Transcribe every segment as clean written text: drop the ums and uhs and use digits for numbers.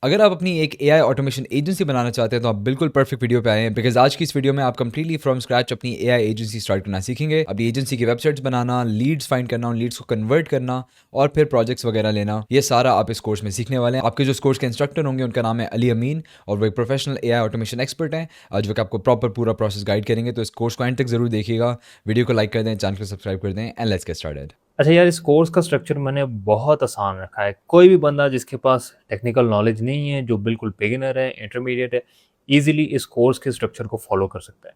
अगर आप अपनी एक एआई ऑटोमेशन एजेंसी बनाना चाहते हैं तो आप बिल्कुल परफेक्ट वीडियो पे आए हैं, बिकॉज आज की इस वीडियो में आप कंप्लीटली फ्रॉम स्क्रैच अपनी एआई एजेंसी स्टार्ट करना सीखेंगे। अपनी एजेंसी की वेबसाइट्स बनाना, लीड्स फाइंड करना, उन लीड्स को कन्वर्ट करना और फिर प्रोजेक्ट्स वगैरह लेना, ये सारा आप इस कोर्स में सीखने वाले हैं। आपके जो इस कोर्स के इंस्ट्रक्टर होंगे उनका नाम है अली अमीन और वो एक प्रोफेशनल एआई ऑटोमेशन एक्सपर्ट हैं, जो कि आपको प्रॉपर पूरा प्रोसेस गाइड करेंगे। तो इस कोर्स को एंड तक जरूर देखिएगा, वीडियो को लाइक कर दें, चैनल को सब्सक्राइब कर दें एंड लेट्स गेट स्टार्टेड। अच्छा यार, इस कोर्स का स्ट्रक्चर मैंने बहुत आसान रखा है। कोई भी बंदा जिसके पास टेक्निकल नॉलेज नहीं है, जो बिल्कुल बिगिनर है, इंटरमीडिएट है, ईजिली इस कोर्स के स्ट्रक्चर को फॉलो कर सकता है।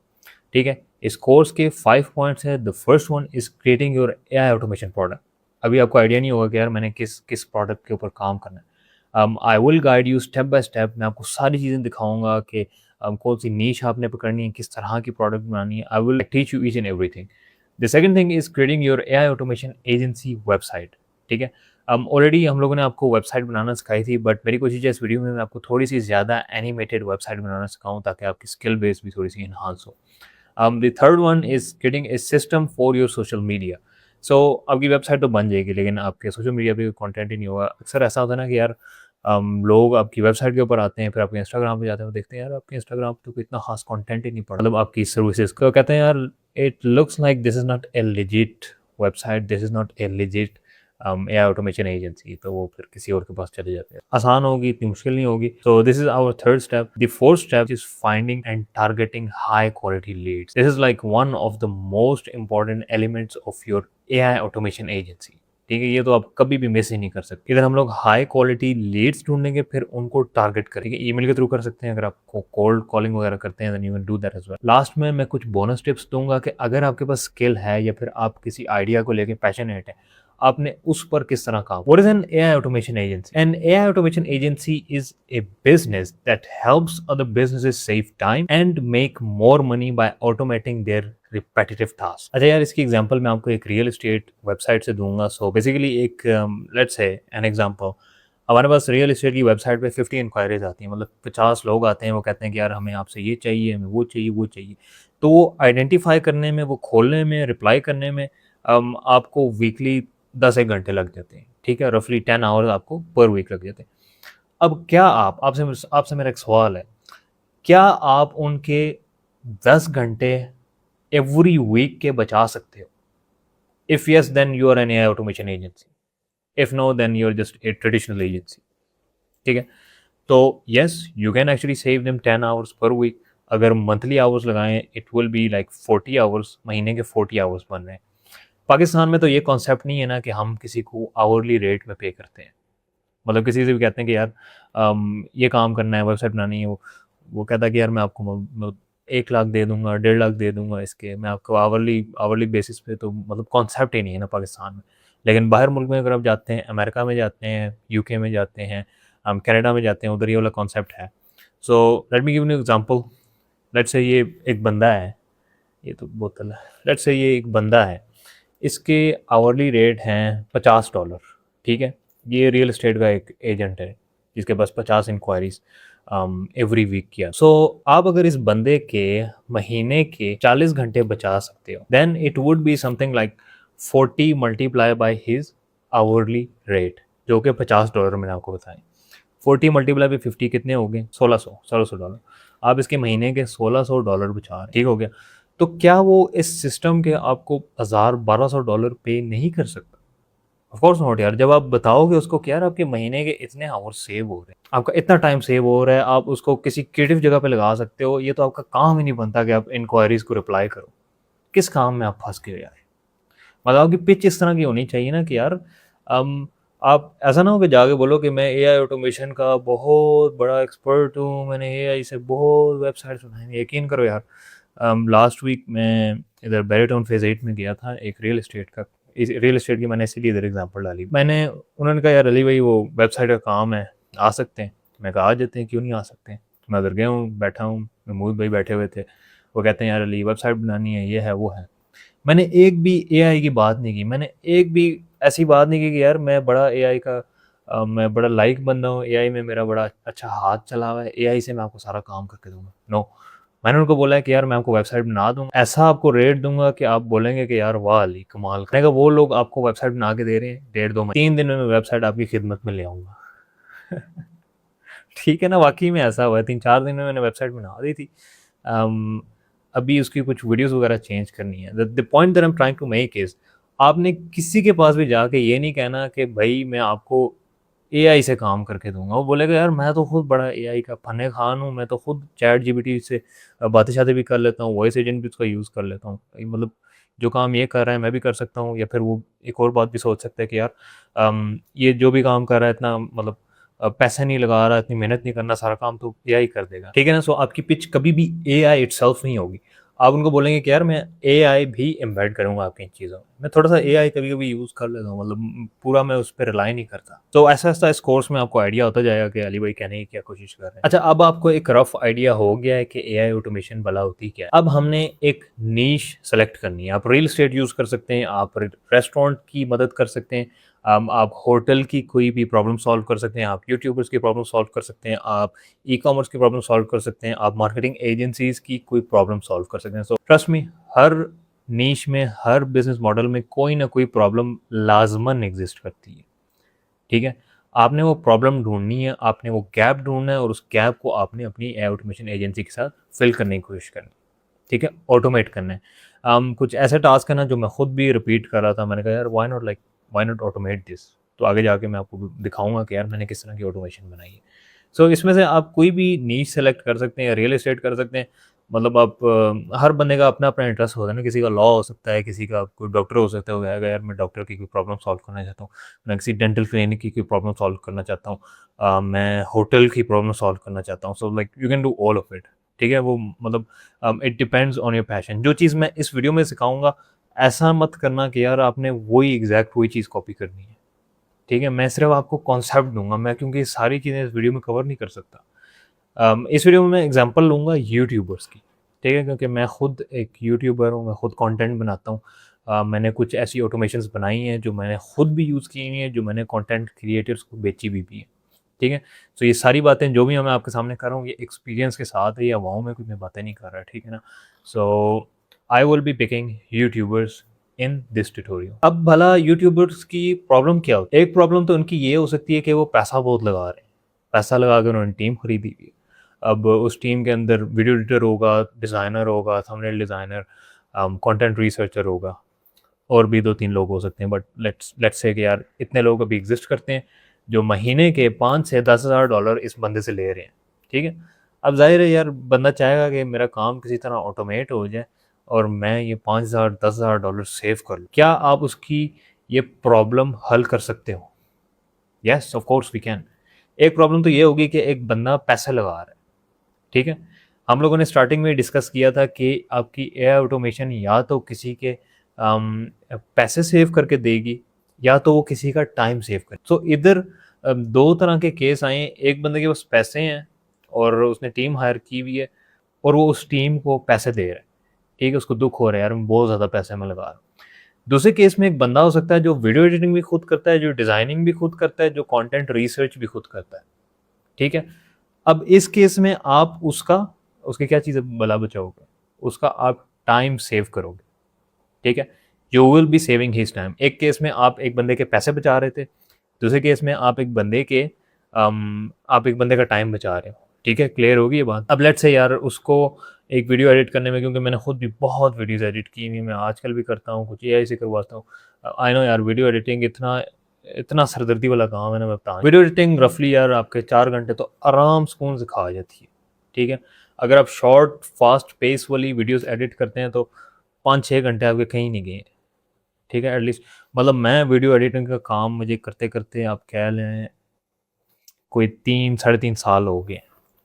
ठीक है, इस कोर्स के 5 पॉइंट्स है। The first one is creating your AI automation product. अभी आपको आइडिया नहीं होगा कि यार मैंने किस किस प्रोडक्ट के ऊपर काम करना है। I will guide you step by step. मैं आपको सारी चीज़ें दिखाऊंगा कि कौन सी नीश आपने पकड़नी है, किस तरह की प्रोडक्ट बनानी है। I will teach you each and everything. The second thing is creating your AI automation agency website. ठीक है, ऑलरेडी हम लोगों ने आपको वेबसाइट बनाना सिखाई थी, बट मेरी कोशिश है इस वीडियो में मैं आपको थोड़ी सी ज़्यादा एनिमेटेड वेबसाइट बनाना सिखाऊं ताकि आपकी स्किल बेस भी थोड़ी सी इन्हांस हो। The third one is getting a system for your social media. So आपकी वेबसाइट तो बन जाएगी लेकिन आपके सोशल मीडिया पे कंटेंट ही नहीं होगा। अक्सर ऐसा होता है ना कि यार लोग आपकी वेबसाइट के ऊपर आते हैं, फिर आपके इंस्टाग्राम पे जाते हैं, वो देखते हैं यार आपके इंस्टाग्राम पे तो कोई इतना खास कंटेंट ही नहीं पड़ा, मतलब आपकी सर्विसेज को कहते हैं यार it looks like this is not a legit website, this is not a legit AI automation agency. तो वो फिर किसी और के पास चले जाते हैं। आसान होगी, इतनी मुश्किल नहीं होगी। So this is our third step. The fourth step is finding and targeting high quality leads. This is like one of the most important elements of your AI automation agency. ठीक है, ये तो आप कभी भी मिस ही नहीं कर सकते। इधर हम लोग हाई क्वालिटी लीड्स ढूंढेंगे, फिर उनको टारगेट करेंगे। ईमेल के थ्रू कर सकते हैं, अगर आपको कोल्ड कॉलिंग वगैरह करते हैं, then you can do that as well. Last में मैं कुछ बोनस टिप्स दूंगा कि अगर आपके पास स्किल है या फिर आप किसी आइडिया को लेके पैशनेट है, आपने उस पर किस तरह काम। What is an AI automation agency? An AI automation agency is a business that helps other businesses save time and make more money by automating their repetitive tasks. अच्छा यार, इसकी एग्जांपल मैं आपको एक रियल एस्टेट वेबसाइट से दूंगा। So basically एक let's say an example, हमारे पास रियल एस्टेट की वेबसाइट पे 50 इंक्वायरीज आती हैं, मतलब 50 लोग आते हैं, वो कहते हैं कि यार हमें आपसे ये चाहिए, हमें वो चाहिए, वो चाहिए। तो वो आइडेंटिफाई करने में, वो खोलने में, रिप्लाई करने में आपको वीकली 10 एक घंटे लग जाते हैं। ठीक है, रफली 10 आवर्स आपको पर वीक लग जाते हैं। अब क्या आप आपसे मेरा एक सवाल है, क्या आप उनके 10 घंटे एवरी वीक के बचा सकते हो? If yes then you are an AI automation agency, if no then you are just a traditional agency. ठीक है, तो yes you can actually save them 10 hours per week. अगर मंथली आवर्स लगाएं, it will be like 40 hours, महीने के 40 hours बन रहे हैं। पाकिस्तान में तो ये कॉन्सेप्ट नहीं है ना कि हम किसी को आवरली रेट में पे करते हैं। मतलब किसी से भी कहते हैं कि यार ये काम करना है, वेबसाइट बनानी है, वो कहता है कि यार मैं आपको 1 लाख दे दूंगा, 1.5 लाख दे दूंगा इसके, मैं आपको आवरली आवरली बेसिस पे। तो मतलब कॉन्सेप्ट ही नहीं है ना पाकिस्तान में। लेकिन बाहर मुल्क में अगर आप जाते हैं, अमेरिका में जाते हैं, यूके में जाते हैं, हम कनाडा में जाते हैं, उधर ये वाला कॉन्सेप्ट है। सो let me give you example. Let's say ये एक बंदा है, ये तो बोतल है। लेट्स से ये एक बंदा है, इसके आवरली रेट हैं $50। ठीक है, ये रियल एस्टेट का एक एजेंट है जिसके पास 50 इंक्वायरीज एवरी वीक किया। सो आप अगर इस बंदे के महीने के 40 घंटे बचा सकते हो, then it would be something like 40 multiply by his hourly rate, जो कि $50 मैंने आपको बताया। 40 मल्टीप्लाई बाय 50 कितने हो गए? 1600 डॉलर। आप इसके महीने के $1600 बचा रहे हैं। ठीक हो गया। तो क्या वो इस सिस्टम के आपको 1000-1200 पे नहीं कर सकता? ऑफ कोर्स नॉट यार। जब आप बताओगे उसको कि यार आपके महीने के इतने आवर्स सेव हो रहे हैं, आपका इतना टाइम सेव हो रहा है, आप उसको किसी क्रिएटिव जगह पे लगा सकते हो, ये तो आपका काम ही नहीं बनता कि आप इंक्वायरीज को रिप्लाई करो। किस काम में आप फंस गए यार? मतलब आपकी पिच इस तरह की होनी चाहिए ना कि यार आप ऐसा ना हो कि जाके बोलो कि मैं एआई ऑटोमेशन का बहुत बड़ा एक्सपर्ट हूँ, मैंने एआई से बहुत वेबसाइट्स बनाई। यकीन करो यार, लास्ट वीक मैं इधर बैरिटन फेज 8 में गया था, एक रियल एस्टेट का। इस रियल एस्टेट की मैंने इसीलिए इधर एग्जांपल डाली। मैंने उन्होंने कहा यार अली भाई वो वेबसाइट का काम है, आ सकते हैं? मैं कहा आ जाते हैं, क्यों नहीं आ सकते हैं। मैं उधर गया हूँ, बैठा हूँ, महमूद भाई बैठे हुए थे। वो कहते हैं यार अली वेबसाइट बनानी है, ये है वो है। मैंने एक भी एआई की बात नहीं की, मैंने एक भी ऐसी बात नहीं की कि यार मैं बड़ा एआई का मैं बड़ा लाइक बंदा हूँ, एआई में मेरा बड़ा अच्छा हाथ चला हुआ है, एआई से मैं आपको सारा काम करके दूंगा। नो, मैंने उनको बोला है कि यार मैं आपको वेबसाइट बना दूंगा, ऐसा आपको रेट दूंगा कि आप बोलेंगे कि यार वाह अली कमाल करेगा। वो लोग आपको वेबसाइट बना के दे रहे हैं 1.5-2 महीने, 3 दिन में मैं वेबसाइट आपकी खिदमत में ले आऊंगा। ठीक है ना, वाक़ई में ऐसा हुआ है, 3-4 दिन में मैंने वेबसाइट बना दी थी। अभी उसकी कुछ वीडियोज़ वगैरह चेंज करनी है। The point that I am trying to make is, आपने किसी के पास भी जाके ये नहीं कहना कि भई मैं आपको एआई से काम करके दूँगा। वो बोलेगा यार मैं तो खुद बड़ा एआई का फन्ने खान हूँ, मैं तो खुद चैट जीपीटी से बातें-शातें भी कर लेता हूँ, वॉइस एजेंट भी उसका यूज़ कर लेता हूँ। मतलब जो काम ये कर रहा है मैं भी कर सकता हूँ, या फिर वो एक और बात भी सोच सकता है कि यार ये जो भी काम कर रहा है इतना मतलब पैसा नहीं लगा रहा, इतनी मेहनत नहीं करना, सारा काम तो एआई कर देगा। ठीक है ना? सो आपकी पिच कभी भी एआई इटसेल्फ नहीं होगी। आप उनको बोलेंगे कि यार मैं एआई भी एम्बेड करूँगा आपकी इन चीज़ों में। मैं थोड़ा-सा एआई कभी-कभी यूज़ कर लेता हूँ, मतलब पूरा मैं उस पे रिलाई नहीं करता। तो ऐसा-ऐसा इस कोर्स में आपको आइडिया होता जाएगा कि अली भाई कहने की क्या कोशिश कर रहे हैं। अच्छा, अब आपको एक रफ आइडिया हो गया है कि एआई ऑटोमेशन भला होती क्या है। अब हमने एक नीश सेलेक्ट करनी है। आप रियल एस्टेट यूज़ कर सकते हैं, आप रेस्टोरेंट की मदद कर सकते हैं, आप होटल की कोई भी प्रॉब्लम सॉल्व कर सकते हैं, आप यूट्यूबर्स की प्रॉब्लम सॉल्व कर सकते हैं, आप ई-कॉमर्स की प्रॉब्लम सॉल्व कर सकते हैं, आप मार्केटिंग एजेंसीज़ की कोई प्रॉब्लम सॉल्व कर सकते हैं। सो ट्रस्ट मी, हर नीश में, हर बिज़नेस मॉडल में कोई ना कोई प्रॉब्लम लाज़मन एग्ज़िस्ट करती है, ठीक है? आपने वो प्रॉब्लम ढूँढनी है, आपने वो गैप ढूँढना है और उस गैप को आपने अपनी एआई ऑटोमेशन एजेंसी के साथ फिल करने की कोशिश करनी है, ठीक है? ऑटोमेट करना है। कुछ ऐसे टास्क है ना जो मैं खुद भी रिपीट कर रहा था, मैंने कहा यार व्हाई नॉट ऑटोमेट दिस? तो आगे जाके मैं आपको दिखाऊँगा कि यार मैंने किस तरह की ऑटोमेशन बनाई है। सो इसमें से आप कोई भी नीश सेलेक्ट कर सकते हैं, रियल एस्टेट कर सकते हैं, मतलब आप हर बंदे का अपना-अपना इंटरेस्ट होता है ना, किसी का लॉ हो सकता है, किसी का कोई डॉक्टर हो सकता है, वो कहेगा यार मैं डॉक्टर की कोई प्रॉब्लम सॉल्व करना चाहता हूँ, मैं किसी डेंटल क्लिनिक की कोई प्रॉब्लम सॉल्व करना चाहता हूँ, मैं होटल की प्रॉब्लम सॉल्व करना चाहता हूँ। सो like you can do all of it, ठीक है? वो मतलब it depends on your passion. जो चीज़ मैं इस वीडियो में सिखाऊँगा, ऐसा मत करना कि यार आपने वही एग्ज़ैक्ट वही चीज़ कॉपी करनी है, ठीक है? मैं सिर्फ़ आपको कॉन्सेप्ट दूँगा, मैं क्योंकि सारी चीज़ें इस वीडियो में कवर नहीं कर सकता। इस वीडियो में मैं एग्ज़ाम्पल लूँगा यूट्यूबर्स की, ठीक है? क्योंकि मैं खुद एक यूट्यूबर हूँ, मैं खुद कंटेंट बनाता हूँ। मैंने कुछ ऐसी ऑटोमेशंस बनाई हैं जो मैंने खुद भी यूज़ की हुई हैं, जो मैंने कंटेंट क्रिएटर्स को बेची भी हैं, ठीक है? सो ये सारी बातें जो भी मैं आपके सामने कर रहा हूँ, ये एक्सपीरियंस के साथ है, या वाओ में कुछ मैं बातें नहीं कर रहा, ठीक है ना? So I will be picking YouTubers in this tutorial. अब भला यूट्यूबर्स की प्रॉब्लम क्या होती है? एक प्रॉब्लम तो उनकी ये हो सकती है कि वो पैसा बहुत लगा रहे हैं। पैसा लगा के उन्होंने टीम खरीदी हुई है। अब उस टीम के अंदर वीडियो एडिटर होगा, डिज़ाइनर होगा, थंबनेल डिज़ाइनर, कंटेंट रिसर्चर होगा, और भी 2-3 लोग हो सकते हैं, बट लेट्स लेट्स से कि यार इतने लोग अभी एग्ज़िस्ट करते हैं, जो महीने के 5 से $10,000 इस बंदे से ले रहे हैं, ठीक है? अब ज़ाहिर है यार बंदा चाहेगा कि मेरा काम किसी तरह ऑटोमेट हो जाए और मैं ये 5,000 $10,000 सेव कर लूँ। क्या आप उसकी ये प्रॉब्लम हल कर सकते हो? Yes, of course we can. एक प्रॉब्लम तो ये होगी कि एक बंदा पैसे लगा रहा है, ठीक है? हम लोगों ने स्टार्टिंग में डिस्कस किया था कि आपकी एआई ऑटोमेशन या तो किसी के पैसे सेव करके देगी, या तो वो किसी का टाइम सेव करे। सो इधर 2 तरह के केस आए हैं। एक बंदे के पास पैसे हैं और उसने टीम हायर की हुई है और वो उस टीम को पैसे दे रहा है, ठीक है? उसको दुःख हो रहा है, यार मैं बहुत ज़्यादा पैसे मैं लगा रहा हूँ। दूसरे केस में एक बंदा हो सकता है जो वीडियो एडिटिंग भी खुद करता है, जो डिज़ाइनिंग भी खुद करता है, जो कंटेंट रिसर्च भी खुद करता है, ठीक है? अब इस केस में आप उसकी क्या चीज़ें भला बचाओगे? उसका आप टाइम सेव करोगे, ठीक है? You will B saving his time. एक केस में आप एक बंदे के पैसे बचा रहे थे, दूसरे केस में आप एक बंदे का टाइम बचा रहे हो, ठीक है? क्लियर होगी ये बात? अब लेट्स से यार उसको एक वीडियो एडिट करने में, क्योंकि मैंने खुद भी बहुत वीडियोज़ एडिट की हुई हैं, मैं आजकल भी करता हूँ, कुछ एआई से करवाता हूँ। आई नो यार वीडियो एडिटिंग इतना इतना सरदर्दी वाला काम है ना, मैं बता वीडियो एडिटिंग रफली यार आपके 4 घंटे तो आराम सुकून से खा जाती है, ठीक है? अगर आप शॉर्ट, फास्ट पेस वाली वीडियोज़ एडिट करते हैं तो 5-6 घंटे आपके कहीं नहीं गए, ठीक है? एटलीस्ट मतलब मैं वीडियो एडिटिंग का काम मुझे करते-करते आप कह लें कोई 3 साढ़े 3 साल हो गए।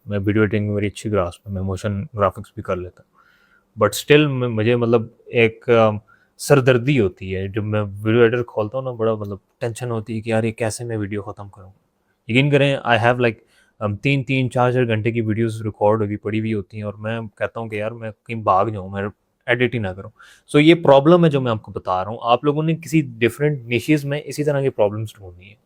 मैं वीडियो एडिटिंग में मेरी अच्छी ग्रास्प है, मैं मोशन ग्राफिक्स भी कर लेता हूँ। बट स्टिल मुझे मतलब एक सरदर्दी होती है जब मैं वीडियो एडिटर खोलता हूँ ना, बड़ा मतलब टेंशन होती है कि यार ये कैसे मैं वीडियो ख़त्म करूँ। यकीन करें आई हैव लाइक 3-3 4-4 घंटे की वीडियोस रिकॉर्ड होगी पड़ी हुई होती हैं और मैं कहता हूँ कि यार मैं कहीं भाग जाऊँ, मैं एडिट ही ना करूँ। सो ये प्रॉब्लम है जो मैं आपको बता रहा हूँ। आप लोगों ने किसी डिफरेंट निशेज़ में इसी तरह की प्रॉब्लम्स ढूँढनी है,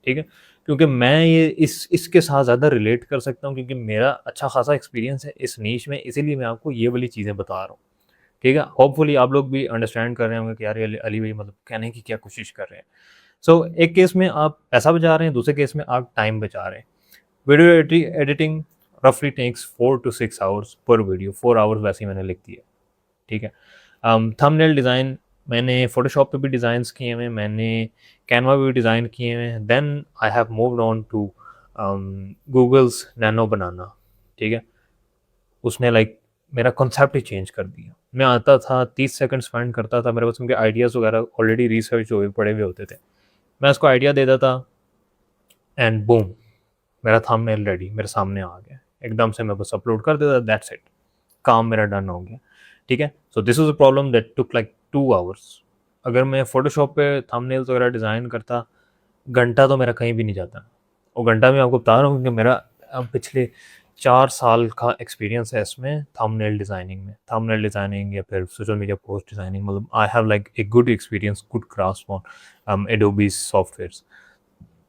ठीक है? क्योंकि मैं ये इसके साथ ज़्यादा रिलेट कर सकता हूँ क्योंकि मेरा अच्छा खासा एक्सपीरियंस है इस नीश में, इसीलिए मैं आपको ये वाली चीज़ें बता रहा हूँ। ठीक है? होपफुली आप लोग भी अंडरस्टैंड कर रहे होंगे कि यार ये अली भाई मतलब कहने की क्या कोशिश कर रहे हैं। सो एक केस में आप पैसा बचा रहे हैं, दूसरे केस में आप टाइम बचा रहे हैं। वीडियो एडिटिंग रफली takes 4 to 6 hours per video, 4 hours वैसे ही मैंने लिख दिया, ठीक है। थंबनेल डिज़ाइन मैंने फ़ोटोशॉप पे भी डिज़ाइंस किए हुए हैं, मैंने कैनवा पे भी डिज़ाइन किए हुए हैं। Then I have moved on to Google's nano banana, ठीक है। उसने लाइक मेरा कॉन्सेप्ट ही चेंज कर दिया। मैं आता था 30 सेकंड स्पेंड करता था, मेरे पास उनके आइडियाज़ वगैरह ऑलरेडी रिसर्च हुए पड़े हुए होते थे। मैं उसको आइडिया देता था एंड बूम, मेरा थंबनेल रेडी मेरे सामने आ गया। एकदम से मैं बस अपलोड कर देता, दैट्स इट, काम मेरा डन हो गया, ठीक है। So this was a problem that took like 2 hours. अगर मैं फ़ोटोशॉप पे थंबनेल्स वगैरह डिज़ाइन करता, घंटा तो मेरा कहीं भी नहीं जाता। और घंटा मैं आपको बता रहा हूँ कि मेरा पिछले 4 साल का एक्सपीरियंस है इसमें, थंबनेल डिज़ाइनिंग में। थंबनेल डिज़ाइनिंग या फिर सोशल मीडिया पोस्ट डिज़ाइनिंग, मतलब I have like a good experience, good grasp on Adobe softwares.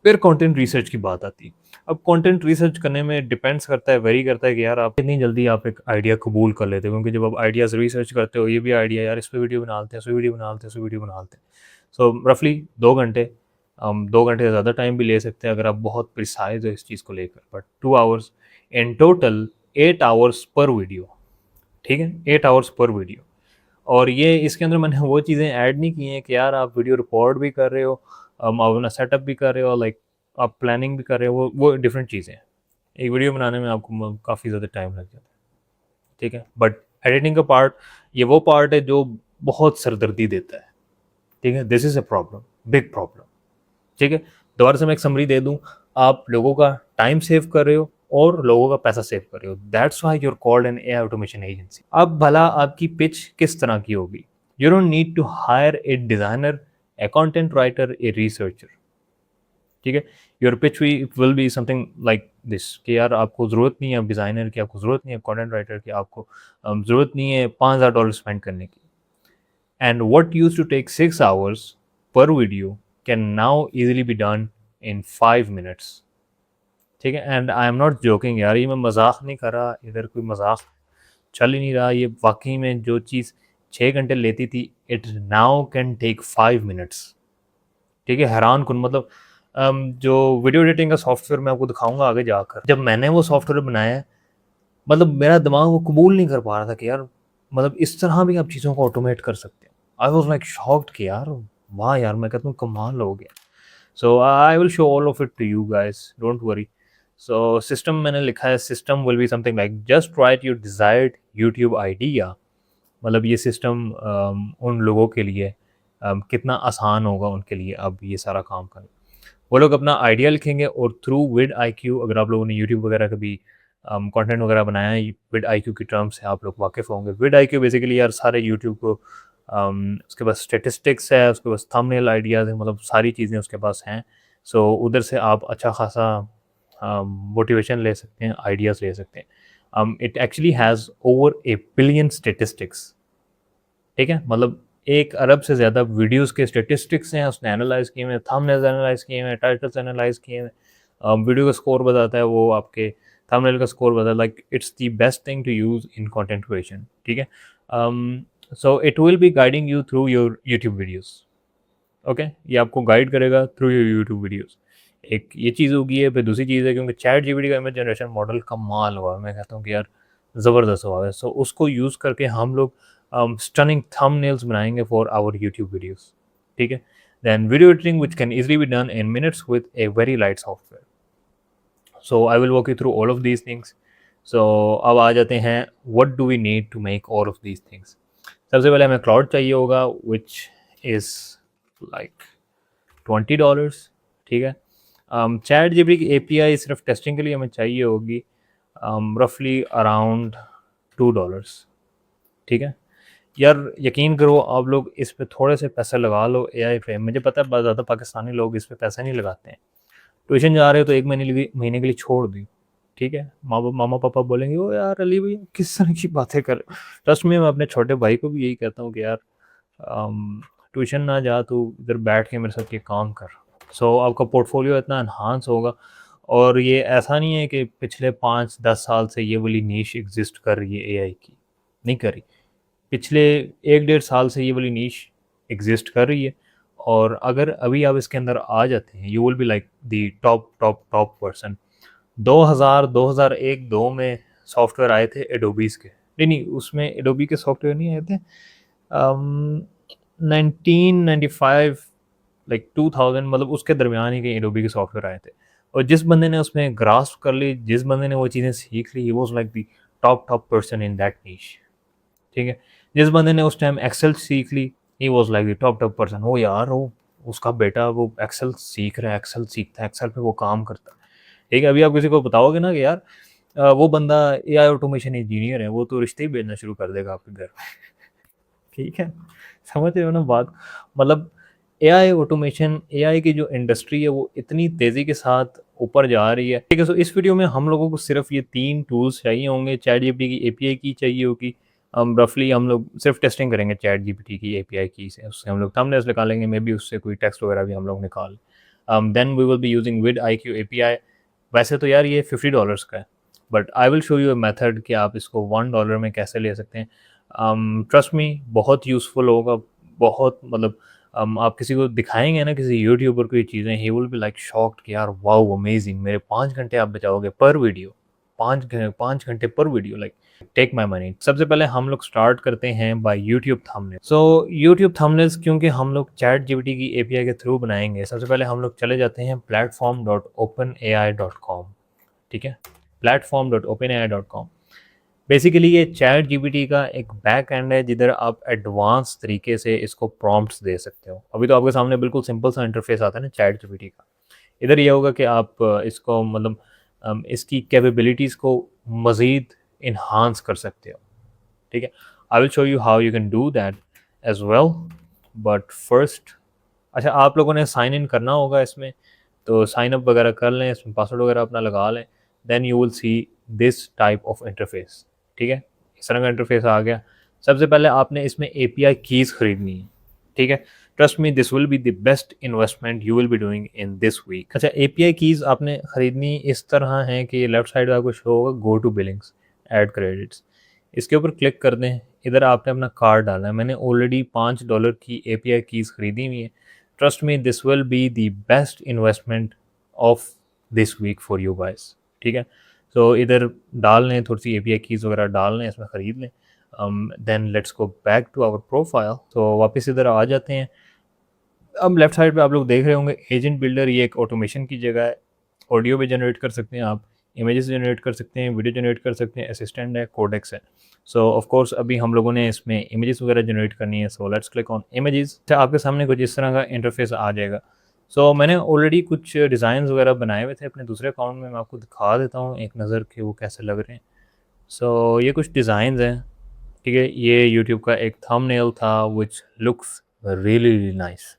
फिर कंटेंट रिसर्च की बात आती है। अब कंटेंट रिसर्च करने में डिपेंड्स करता है, वेरी करता है कि यार आप कितनी जल्दी आप एक आइडिया कबूल कर लेते हो, क्योंकि जब आप आइडियाज़ रिसर्च करते हो, ये भी आइडिया यार इस पे वीडियो बना लेते हैं, इस पे वीडियो बना लेते हैं, इस पे वीडियो बना लेते हैं। सो रफली 2 घंटे, 2 घंटे से ज़्यादा टाइम भी ले सकते हैं अगर आप बहुत प्रिसाइज़ हो इस चीज़ को लेकर, but 2 hours in total, 8 hours per video, ठीक है? 8 आवर्स पर वीडियो। और ये इसके अंदर मैंने वो चीज़ें ऐड नहीं की हैं कि यार आप वीडियो रिकॉर्ड भी कर रहे हो, आप अपना सेटअप भी कर रहे हो, लाइक आप प्लानिंग भी कर रहे हो, वो डिफरेंट चीज़ें हैं। एक वीडियो बनाने में आपको काफ़ी ज़्यादा टाइम लग जाता है, ठीक है। बट एडिटिंग का पार्ट, ये वो पार्ट है जो बहुत सरदर्दी देता है, ठीक है। This is a problem, big problem, ठीक है। दोबारा से मैं एक समरी दे दूं, आप लोगों का टाइम सेव कर रहे हो और लोगों का पैसा सेव कर रहे हो, that's why you are called an AI automation agency. अब भला आपकी पिच किस तरह की होगी? You don't need to hire a designer, a content writer, a researcher, ठीक है। Your pitch will be something like this कि यार आपको ज़रूरत नहीं है डिज़ाइनर की, आपको ज़रूरत नहीं है कंटेंट राइटर की, आपको ज़रूरत नहीं है $5000 स्पेंड करने की। And what used to take 6 hours per video can now easily be done in 5 minutes, ठीक है। And I am not joking यार, ये मैं मजाक नहीं कर रहा, इधर कोई मजाक चल ही नहीं रहा, ये वाकई में जो चीज़ 6 घंटे लेती थी, it now can take 5 minutes, ठीक है। हैरान कुन, मतलब जो वीडियो एडिटिंग का सॉफ्टवेयर मैं आपको दिखाऊंगा आगे जाकर, जब मैंने वो सॉफ्टवेयर बनाया, मतलब मेरा दिमाग वो कबूल नहीं कर पा रहा था कि यार मतलब इस तरह भी आप चीज़ों को ऑटोमेट कर सकते हैं। आई वाज लाइक शॉक्ड कि यार वाह यार, मैं कहता हूँ कमाल हो गया। So I will show all of it to you guys, don't worry. So system मैंने लिखा है, system will be something like just write your desired YouTube idea. मतलब ये सिस्टम उन लोगों के लिए कितना आसान होगा उनके लिए अब ये सारा काम करना। वो लोग अपना आइडिया लिखेंगे और थ्रू विड आईक्यू, अगर आप लोगों ने यूट्यूब वगैरह कभी कंटेंट वगैरह बनाया है, विड आईक्यू की टर्म से आप लोग वाकिफ़ होंगे। विड आईक्यू बेसिकली यार सारे यूट्यूब को उसके पास स्टेटिस्टिक्स है, उसके पास थंबनेल आइडियाज़ है, मतलब सारी चीज़ें उसके पास हैं। सो उधर से आप अच्छा खासा मोटिवेशन ले सकते हैं, आइडियाज़ ले सकते हैं। It actually has over A billion statistics, ठीक है। मतलब 1 अरब से ज़्यादा वीडियोज़ के स्टैटिस्टिक्स हैं, उसने एनालाइज़ किए हुए हैं, थंबनेल्स एनालाइज़ किए हुए हैं, टाइटल्स एनालाइज़ किए हुए हैं। वीडियो का स्कोर बताता है वो आपके, थंबनेल का स्कोर बताता है, like it's the best thing to use in content creation, ठीक है। So it will be guiding you through your YouTube videos, okay. ये आपको गाइड करेगा थ्रू योर यूट्यूब वीडियोज़। एक ये चीज़ होगी है, फिर दूसरी चीज़ है क्योंकि चैट जीपीटी का इमेज जनरेशन मॉडल कमाल हुआ है, मैं कहता हूँ कि यार ज़बरदस्त हुआ है। सो उसको यूज़ करके हम लोग स्टनिंग थंबनेल्स बनाएंगे फॉर आवर यूट्यूब वीडियोस, ठीक है। Then video editing which can easily be done in minutes with a very light software. So I will walk you through all of these things. So अब आ जाते हैं, what do we need to make all of these things. सबसे पहले हमें cloud चाहिए होगा, विच is like $20, ठीक है। चैट जीपीटी की एपीआई सिर्फ टेस्टिंग के लिए हमें चाहिए होगी रफली अराउंड $2, ठीक है। यार यकीन करो, आप लोग इस पे थोड़े से पैसे लगा लो एआई पे, मुझे पता है बहुत ज़्यादा पाकिस्तानी लोग इस पे पैसे नहीं लगाते हैं। ट्यूशन जा रहे हो तो 1 महीने के लिए छोड़ दी, ठीक है। मामा पापा बोलेंगे ओ यार अली भाई किस तरह की बातें कर, ट्रस्ट में मैं अपने छोटे भाई को भी यही कहता हूँ कि यार ट्यूशन ना जा, तू इधर बैठ के मेरे साथ ये काम कर। सो आपका पोर्टफोलियो इतना एनहांस होगा। और ये ऐसा नहीं है कि पिछले 5-10 साल से ये वाली नीश एग्जिस्ट कर रही है एआई की, नहीं करी। पिछले 1-1.5 साल से ये वाली नीश एग्जिस्ट कर रही है। और अगर अभी आप इसके अंदर आ जाते हैं, you will be like the top top top person 2001-2 में सॉफ्टवेयर आए थे एडोबीज के, नहीं उसमें एडोबी के सॉफ्टवेयर नहीं आए थे। 1995 लाइक 2000 मतलब उसके दरमियान ही कहीं एडोबी के सॉफ्टवेयर आए थे। और जिस बंदे ने उसमें ग्रास्प कर ली, जिस बंदे ने वो चीज़ें सीख ली, he was like the top person in that niche. ठीक है, जिस बंदे ने उस टाइम एक्सेल सीख ली, he was like the top person. वो यार वो उसका बेटा वो एक्सेल सीख रहा है, एक्सेल सीखता है, एक्सेल पे वो काम करता है। ठीक है, अभी आप किसी को बताओगे ना कि यार वो बंदा एआई ऑटोमेशन इंजीनियर है, वो तो रिश्ते ही भेजना शुरू कर देगा आपके घर में। ठीक है, समझ रहे हो ना बात? मतलब एआई ऑटोमेशन, एआई की जो इंडस्ट्री है वो इतनी तेज़ी के साथ ऊपर जा रही है। ठीक है, सो इस वीडियो में हम लोगों को सिर्फ ये 3 टूल्स चाहिए होंगे। चैट जीपीटी की एपीआई की चाहिए होगी। रफली हम लोग सिर्फ टेस्टिंग करेंगे चैट जीपीटी की एपीआई की से, उससे हम लोग थंबनेल्स निकालेंगे, मे बी उससे कोई टेक्स्ट वगैरह भी हम लोग निकाल। Then we will be using with IQ API. वैसे तो यार ये $50 का है, but I will show you a method कि आप इसको $1 में कैसे ले सकते हैं। ट्रस्ट मी, बहुत यूज़फुल होगा, बहुत मतलब आप किसी को दिखाएँगे ना, किसी यूट्यूबर को ये चीज़ें, ही विल बी लाइक शॉक्ड कि यार वाओ अमेजिंग, मेरे 5 घंटे आप बचाओगे पर वीडियो, 5 घंटे पर video, like take my money. सबसे पहले हम लोग स्टार्ट करते हैं by YouTube thumbnail. So YouTube thumbnails क्योंकि हम लोग चैट जीपीटी की एपीआई के थ्रू बनाएँगे, सबसे पहले हम लोग चले जाते हैं platform.openai.com। ठीक है, platform.openai.com। बेसिकली ये चैट जीपीटी का एक बैक एंड है जिधर आप एडवांस तरीके से इसको प्रॉम्प्ट्स दे सकते हो। अभी तो आपके सामने बिल्कुल सिंपल सा इंटरफेस आता है ना चैट जीपीटी का। इधर ये होगा कि आप इसको मतलब इसकी कैपेबिलिटीज़ को मज़ीद इन्हांस कर सकते हो। ठीक है, I will show you how you can do that as well. But first, अच्छा आप लोगों ने साइन इन करना होगा इसमें, तो साइन अप वगैरह कर लें, इसमें पासवर्ड वगैरह अपना लगा लें। Then you will see this type of interface. ठीक है, इस तरह का इंटरफेस आ गया। सबसे पहले आपने इसमें एपीआई कीज़ खरीदनी है। ठीक है, trust me this will be the best investment you will be doing in this week. अच्छा, एपीआई कीज़ आपने खरीदनी इस तरह है कि लेफ्ट साइड में आपको शो होगा go to billings, add credits, इसके ऊपर क्लिक कर दें। इधर आपने अपना कार्ड डालना है। मैंने ऑलरेडी $5 की एपीआई कीज़ खरीदी हुई है। Trust me this will be the best investment of this week for you guys. ठीक है, सो इधर डाल लें, थोड़ी सी एपीआई कीज़ वगैरह डाल लें, इसमें ख़रीद लें। Then let's go back to our profile. तो वापस इधर आ जाते हैं। अब लेफ्ट साइड पे आप लोग देख रहे होंगे एजेंट बिल्डर, ये एक ऑटोमेशन की जगह है। ऑडियो भी जनरेट कर सकते हैं आप, इमेजेस जनरेट कर सकते हैं, वीडियो जनरेट कर सकते हैं, असिस्टेंट है, कोडेक्स है। सो ऑफ कोर्स अभी हम लोगों ने इसमें इमेजेस वगैरह जनरेट करनी है। So let's click on images. आपके सामने कुछ इस तरह का इंटरफेस आ जाएगा। सो मैंने ऑलरेडी कुछ डिज़ाइंस वगैरह बनाए हुए थे अपने दूसरे अकाउंट में, मैं आपको दिखा देता हूँ एक नज़र कि वो कैसे लग रहे हैं। सो ये कुछ डिज़ाइंस हैं। ठीक है, ये यूट्यूब का एक थंबनेल था विच लुक्स रियली नाइस।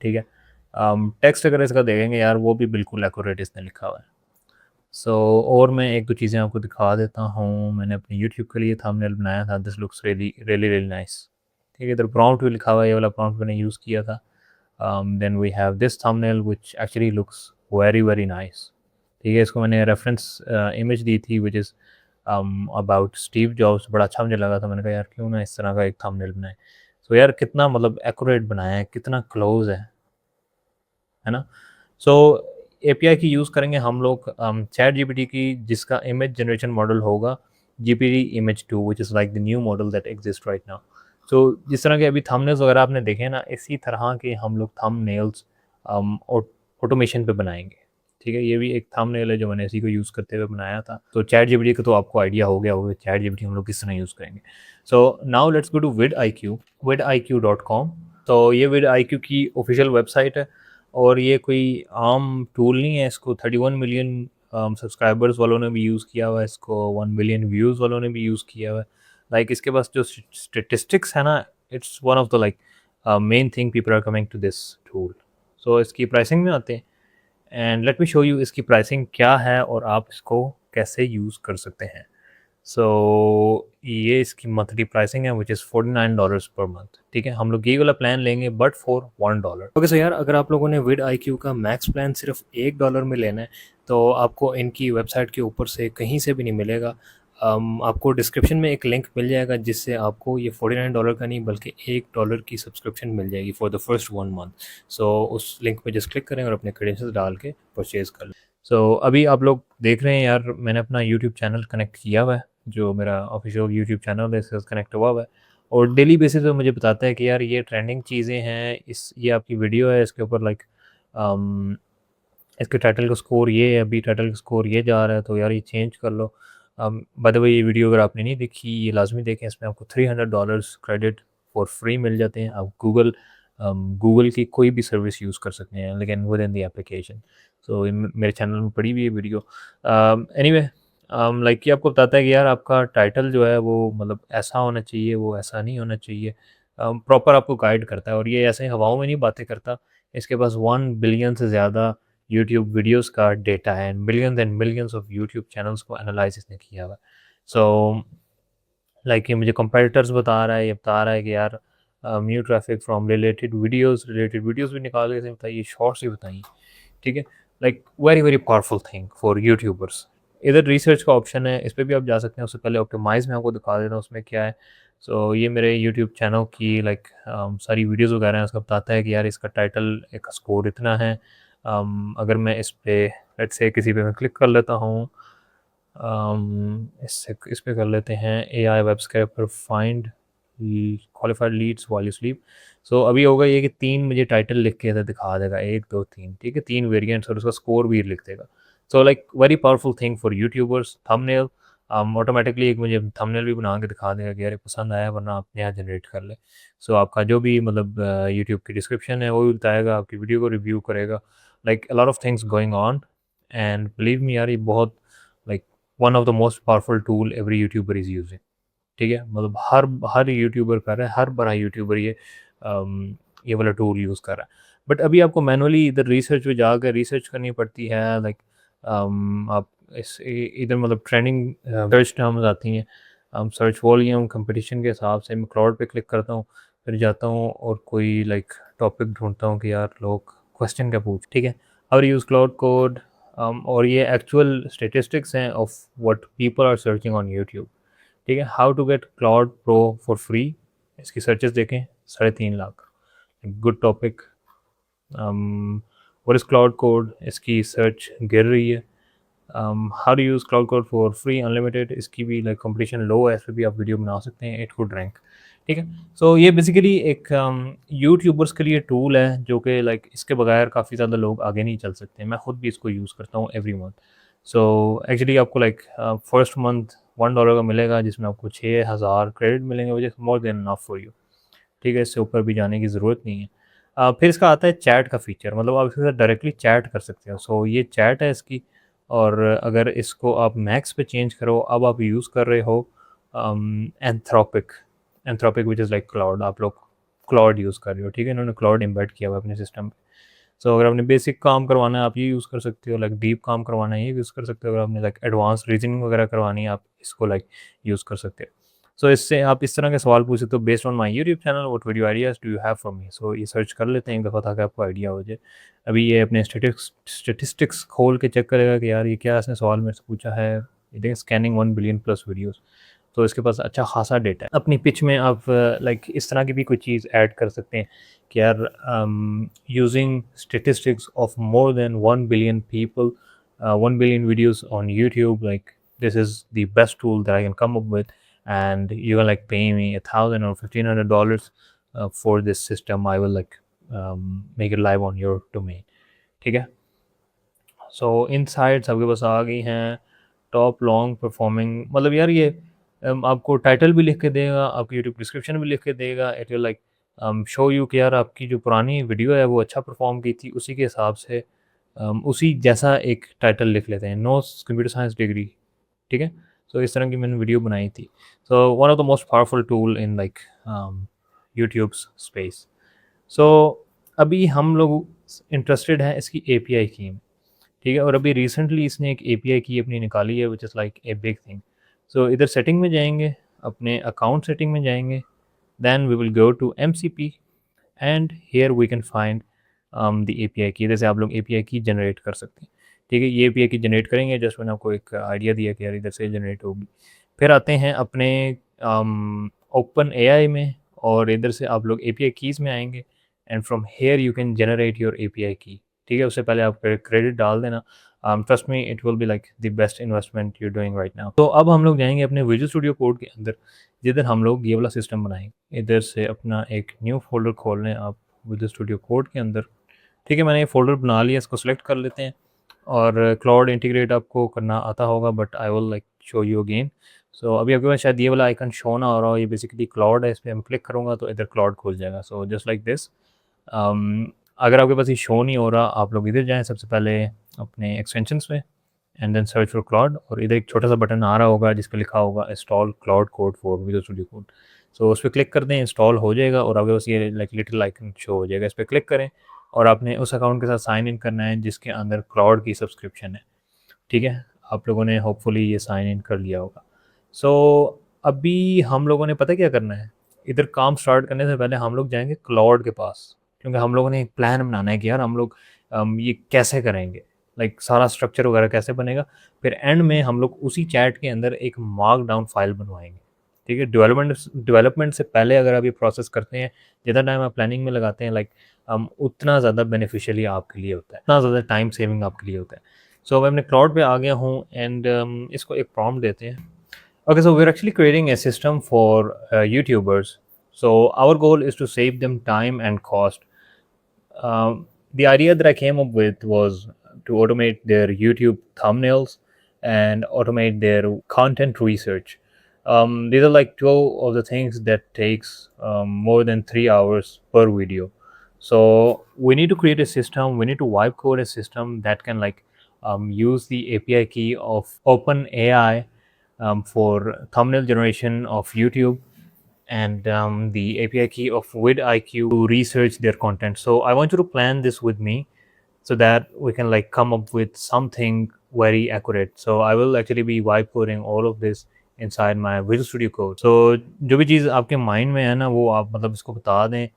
ठीक है, टेक्स्ट अगर इसका देखेंगे यार वो भी बिल्कुल एक्यूरेट इसने लिखा हुआ है। सो और मैं एक दो चीज़ें आपको दिखा देता हूँ। मैंने अपने यूट्यूब के लिए थंबनेल बनाया था, this looks really really really nice. ठीक है, इधर प्रॉम्प्ट भी लिखा हुआ है, ये वाला प्रॉम्प्ट मैंने यूज़ किया था। Then we have this thumbnail which actually looks very very nice. ठीक है, इसको मैंने रेफरेंस इमेज दी थी which is about Steve Jobs. बड़ा अच्छा मुझे लगा था, मैंने कहा यार क्यों ना इस तरह का एक थंबनेल बनाए। सो यार कितना मतलब एक्यूरेट बनाया है, कितना क्लोज है ना? सो एपीआई की यूज़ करेंगे हम लोग चैट जीपीटी की, जिसका इमेज जनरेशन मॉडल होगा GPT image 2 which is like the new model that exist right now. So जिस तरह के अभी थंबनेल्स वगैरह आपने देखे हैं ना, इसी तरह के हम लोग थंबनेल्स ऑटोमेशन पे बनाएंगे। ठीक है, ये भी एक थंबनेल है जो मैंने इसी को यूज़ करते हुए बनाया था। तो चैट जीपीटी का तो आपको आइडिया हो गया होगा चैट जीपीटी हम लोग किस तरह यूज़ करेंगे। So now let's go to vidiq.com। तो ये vidiq की ऑफिशियल वेबसाइट है और ये कोई आम टूल नहीं है। इसको 31 मिलियन सब्सक्राइबर्स वालों ने भी यूज़ किया हुआ है, इसको 1 मिलियन व्यूज़ वालों ने भी यूज़ किया हुआ है। लाइक इसके पास जो स्टेटिस्टिक्स है ना, it's one of the like main thing people are coming to this tool. So इसकी प्राइसिंग में आते हैं and let me show you इसकी प्राइसिंग क्या है और आप इसको कैसे यूज़ कर सकते हैं। सो ये इसकी मंथली प्राइसिंग है विच इज़ $49 पर मंथ। ठीक है, हम लोग ये वाला प्लान लेंगे बट फॉर $1। ओके, सो यार अगर आप लोगों ने विद IQ का मैक्स प्लान सिर्फ $1 में लेना है तो आपको इनकी वेबसाइट के ऊपर से कहीं से भी नहीं मिलेगा। आपको डिस्क्रिप्शन में एक लिंक मिल जाएगा जिससे आपको ये $49 का नहीं बल्कि $1 की सब्सक्रिप्शन मिल जाएगी फॉर द फर्स्ट 1 मंथ। सो उस लिंक पे जस्ट क्लिक करें और अपने क्रेडेंशियल्स डाल के परचेज़ कर लें। सो अभी आप लोग देख रहे हैं यार, मैंने अपना यूट्यूब चैनल कनेक्ट किया हुआ है, जो मेरा ऑफिशियल यूट्यूब चैनल है इसके साथ कनेक्ट हुआ हुआ है, और डेली बेसिस पे मुझे बताता है कि यार ये ट्रेंडिंग चीज़ें हैं, इस ये आपकी वीडियो है, इसके ऊपर लाइक इसके टाइटल का स्कोर ये है, अभी टाइटल का स्कोर ये जा रहा है, तो यार ये चेंज कर लो। बाय द वे, ये वीडियो अगर आपने नहीं देखी, ये लाज़मी देखें, इसमें आपको $300 क्रेडिट फॉर फ्री मिल जाते हैं। आप गूगल की कोई भी सर्विस यूज़ कर सकते हैं, लेकिन विद इन द एप्लीकेशन। सो मेरे चैनल में पड़ी हुई है वीडियो। एनीवे, लाइक ये आपको बताता है कि यार आपका टाइटल जो है वो मतलब ऐसा होना चाहिए, वो ऐसा नहीं होना चाहिए। प्रॉपर आपको गाइड करता है, और ये ऐसे हवाओं में नहीं बातें करता। इसके पास 1 बिलियन से ज़्यादा यूट्यूब वीडियोस का डेटा है, and millions of YouTube channels को एनालाइज इसने किया हुआ है। सो लाइक ये मुझे कंपेटिटर्स बता रहा है, ये बता रहा है कि यार new traffic from related videos भी निकाल के इसने बताइए, शॉर्ट्स भी बताइए, ठीक है। Like very very powerful thing for YouTubers. इधर रिसर्च का ऑप्शन है, इस पर भी आप जा सकते हैं। उससे पहले ऑप्टिमाइज में आपको दिखा देता हूँ उसमें क्या है। सो ये मेरे यूट्यूब चैनल की लाइक सारी वीडियोस वगैरह हैं, उसका बताता है कि यार इसका टाइटल एक स्कोर इतना है। अगर मैं इस पे लेट्स से किसी पे मैं क्लिक कर लेता हूँ, इससे इस पे कर लेते हैं AI web scraper find qualified leads while you sleep. So अभी होगा ये कि 3 मुझे टाइटल लिख के इधर दिखा देगा, 1 2 3, ठीक है, 3 वेरिएंट्स, और उसका स्कोर भी लिख देगा। So like very powerful thing for YouTubers. Thumbnail automatically एक मुझे थंबनेल भी बना के दिखा देगा कि यार ये पसंद आया, वरना आप नया जनरेट कर ले। सो आपका जो भी मतलब यूट्यूब की डिस्क्रिप्शन है वो भी बताएगा, आपकी वीडियो को रिव्यू करेगा। Like a lot of things going on, and believe me यार, ये बहुत like one of the most powerful tool every YouTuber is using, ठीक है। मतलब हर यूट्यूबर कर रहा है, हर बड़ा यूट्यूबर ये वाला टूल यूज़ कर रहा है। बट अभी आपको मैनुअली इधर रिसर्च पे जाकर रिसर्च करनी पड़ती है। लाइक आप इधर मतलब ट्रेंडिंग सर्च टर्म्स आती हैं, सर्च वॉल्यूम कंपटीशन के हिसाब से मैं क्लाउड पे क्लिक करता हूँ, फिर जाता हूँ और कोई लाइक टॉपिक ढूंढता हूँ कि यार लोग क्वेश्चन क्या पूछ, ठीक है। और यूज़ क्लाउड कोड, और ये एक्चुअल स्टेटिस्टिक्स हैं of what people are searching on YouTube, ठीक है। How to get Claude pro for free, इसकी सर्चेस देखें, 3.5 lakh. Good topic. What is Claude Code, इसकी सर्च गिर रही है। How to use Claude code for free unlimited, इसकी भी लाइक कंपटीशन लो है, इस पर भी आप वीडियो बना सकते हैं, इट कुड रैंक, ठीक है। सो ये बेसिकली एक यूट्यूबर्स के लिए टूल है, जो कि लाइक इसके बगैर काफ़ी ज़्यादा लोग आगे नहीं चल सकते। मैं खुद भी इसको यूज़ करता हूँ एवरी मंथ। सो एक्चुअली आपको लाइक फर्स्ट मंथ $1 का मिलेगा, जिसमें आपको 6000 क्रेडिट मिलेंगे, which is more than enough for you, ठीक है। इससे ऊपर भी जाने की ज़रूरत नहीं है। फिर इसका आता है चैट का फीचर, मतलब आप इसके साथ डायरेक्टली चैट कर सकते हो। सो ये चैट है इसकी, और अगर इसको आप मैक्स पे चेंज करो, अब आप यूज़ कर रहे हो Anthropic, which is like cloud, आप लोग क्लाउड यूज़ कर रहे हो, ठीक है। इन्होंने क्लाउड एम्बेड किया हुआ है अपने सिस्टम पे। सो अगर आपने बेसिक काम करवाना है आप ये यूज़ कर सकते हो, लाइक डीप काम करवाना है ये यूज़ कर सकते हो। अगर आपने लाइक एडवांस रीजनिंग वगैरह करवानी है, आप इसको लाइक यूज़ कर सकते हो। सो इससे आप इस तरह के सवाल पूछ सकते हो, based on my YouTube channel what video ideas do you have for me. So ये सर्च कर लेते हैं एक दफ़ा, ताकि आपको आइडिया हो जाए। अभी ये अपने स्टेटिस्टिक्स खोल के चेक करेगा कि यार ये क्या इसने सवाल मेरे से पूछा है। ये देखें, स्कैनिंग 1 बिलियन प्लस वीडियोज़, तो इसके पास अच्छा खासा डेटा है। अपनी पिच में आप लाइक इस तरह की भी कोई चीज़ ऐड कर सकते हैं कि यार using statistics of more than 1 billion people, 1 billion videos on YouTube, like this is the best tool that I can come up with, and you're gonna like pay me $1,000 or $1,500 for this system. I will like make it live on your domain, ठीक है। सो insights आपके पास आ गई हैं। Top long performing, मतलब यार ये आपको टाइटल भी लिख के देगा, आपकी यूट्यूब डिस्क्रिप्शन भी लिख के देगा। It will like show you कि यार आपकी जो पुरानी वीडियो है वो अच्छा परफॉर्म की थी, उसी के हिसाब से उसी जैसा एक टाइटल लिख लेते हैं, नो कंप्यूटर साइंस डिग्री, ठीक है। सो इस तरह की मैंने वीडियो बनाई थी। So one of the most powerful tool in like YouTube's space. So अभी हम लोग इंटरेस्टेड हैं इसकी एपीआई की में, ठीक है। और अभी रिसेंटली इसने एक एपीआई की अपनी निकाली है, which is like a big thing. So इधर सेटिंग में जाएंगे, अपने अकाउंट सेटिंग में जाएंगे, then we will go to MCP, and here we can find the API key. जैसे आप लोग एपीआई की जनरेट कर सकते हैं, ठीक है। ये एपीआई की जनरेट करेंगे, जस्ट मैंने आपको एक आइडिया दिया कि यार इधर से जनरेट होगी। फिर आते हैं अपने ओपन एआई में, और इधर से आप लोग एपीआई कीज़ में आएंगे, and from here you can generate your API की, ठीक है। उससे पहले आप क्रेडिट डाल देना। Trust me it will be like the best investment you doing right now. तो अब हम लोग जाएंगे अपने विजुअल स्टूडियो कोड के अंदर, जिधर हम लोग ये वाला सिस्टम बनाएंगे। इधर से अपना एक न्यू फोल्डर खोल लें आप विजुअल स्टूडियो कोड के अंदर। ठीक है, मैंने ये फ़ोल्डर बना लिया, इसको सेलेक्ट कर लेते हैं। और क्लाउड इंटीग्रेट आपको करना आता होगा, but I will like show you again. So अभी आपके पास शायद ये वाला आइकन शो ना हो रहा हो, ये बेसिकली क्लाउड है, इस पर मैं क्लिक करूँगा तो इधर क्लाउड खुल जाएगा। So just like this. अगर आपके पास ये शो नहीं हो रहा, आप लोग इधर जाएँ सबसे पहले अपने एक्सटेंशंस में, and then search for Claude, और इधर एक छोटा सा बटन आ रहा होगा जिस पे लिखा होगा install Claude code for Visual Studio code. So उस पर क्लिक कर दें, इंस्टॉल हो जाएगा और आपके पास ये लाइक लिटिल आइकन शो हो जाएगा। इस पर क्लिक करें और आपने उस अकाउंट के साथ साइन इन करना है जिसके अंदर क्लाउड की सब्सक्रिप्शन है। ठीक है, आप लोगों ने होपफुली ये साइन इन कर लिया होगा। सो अभी हम लोगों ने पता क्या करना है, इधर काम स्टार्ट करने से पहले हम लोग जाएंगे क्लाउड के पास, क्योंकि हम लोगों ने एक प्लान बनाना है कि यार हम लोग ये कैसे करेंगे, लाइक सारा स्ट्रक्चर वगैरह कैसे बनेगा। फिर एंड में हम लोग उसी चैट के अंदर एक मार्क डाउन फाइल बनवाएंगे। ठीक है, डेवलपमेंट से पहले अगर आप ये प्रोसेस करते हैं, जितना टाइम आप प्लानिंग में लगाते हैं, लाइक उतना ज़्यादा बेनिफिशियली आपके लिए होता है, उतना ज़्यादा टाइम सेविंग आपके लिए होता है। सो मैं अपने क्लाउड पे आ गया हूँ, एंड इसको एक प्रॉम्प्ट देते हैं। Okay, so we're actually creating a system for YouTubers. So our goal is to save them time and cost. The idea that I came up with was to automate their YouTube thumbnails and automate their content research. These are like two of the things that takes more than 3 hours per video. So we need to create a system. We need to wipe code a system that can like use the API key of OpenAI for thumbnail generation of YouTube, and the API key of vidIQ to research their content. So I want you to plan this with me so that we can like come up with something very accurate. So I will actually be wipe coding all of this inside my Visual Studio Code. So जो भी चीज़ आपके mind में है ना, वो आप मतलब इसको बता दें।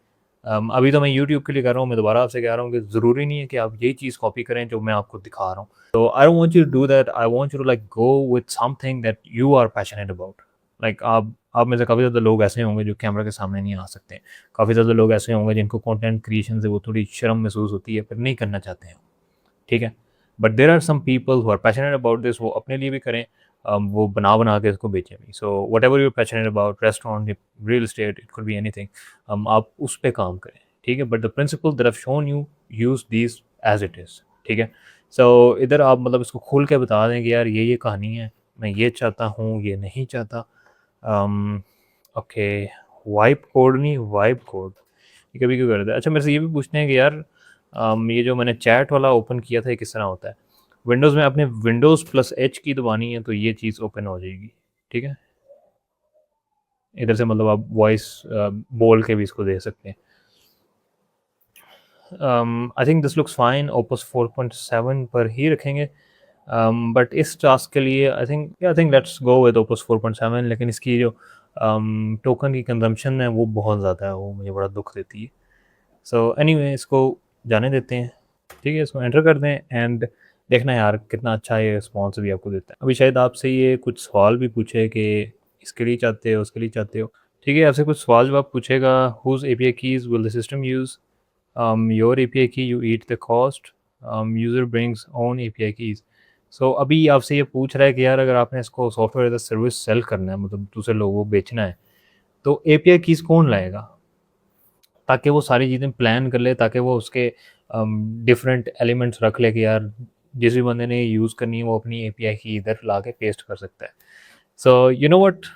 अभी तो मैं YouTube के लिए कर रहा हूँ, मैं दोबारा आपसे कह रहा हूँ कि ज़रूरी नहीं है कि आप यही चीज़ कॉपी करें जो मैं आपको दिखा रहा हूँ। So I don't want you to do that. I want you to like go with something that you are passionate about. Like आप में से काफ़ी ज़्यादा लोग ऐसे होंगे जो कैमरा के सामने नहीं आ सकते। काफ़ी ज़्यादा लोग ऐसे होंगे जिनको कंटेंट क्रिएशन से वो थोड़ी शर्म महसूस होती है, फिर नहीं करना चाहते हैं। ठीक है, but there are some people who are passionate about this, वो अपने लिए भी करें, वो बना के इसको बेचें भी। So whatever you're passionate about, restaurant, real estate, it could be anything, आप उस पर काम करें। ठीक है, but the principle that have shown you, use this as it is. ठीक है, सो इधर आप मतलब इसको खोल के बता दें कि यार ये कहानी है, मैं ये चाहता हूँ, ये नहीं चाहता। ओके, वाइप कोड नहीं, वाइप कोड, ये कभी क्यों करते हैं। अच्छा, मेरे से ये भी पूछते हैं कि यार ये जो मैंने चैट वाला ओपन किया था ये किस तरह होता है। विंडोज़ में आपने विंडोज़ प्लस एच की दबानी है तो ये चीज़ ओपन हो जाएगी। ठीक है, इधर से मतलब आप वॉइस बोल के भी इसको दे सकते हैं। I think this looks fine, opus 4.7 पर ही रखेंगे। बट इस टास्क के लिए I think let's go with opus 4.7, लेकिन इसकी जो टोकन की कंजम्पशन है वो बहुत ज़्यादा है, वो मुझे बड़ा दुख देती है। सो एनीवे इसको जाने देते हैं। ठीक है, इसको एंटर कर दें एंड देखना यार कितना अच्छा ये रिस्पॉन्स भी आपको देता है। अभी शायद आपसे ये कुछ सवाल भी पूछे कि इसके लिए चाहते हो, उसके लिए चाहते हो। ठीक है, आपसे कुछ सवाल जवाब पूछेगा। Whose API keys will the system use, your API key, you eat the cost, user brings own API keys. So अभी आपसे ये पूछ रहा है कि यार अगर आपने इसको software as a service sell करना है, मतलब दूसरे लोगों को बेचना है, तो API कीज़ कौन लाएगा, ताकि वो सारी चीज़ें प्लान कर ले, ताकि वो उसके डिफरेंट एलिमेंट्स रख ले कि यार जिस भी बंदे ने यूज़ करनी है वो अपनी API की इधर ला के पेस्ट कर सकता है। So you know what,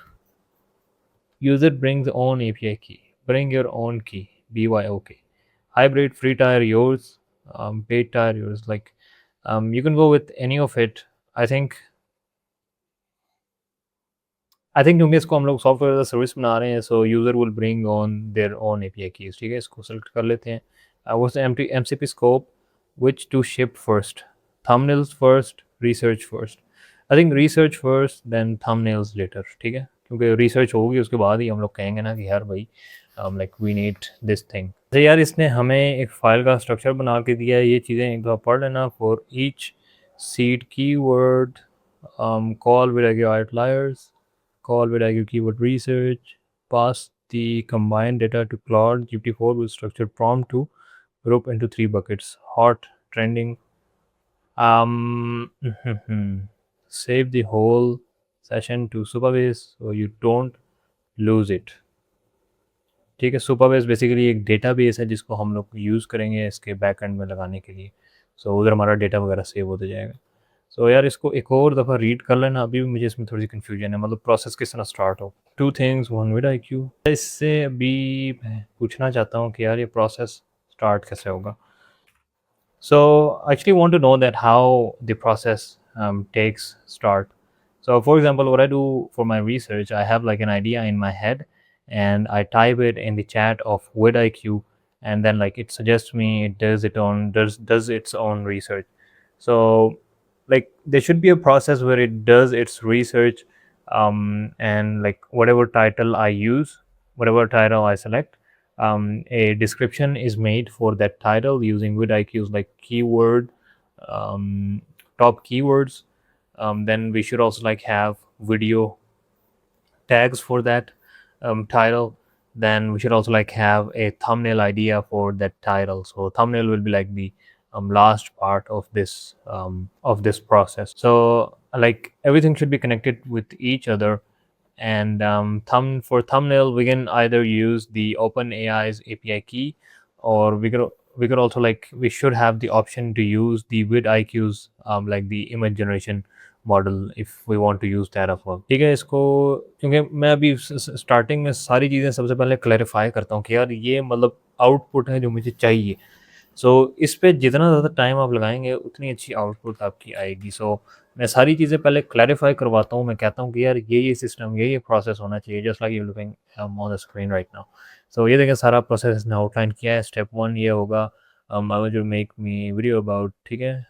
user brings own API की, ब्रिंग योर ओन की, BYOK, hybrid, free tier yours, paid tier yours, like you can go with any of it. I think क्योंकि इसको हम लोग सॉफ्टवेयर एज अ सर्विस बना रहे हैं, सो user will bring on their own API keys. ठीक है, इसको सेलेक्ट कर लेते हैं। वो MCP scope, which to ship first, thumbnails first, research first. I think research first, then thumbnails later. ठीक है, क्योंकि रिसर्च होगी उसके बाद ही हम लोग कहेंगे ना कि यार भाई like we need this thing. तो यार इसने हमें एक फ़ाइल का स्ट्रक्चर बना के दिया है, ये चीज़ें एक दफ़ा पढ़ लेना। For each seed keyword, call with outliers, call with IQ keyword research, pass the combined data to Claude GPT-4 with structured prompt to group into 3 buckets: hot, trending, Save the whole session to Supabase so you don't lose it. ठीक है, सुपरबेस basically एक database है जिसको हम लोग use करेंगे इसके back and में लगाने के लिए। सो उधर हमारा डेटा वगैरह सेव होता जाएगा। सो यार इसको एक और दफ़ा रीड कर लेना, अभी भी मुझे इसमें थोड़ी सी कन्फ्यूजन है, मतलब प्रोसेस किस तरह स्टार्ट हो। Two things one with IQ। इससे अभी मैं पूछना चाहता हूँ कि यार ये प्रोसेस स्टार्ट कैसे होगा। So I actually want to know that how the process takes start. So for example, what I do for my research, I have like an idea in my head and I type it in the chat of vidIQ, and then like it suggests me, it does its own research. So like there should be a process where it does its research, and like whatever title I use, whatever title I select, a description is made for that title using vidIQ's like keyword, top keywords. Then we should also like have video tags for that title. Then we should also like have a thumbnail idea for that title. So thumbnail will be like the last part of this process. So like everything should be connected with each other. And for thumbnail, we can either use the OpenAI's API key, or we could also like we should have the option to use the vidIQ's like the image generation model if we want to use that as well. ठीक है, इसको क्योंकि मैं अभी starting में सारी चीज़ें सबसे पहले क्लैरिफाई करता हूँ कि यार ये मतलब आउटपुट है जो मुझे चाहिए। सो इस पे जितना ज़्यादा टाइम आप लगाएंगे उतनी अच्छी आउटपुट आपकी आएगी। सो मैं सारी चीज़ें पहले क्लैरिफाई करवाता हूँ, मैं कहता हूँ कि यार ये सिस्टम ये प्रोसेस होना चाहिए, just like you looking on the screen right now. So ये देखें सारा प्रोसेस इसने आउटलाइन किया है। स्टेप 1 ये होगा, I want to make me video about, ठीक है,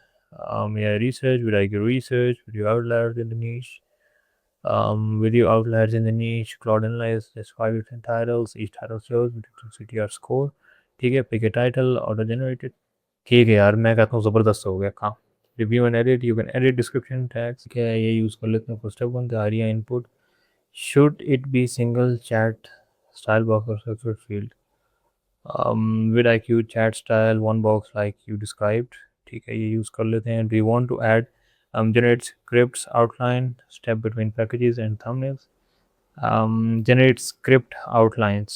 yeah, research, we like research, video outliers in the niche, video outliers in the niche, Claude analyze, there's 5 different titles, each title shows CTR score, ठीक है, pick a title, auto generated, ठीक है यार, मैं कहता हूँ ज़बरदस्त हो गया काम। Review and edit, you can edit description tags, ठीक है, ये यूज़ कर लेते हैं for step 1, the area input, should it be single chat style box और sector field, vidIQ chat style one box like you described, ठीक है, ये यूज़ कर लेते हैं। Do you want to add generate scripts outline step between packages and thumbnails, generate script outlines,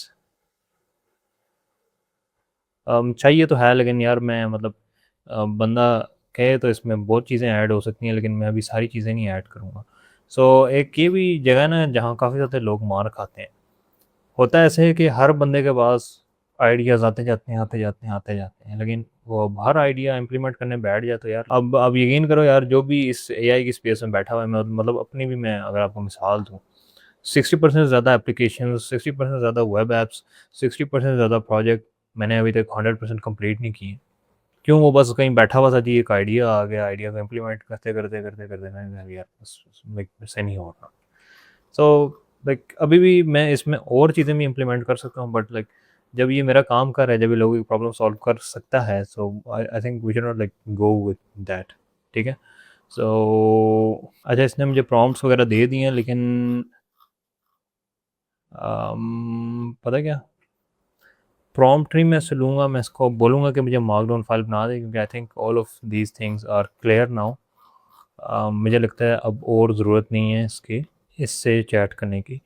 चाहिए तो है, लेकिन यार मैं मतलब बंदा कहे तो इसमें बहुत चीज़ें ऐड हो सकती हैं, लेकिन मैं अभी सारी चीज़ें नहीं ऐड करूँगा। सो एक ये भी जगह ना जहाँ काफ़ी ज़्यादा लोग मार खाते हैं। होता ऐसे है कि हर बंदे के पास आइडियाज़ आते जाते हैं, आते जाते हैं, आते जाते हैं, लेकिन वो अब हर आइडिया इम्प्लीमेंट करने बैठ जाए तो यार अब यकीन करो यार, जो भी इस एआई की स्पेस में बैठा हुआ है, मैं मतलब अपनी भी मैं अगर आपको मिसाल दूँ, 60% ज़्यादा एप्लीकेशंस, 60% ज़्यादा वेब ऐप्स, 60% ज़्यादा प्रोजेक्ट मैंने अभी तक 100% कंप्लीट नहीं किए। क्यों? वो बस कहीं बैठा हुआ था जी, एक आइडिया आ गया, आइडिया को इम्प्लीमेंट करते मैंने कहा यार बस लाइक इससे नहीं हो रहा। सो लाइक अभी भी मैं इसमें और चीज़ें भी इम्प्लीमेंट कर सकता हूँ, बट लाइक जब ये मेरा काम कर रहा है, जब ये लोगों की प्रॉब्लम सॉल्व कर सकता है, so I think we should not like go with that, ठीक है। सो अच्छा, इसने मुझे प्रॉम्प्ट्स वगैरह दे दिए हैं, लेकिन पता क्या, प्रॉम्प्ट नहीं मैं इससे लूँगा, मैं इसको बोलूँगा कि मुझे मार्कडाउन फाइल बना दे, क्योंकि I think all of these things are clear now. मुझे लगता है अब और ज़रूरत नहीं है इससे चैट करने की।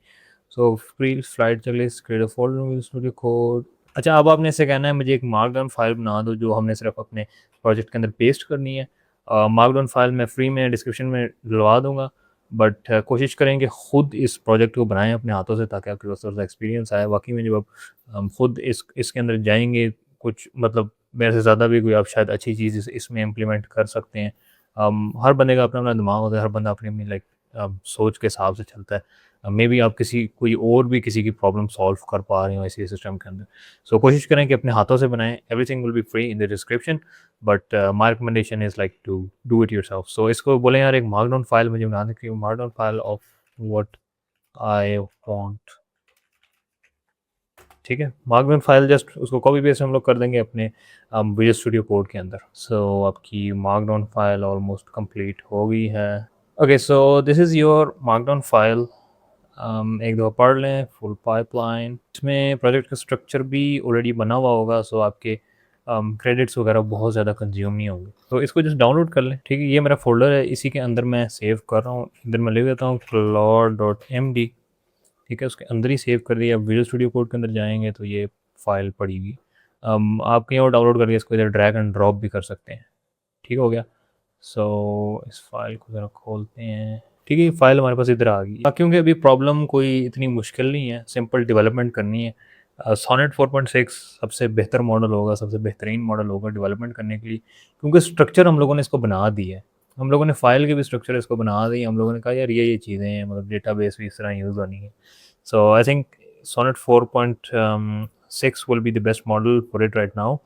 So free slide checklist, create a folder studio code. अच्छा, अब आपने इससे कहना है मुझे एक मार्कडाउन फाइल बना दो जो हमने सिर्फ अपने प्रोजेक्ट के अंदर पेस्ट करनी है। मार्कडाउन फाइल मैं फ्री में डिस्क्रिप्शन में डलवा दूँगा, बट कोशिश करें कि ख़ुद इस प्रोजेक्ट को बनाएं अपने हाथों से, ताकि आपके पास थोड़ा सा एक्सपीरियंस आए। वाकई में जब आप ख़ुद इसके अंदर जाएंगे, कुछ मतलब मेरे से ज़्यादा भी कोई आप शायद अच्छी चीज़ इसमें इम्प्लीमेंट कर सकते हैं। हर बंदे का अपना अपना दिमाग होता है, हर बंदा अपनी अपनी लाइक सोच के हिसाब से चलता है। मे बी आप कोई और भी किसी की प्रॉब्लम सॉल्व कर पा रहे हो इसी सिस्टम के अंदर। सो कोशिश करें कि अपने हाथों से बनाएं। Everything will be free in the description, but my recommendation is like to do it yourself. So इसको बोलें यार एक मार्कडाउन फाइल मुझे बना दें, markdown file of what I want, ठीक है। मार्कडाउन फाइल जस्ट उसको कॉपी पेस्ट हम लोग कर देंगे अपने विजुअल स्टूडियो कोड के अंदर। सो आपकी मार्कडाउन फाइल ऑलमोस्ट कंप्लीट हो गई है। Okay, so this is your markdown file. एक दफ़ा पढ़ लें फुल पाइपलाइन। इसमें प्रोजेक्ट का स्ट्रक्चर भी ऑलरेडी बना हुआ होगा, सो आपके क्रेडिट्स वगैरह बहुत ज़्यादा कंज्यूम नहीं होंगे। तो इसको जस्ट डाउनलोड कर लें, ठीक है। ये मेरा फ़ोल्डर है, इसी के अंदर मैं सेव कर रहा हूँ। इधर मैं लिख देता हूँ claude.md, ठीक है। उसके अंदर ही सेव कर दिया। अब विजुअल स्टूडियो कोड के अंदर जाएंगे तो ये फ़ाइल पड़ी हुई। आप कहीं और डाउनलोड करके इसको इधर ड्रैग एंड ड्रॉप भी कर सकते हैं। ठीक हो गया। सो इस फाइल को ज़रा खोलते हैं, ठीक है। ये फाइल हमारे पास इधर आ गई। क्योंकि अभी प्रॉब्लम कोई इतनी मुश्किल नहीं है, सिंपल डेवलपमेंट करनी है। सोनेट 4.6 सबसे बेहतर मॉडल होगा, सबसे बेहतरीन मॉडल होगा डेवलपमेंट करने के लिए, क्योंकि स्ट्रक्चर हम लोगों ने इसको बना दी है। हम लोगों ने फाइल के भी स्ट्रक्चर इसको बना दी। हम लोगों ने कहा यार ये चीज़ें हैं, मतलब डेटाबेस भी इस तरह यूज़ होनी है। So I think Sonnet 4.6 will be the best model for it right now.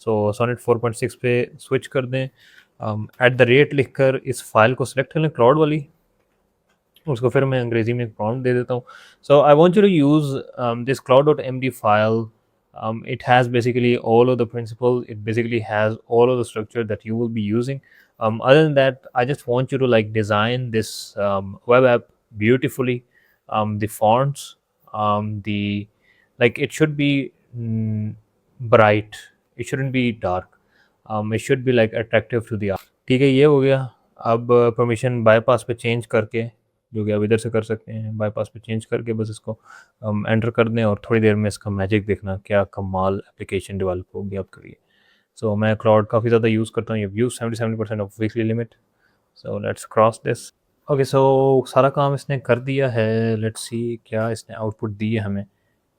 So Sonnet 4.6 पे स्विच कर दें। एट द रेट लिखकर इस फाइल को सिलेक्ट कर लें, क्लाउड वाली। उसको फिर मैं अंग्रेजी में एक प्रॉम्प्ट दे देता हूँ। So I want you to use this cloud.md file. It has basically all of the principle. It basically has all of the structure that you will be using. Other than that, I just want you to like design this web app beautifully. The fonts, the like it should be bright. It shouldn't be dark. It should be like attractive to the eye. ठीक है, ये हो गया। अब permission bypass पे change करके, जो कि आप इधर से कर सकते हैं, बाईपास पे चेंज करके बस इसको एंटर कर दें और थोड़ी देर में इसका मैजिक देखना, क्या कमाल एप्लीकेशन डेवलप होगी आपके लिए। सो मैं क्लाउड काफ़ी ज़्यादा यूज़ करता हूँ। ये use 77% of weekly limit. So let's cross this. Okay, so सारा काम इसने कर दिया है। लेट्स सी क्या इसने आउटपुट दी है हमें।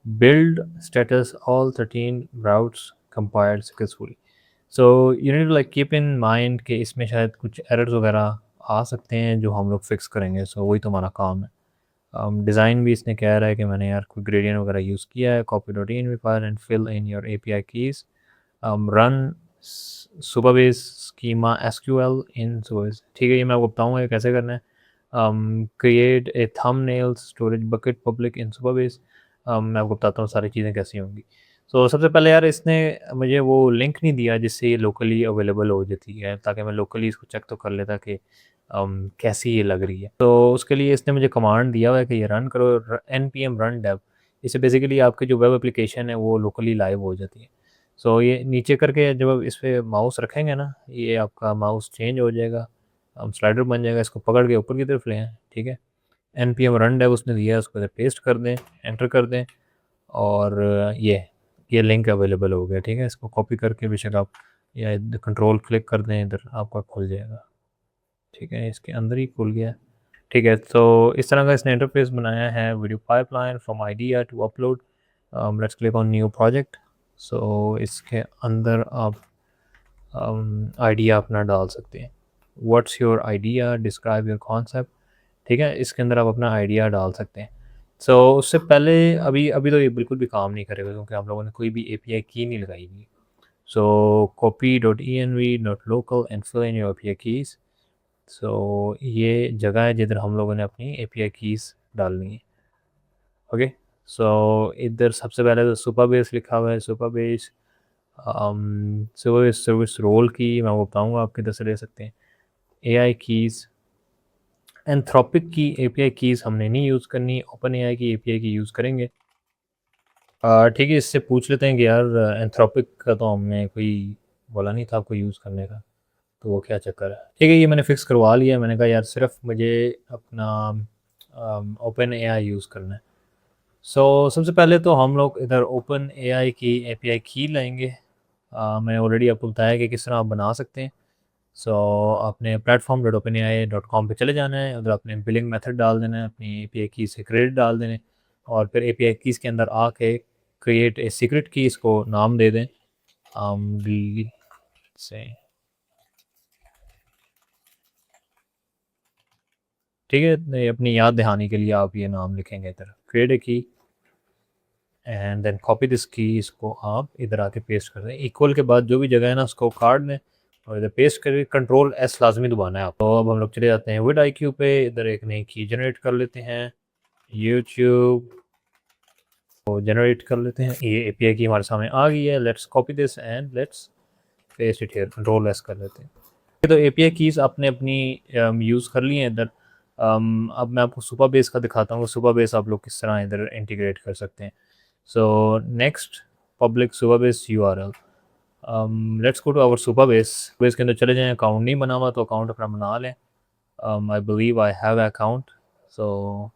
Build status all 13 routes compiled successfully. So you need to like keep in mind कि इसमें शायद कुछ एरर्स वगैरह आ सकते हैं जो हम लोग फिक्स करेंगे। सो वही तो हमारा काम है। डिज़ाइन भी इसने कह रहा है कि मैंने यार कोई ग्रेडियंट वगैरह यूज़ किया है। Copy dot in file and fill in your API keys. Run Supabase schema SQL in Supabase. ठीक है, ये मैं आपको बताऊँगा ये कैसे करना है। Create a thumbnail storage bucket public in Supabase. मैं आपको बताता हूँ सारी चीज़ें कैसी होंगी। सो सबसे पहले यार इसने मुझे वो लिंक नहीं दिया जिससे ये लोकली अवेलेबल हो जाती है, ताकि मैं लोकली इसको चेक तो कर लेता कि कैसी ये लग रही है। तो उसके लिए इसने मुझे कमांड दिया हुआ है कि ये रन करो npm run dev। इससे बेसिकली आपकी जो वेब एप्लीकेशन है वो लोकली लाइव हो जाती है। सो ये नीचे करके जब आप इस पे माउस रखेंगे ना, ये आपका माउस चेंज हो जाएगा, स्लाइडर बन जाएगा। इसको पकड़ के ऊपर की तरफ ले आएँ, ठीक है। npm run dev उसने दिया है, उसको इधर पेस्ट कर दें, एंटर कर दें और ये लिंक अवेलेबल हो गया, ठीक है। इसको कॉपी करके बेशक आप या कंट्रोल क्लिक कर दें, इधर आपका खुल जाएगा, ठीक है। इसके अंदर ही खुल गया, ठीक है। तो इस तरह का इसने इंटरफेस बनाया है। Video pipeline from idea to upload. Let's click on new project. So इसके अंदर आप आइडिया अपना डाल सकते हैं। What's your idea, describe your concept, ठीक है। इसके अंदर आप अपना आइडिया डाल सकते हैं। सो उससे पहले अभी अभी तो ये बिल्कुल भी काम नहीं करेगा क्योंकि आप लोगों ने कोई भी API की नहीं लगाई हुई। So copy dot env dot local and fill in your API keys. So ये जगह है जिधर हम लोगों ने अपनी API कीज़ डालनी है। ओके, सो इधर सबसे पहले तो सुपरबेस लिखा हुआ है। सुपरबेस सर्विस सर्विस रोल की मैं वो बताऊँगा आप किधर से ले सकते हैं। AI कीज़, एंथ्रोपिक की API कीज़ हमने नहीं यूज़ करनी, ओपन AI की API की यूज़ करेंगे। ठीक है, इससे पूछ लेते हैं कि यार एंथ्रोपिक का तो हमने कोई बोला नहीं था आपको यूज़ करने का, तो वो क्या चक्कर है। ठीक है, ये मैंने फ़िक्स करवा लिया। मैंने कहा यार सिर्फ मुझे अपना ओपन AI यूज़ करना है। सो सबसे पहले तो हम लोग इधर ओपन AI की API की लाएंगे। मैंने ऑलरेडी आपको बताया कि किस तरह आप बना सकते हैं। सो आपने platform.openai.com पे चले जाना है, उधर आपने बिलिंग मेथड डाल देना है, अपनी API की से क्रेडिट डाल देने और फिर API कीज़ के अंदर आके क्रिएट ए सीक्रेट की इसको नाम दे दें से, ठीक है। नहीं, अपनी याद दहानी के लिए आप ये नाम लिखेंगे इधर क्रिएट ए की एंड देन कॉपी दिस की। इसको आप इधर आके पेस्ट कर दें। इक्वल के बाद जो भी जगह है ना उसको काट दें और इधर पेस्ट करके कंट्रोल S लाजमी दबाना है आप। तो अब हम लोग चले जाते हैं विड IQ पे। इधर एक नई की जनरेट कर लेते हैं, यूट्यूब को जनरेट कर लेते हैं। ये API की हमारे सामने आ गई है। Let's copy this and let's paste it here, control S कर लेते हैं। तो API कीज़ आपने अपनी यूज़ कर ली हैं इधर। अब मैं आपको सुपरबेस का दिखाता हूँ। सुपरबेस आप लोग किस तरह इधर इंटीग्रेट कर सकते हैं। So next public Supabase URL। Let's go to our Supabase के अंदर चले जाएं। अकाउंट नहीं बना हुआ तो अकाउंट अपना बना लें। I believe I have account, so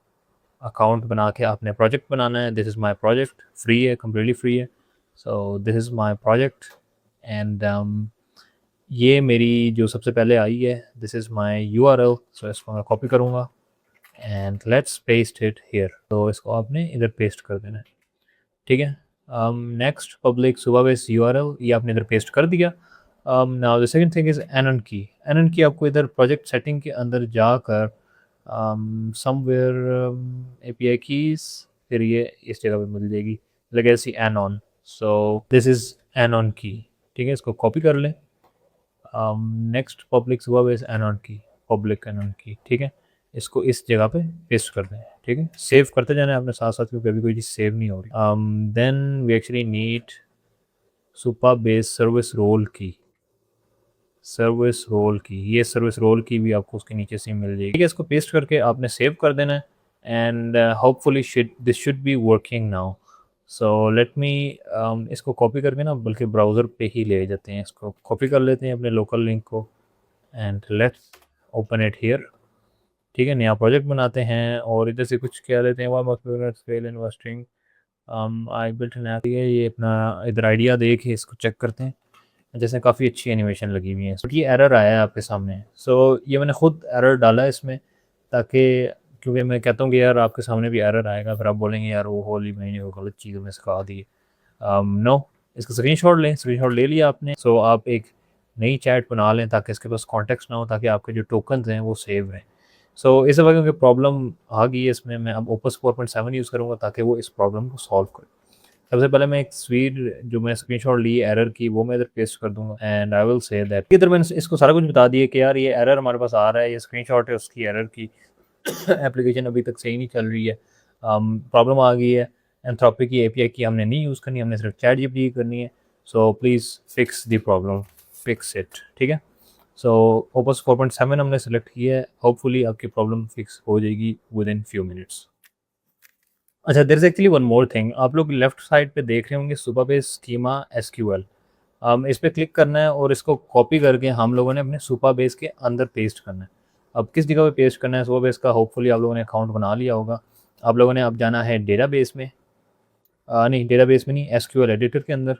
account बना के आपने प्रोजेक्ट बनाना है। This is my project, free है, कम्प्लीटली फ्री है। सो this is my project and ये मेरी जो सबसे पहले आई है, दिस इज़ माय यूआरएल। सो इसको मैं कॉपी करूँगा and let's paste it here. तो इसको आपने इधर पेस्ट कर देना है, ठीक है। Next public Supabase URL, ये आपने इधर पेस्ट कर दिया। Now the second thing is anon key. Anon की आपको इधर प्रोजेक्ट सेटिंग के अंदर जाकर समवेयर एपीआई कीज, फिर ये इस जगह पे मिल जाएगी लेगेसी एनॉन। सो दिस इज़ एनॉन की, ठीक है। इसको कॉपी कर लें। नेक्स्ट पब्लिक सुबह बेस एनॉन की, पब्लिक एनॉन की, ठीक है। इसको इस जगह पे पेस्ट कर दें, ठीक है। सेव करते जाना है अपने साथ साथ, क्योंकि अभी कोई चीज़ सेव नहीं हो रही। Then we actually need Supabase service role की, सर्विस रोल की, ये सर्विस रोल की भी आपको उसके नीचे से मिल जाएगी, ठीक है। इसको पेस्ट करके आपने सेव कर देना है and hopefully this should be working now. So let मी इसको कॉपी करके ना, बल्कि ब्राउज़र पे ही ले जाते हैं, इसको कॉपी कर लेते हैं अपने लोकल लिंक को and let's open it here, ठीक है। नया प्रोजेक्ट बनाते हैं और इधर से कुछ क्या लेते हैं, investing I built an app, ये अपना इधर आइडिया दे के इसको चेक करते हैं। जैसे काफ़ी अच्छी एनिमेशन लगी हुई है, बट ये एरर आया है आपके सामने। सो ये मैंने खुद एरर डाला है इसमें, ताकि, क्योंकि मैं कहता हूँ कि यार आपके सामने भी एरर आएगा, फिर आप बोलेंगे यार वो होली मैंने वो गलत चीज़ में सिखा दी। नो, इसका स्क्रीनशॉट लें, स्क्रीनशॉट ले लिया आपने। सो आप एक नई चैट बना लें ताकि इसके पास कॉन्टेक्स्ट ना हो, ताकि आपके जो टोकन्स हैं वो सेव रहें। सो इस वजह क्योंकि प्रॉब्लम आ गई है इसमें, मैं अब ओपस 4.7 यूज़ करूँगा ताकि वो इस प्रॉब्लम को सॉल्व करे। सबसे पहले मैं एक तस्वीर जो मैं स्क्रीनशॉट ली एरर की, वो मैं इधर पेस्ट कर दूंगा and I will say that, इधर मैंने इसको सारा कुछ बता दिया कि यार ये एरर हमारे पास आ रहा है, ये स्क्रीनशॉट है उसकी एरर की। एप्लीकेशन अभी तक सही नहीं चल रही है, प्रॉब्लम आ गई है। एंथ्रोपी की एपीआई की हमने नहीं यूज़ करनी, हमने सिर्फ चैट जीपीटी करनी है। So please fix the problem, fix it, ठीक है। सो ओपस 4.7 हमने सेलेक्ट किया है, होपफुली आपकी प्रॉब्लम फिक्स हो जाएगी विद इन फ्यू मिनट्स। अच्छा, there is actually one more thing. आप लोग लेफ्ट साइड पे देख रहे होंगे सुपर बेस स्कीमा एसक्यूएल। इस पे क्लिक करना है और इसको कॉपी करके हम लोगों ने अपने सुपर बेस के अंदर पेस्ट करना है। अब किस जगह पे पेस्ट करना है सुपर बेस का, होपफुली आप लोगों ने अकाउंट बना लिया होगा। आप लोगों ने अब जाना है डेटाबेस में, नहीं डेटाबेस में नहीं, एसक्यूएल एडिटर के अंदर।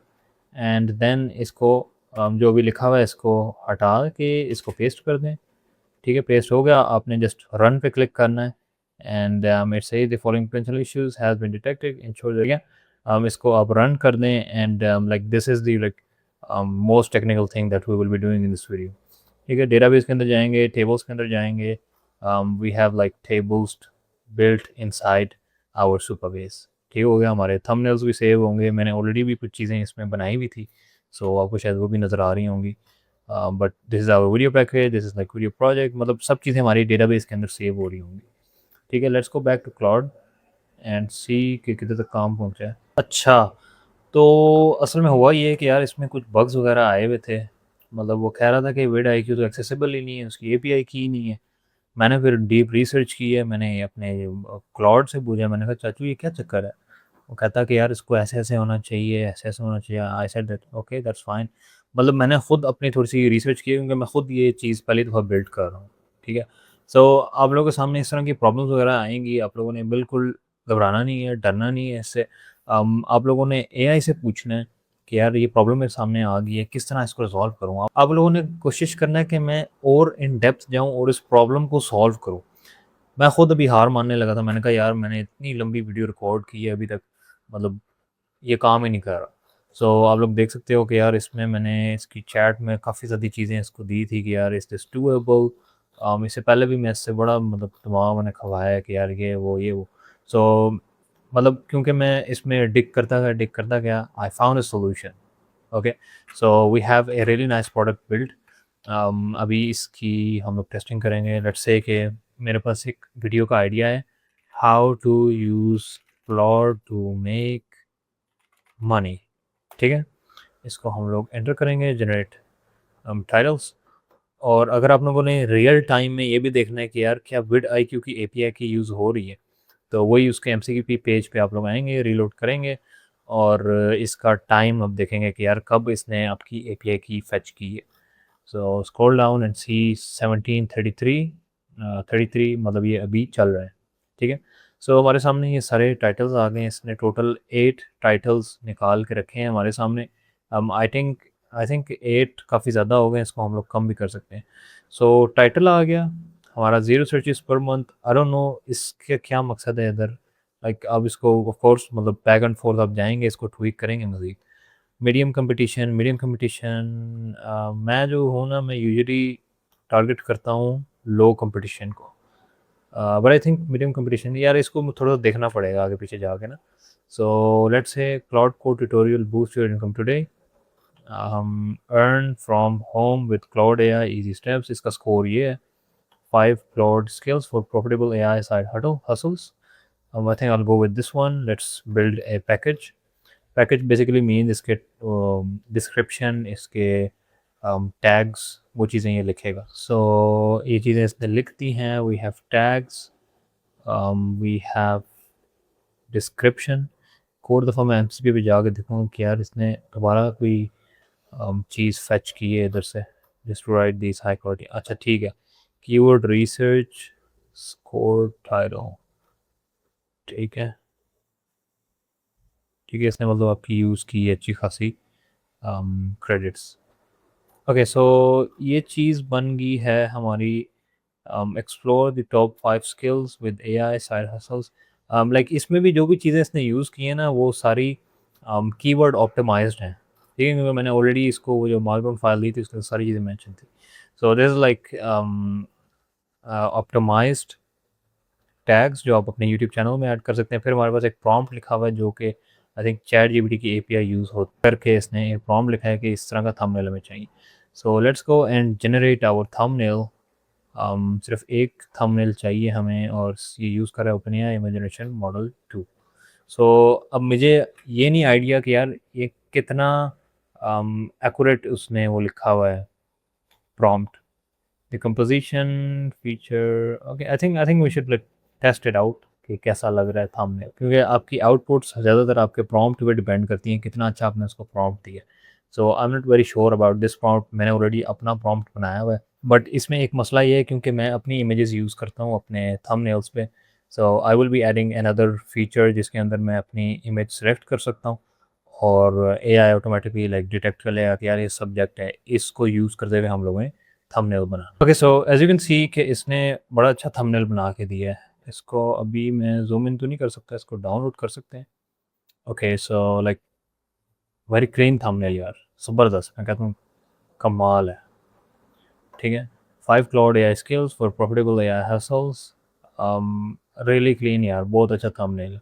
एंड देन इसको जो भी लिखा हुआ है इसको हटा के इसको पेस्ट कर दें, ठीक है। पेस्ट हो गया, आपने जस्ट रन पे क्लिक करना है and it says the following potential issues has been detected, ensure, ठीक है। इसको आप रन कर दें and like this is the most technical thing that we will be doing in this video, ठीक है। डेटाबेस के अंदर जाएंगे, टेबल्स के अंदर जाएंगे। We have like tables built inside our Supabase, ठीक हो गया। हमारे थंबनेल्स भी सेव होंगे, मैंने ऑलरेडी भी कुछ चीज़ें इसमें बनाई हुई थी, सो आपको शायद वो भी नज़र आ रही होंगी। But this is our video package, this is like video project, मतलब सब चीज़ें हमारी डेटाबेस के अंदर सेव हो रही होंगी, ठीक है। Let's go back to Claude and see कि किधर तक काम पहुंचा है। अच्छा, तो असल में हुआ ये है कि यार इसमें कुछ बग्स वगैरह आए हुए थे। मतलब वो कह रहा था कि विड आई क्यू तो एक्सेसिबल ही नहीं है, उसकी एपीआई की नहीं है। मैंने फिर डीप रिसर्च की है, मैंने अपने क्लाउड से पूछा, मैंने कहा चाचू ये क्या चक्कर है। वो कहता कि यार इसको ऐसे ऐसे होना चाहिए, ऐसे ऐसे होना चाहिए। I said that okay that's fine. मतलब मैंने खुद अपनी थोड़ी सी रिसर्च की, क्योंकि मैं खुद ये चीज़ पहली दफ़ा बिल्ड कर रहा हूँ, ठीक है। सो आप लोगों के सामने इस तरह की प्रॉब्लम्स वगैरह आएंगी, आप लोगों ने बिल्कुल घबराना नहीं है, डरना नहीं है इससे। आप लोगों ने एआई से पूछना है कि यार ये प्रॉब्लम मेरे सामने आ गई है, किस तरह इसको रिजॉल्व करूँ। आप लोगों ने कोशिश करना है कि मैं और इन डेप्थ जाऊँ और इस प्रॉब्लम को सॉल्व करूँ। मैं खुद अभी हार मानने लगा था, मैंने कहा यार मैंने इतनी लंबी वीडियो रिकॉर्ड की है अभी तक, मतलब ये काम ही नहीं कर रहा। सो आप लोग देख सकते हो कि यार इसमें मैंने इसकी चैट में काफ़ी ज़्यादा चीज़ें इसको दी थी कि यार इज़ दिस डूएबल। इससे पहले भी मैं इससे बड़ा मतलब दिमाग मैंने खवाया है कि यार ये वो। सो मतलब क्योंकि मैं इसमें डिग करता गया, I found a solution. Okay, so we have a really nice product build. अभी इसकी हम लोग टेस्टिंग करेंगे। लेट्स से कि मेरे पास एक वीडियो का आइडिया है, how to use Claude to make money, ठीक है। इसको हम लोग एंटर करेंगे, जनरेट टाइटल्स। और अगर आप लोगों ने रियल टाइम में ये भी देखना है कि यार क्या विड आई क्यू की एपीआई की यूज़ हो रही है, तो वही उसके एमसीक्यू पेज पे आप लोग आएंगे, रीलोड करेंगे और इसका टाइम अब देखेंगे कि यार कब इसने आपकी एपीआई की फेच की है। सो स्क्रॉल डाउन एंड सी 1733 33 मतलब ये अभी चल रहा है, ठीक है। सो हमारे सामने ये सारे टाइटल्स आ गए हैं, इसने टोटल 8 टाइटल्स निकाल के रखे हैं हमारे सामने। आई थिंक 8 काफ़ी ज़्यादा हो गए, इसको हम लोग कम भी कर सकते हैं। सो टाइटल आ गया हमारा, 0 searches per month. I don't know इसका क्या मकसद है इधर, लाइक अब इसको ऑफ कोर्स मतलब बैक एंड फोर्थ आप जाएंगे, इसको ट्वीक करेंगे मज़ीद। मीडियम कंपटीशन मैं जो हूँ ना, मैं यूजुअली टारगेट करता हूँ लो कंपटीशन को, but I think medium competition यार इसको थोड़ा देखना पड़ेगा आगे पीछे जाके ना। सो लेट्स से cloud code tutorial boost your income today, earn from home with Claude AI easy steps. इसका स्कोर ये है 5 cloud skills for profitable AI side hustles. I think I'll go with this one. Let's build a package. Package basically means इसके description, इसके tags, वो चीज़ें ये लिखेगा। So ये चीज़ें इसने लिख दी हैं। We have tags, we have description। Code दफ़ा मैं एमसीपी पे जाके देखूँगा कि यार इसने दोबारा कोई चीज़ फैच की है इधर से। Just to write these high quality। अच्छा ठीक है, कीवर्ड रिसर्च स्कोर टाइटल, ठीक है ठीक है, इसने मतलब आपकी यूज़ की है अच्छी खासी क्रेडिट्स। ओके सो ये चीज़ बन गई है हमारी, explore the top 5 skills with AI side hustles. Like इसमें भी जो भी चीज़ें इसने यूज़ की हैं ना, वो सारी कीवर्ड ऑप्टिमाइज्ड हैं, ठीक है, क्योंकि मैंने ऑलरेडी इसको वो जो मार्कडाउन फाइल दी थी उसके सारी चीज़ें मेंशन थी। So this is like optimized tags जो आप अपने यूट्यूब चैनल में ऐड कर सकते हैं। फिर हमारे पास एक प्रॉम्प्ट लिखा हुआ है जो कि आई थिंक चैट जीपीटी की एपीआई यूज़ हो करके इसने एक प्रॉम्प्ट लिखा है कि इस तरह का थंबनेल हमें चाहिए। So let's go and generate our thumbnail. सिर्फ एक थंबनेल चाहिए हमें और ये यूज़ कर रहा है ओपनएआई इमेज जनरेशन मॉडल 2। सो अब मुझे ये नहीं आइडिया कि यार ये कितना एक्यूरेट उसने वो लिखा हुआ है prompt. The composition feature, okay I think we should test it out कि कैसा लग रहा है थंबनेल, क्योंकि आपकी आउटपुट्स ज़्यादातर आपके प्रॉम्प्ट पे डिपेंड करती हैं, कितना अच्छा आपने उसको प्रॉम्प्ट दिया। So I am not very sure about this prompt. मैंने ऑलरेडी अपना प्रॉम्प्ट बनाया हुआ है, बट इसमें एक मसला ये है क्योंकि मैं अपनी इमेजेस यूज़ करता हूँ अपने थंबनेल्स पे। So I will be adding another feature जिसके अंदर मैं अपनी इमेज सेलेक्ट कर सकता हूँ और एआई ऑटोमेटिकली लाइक डिटेक्ट कर लेगा कि यार ये सब्जेक्ट है, इसको यूज़ करते हुए हम लोगों ने थंबनेल बना। Okay so as you can see कि इसने बड़ा अच्छा थंबनेल बना के दिया है। इसको अभी मैं जूम इन तो नहीं कर सकता, इसको डाउनलोड कर सकते हैं। Okay so like very clean thumbnail यार, ज़बरदस्त, मैं कहता हूँ कमाल है, ठीक है। 5 Claude AI skills for profitable AI hustles, really clean यार, बहुत अच्छा थंबनेल।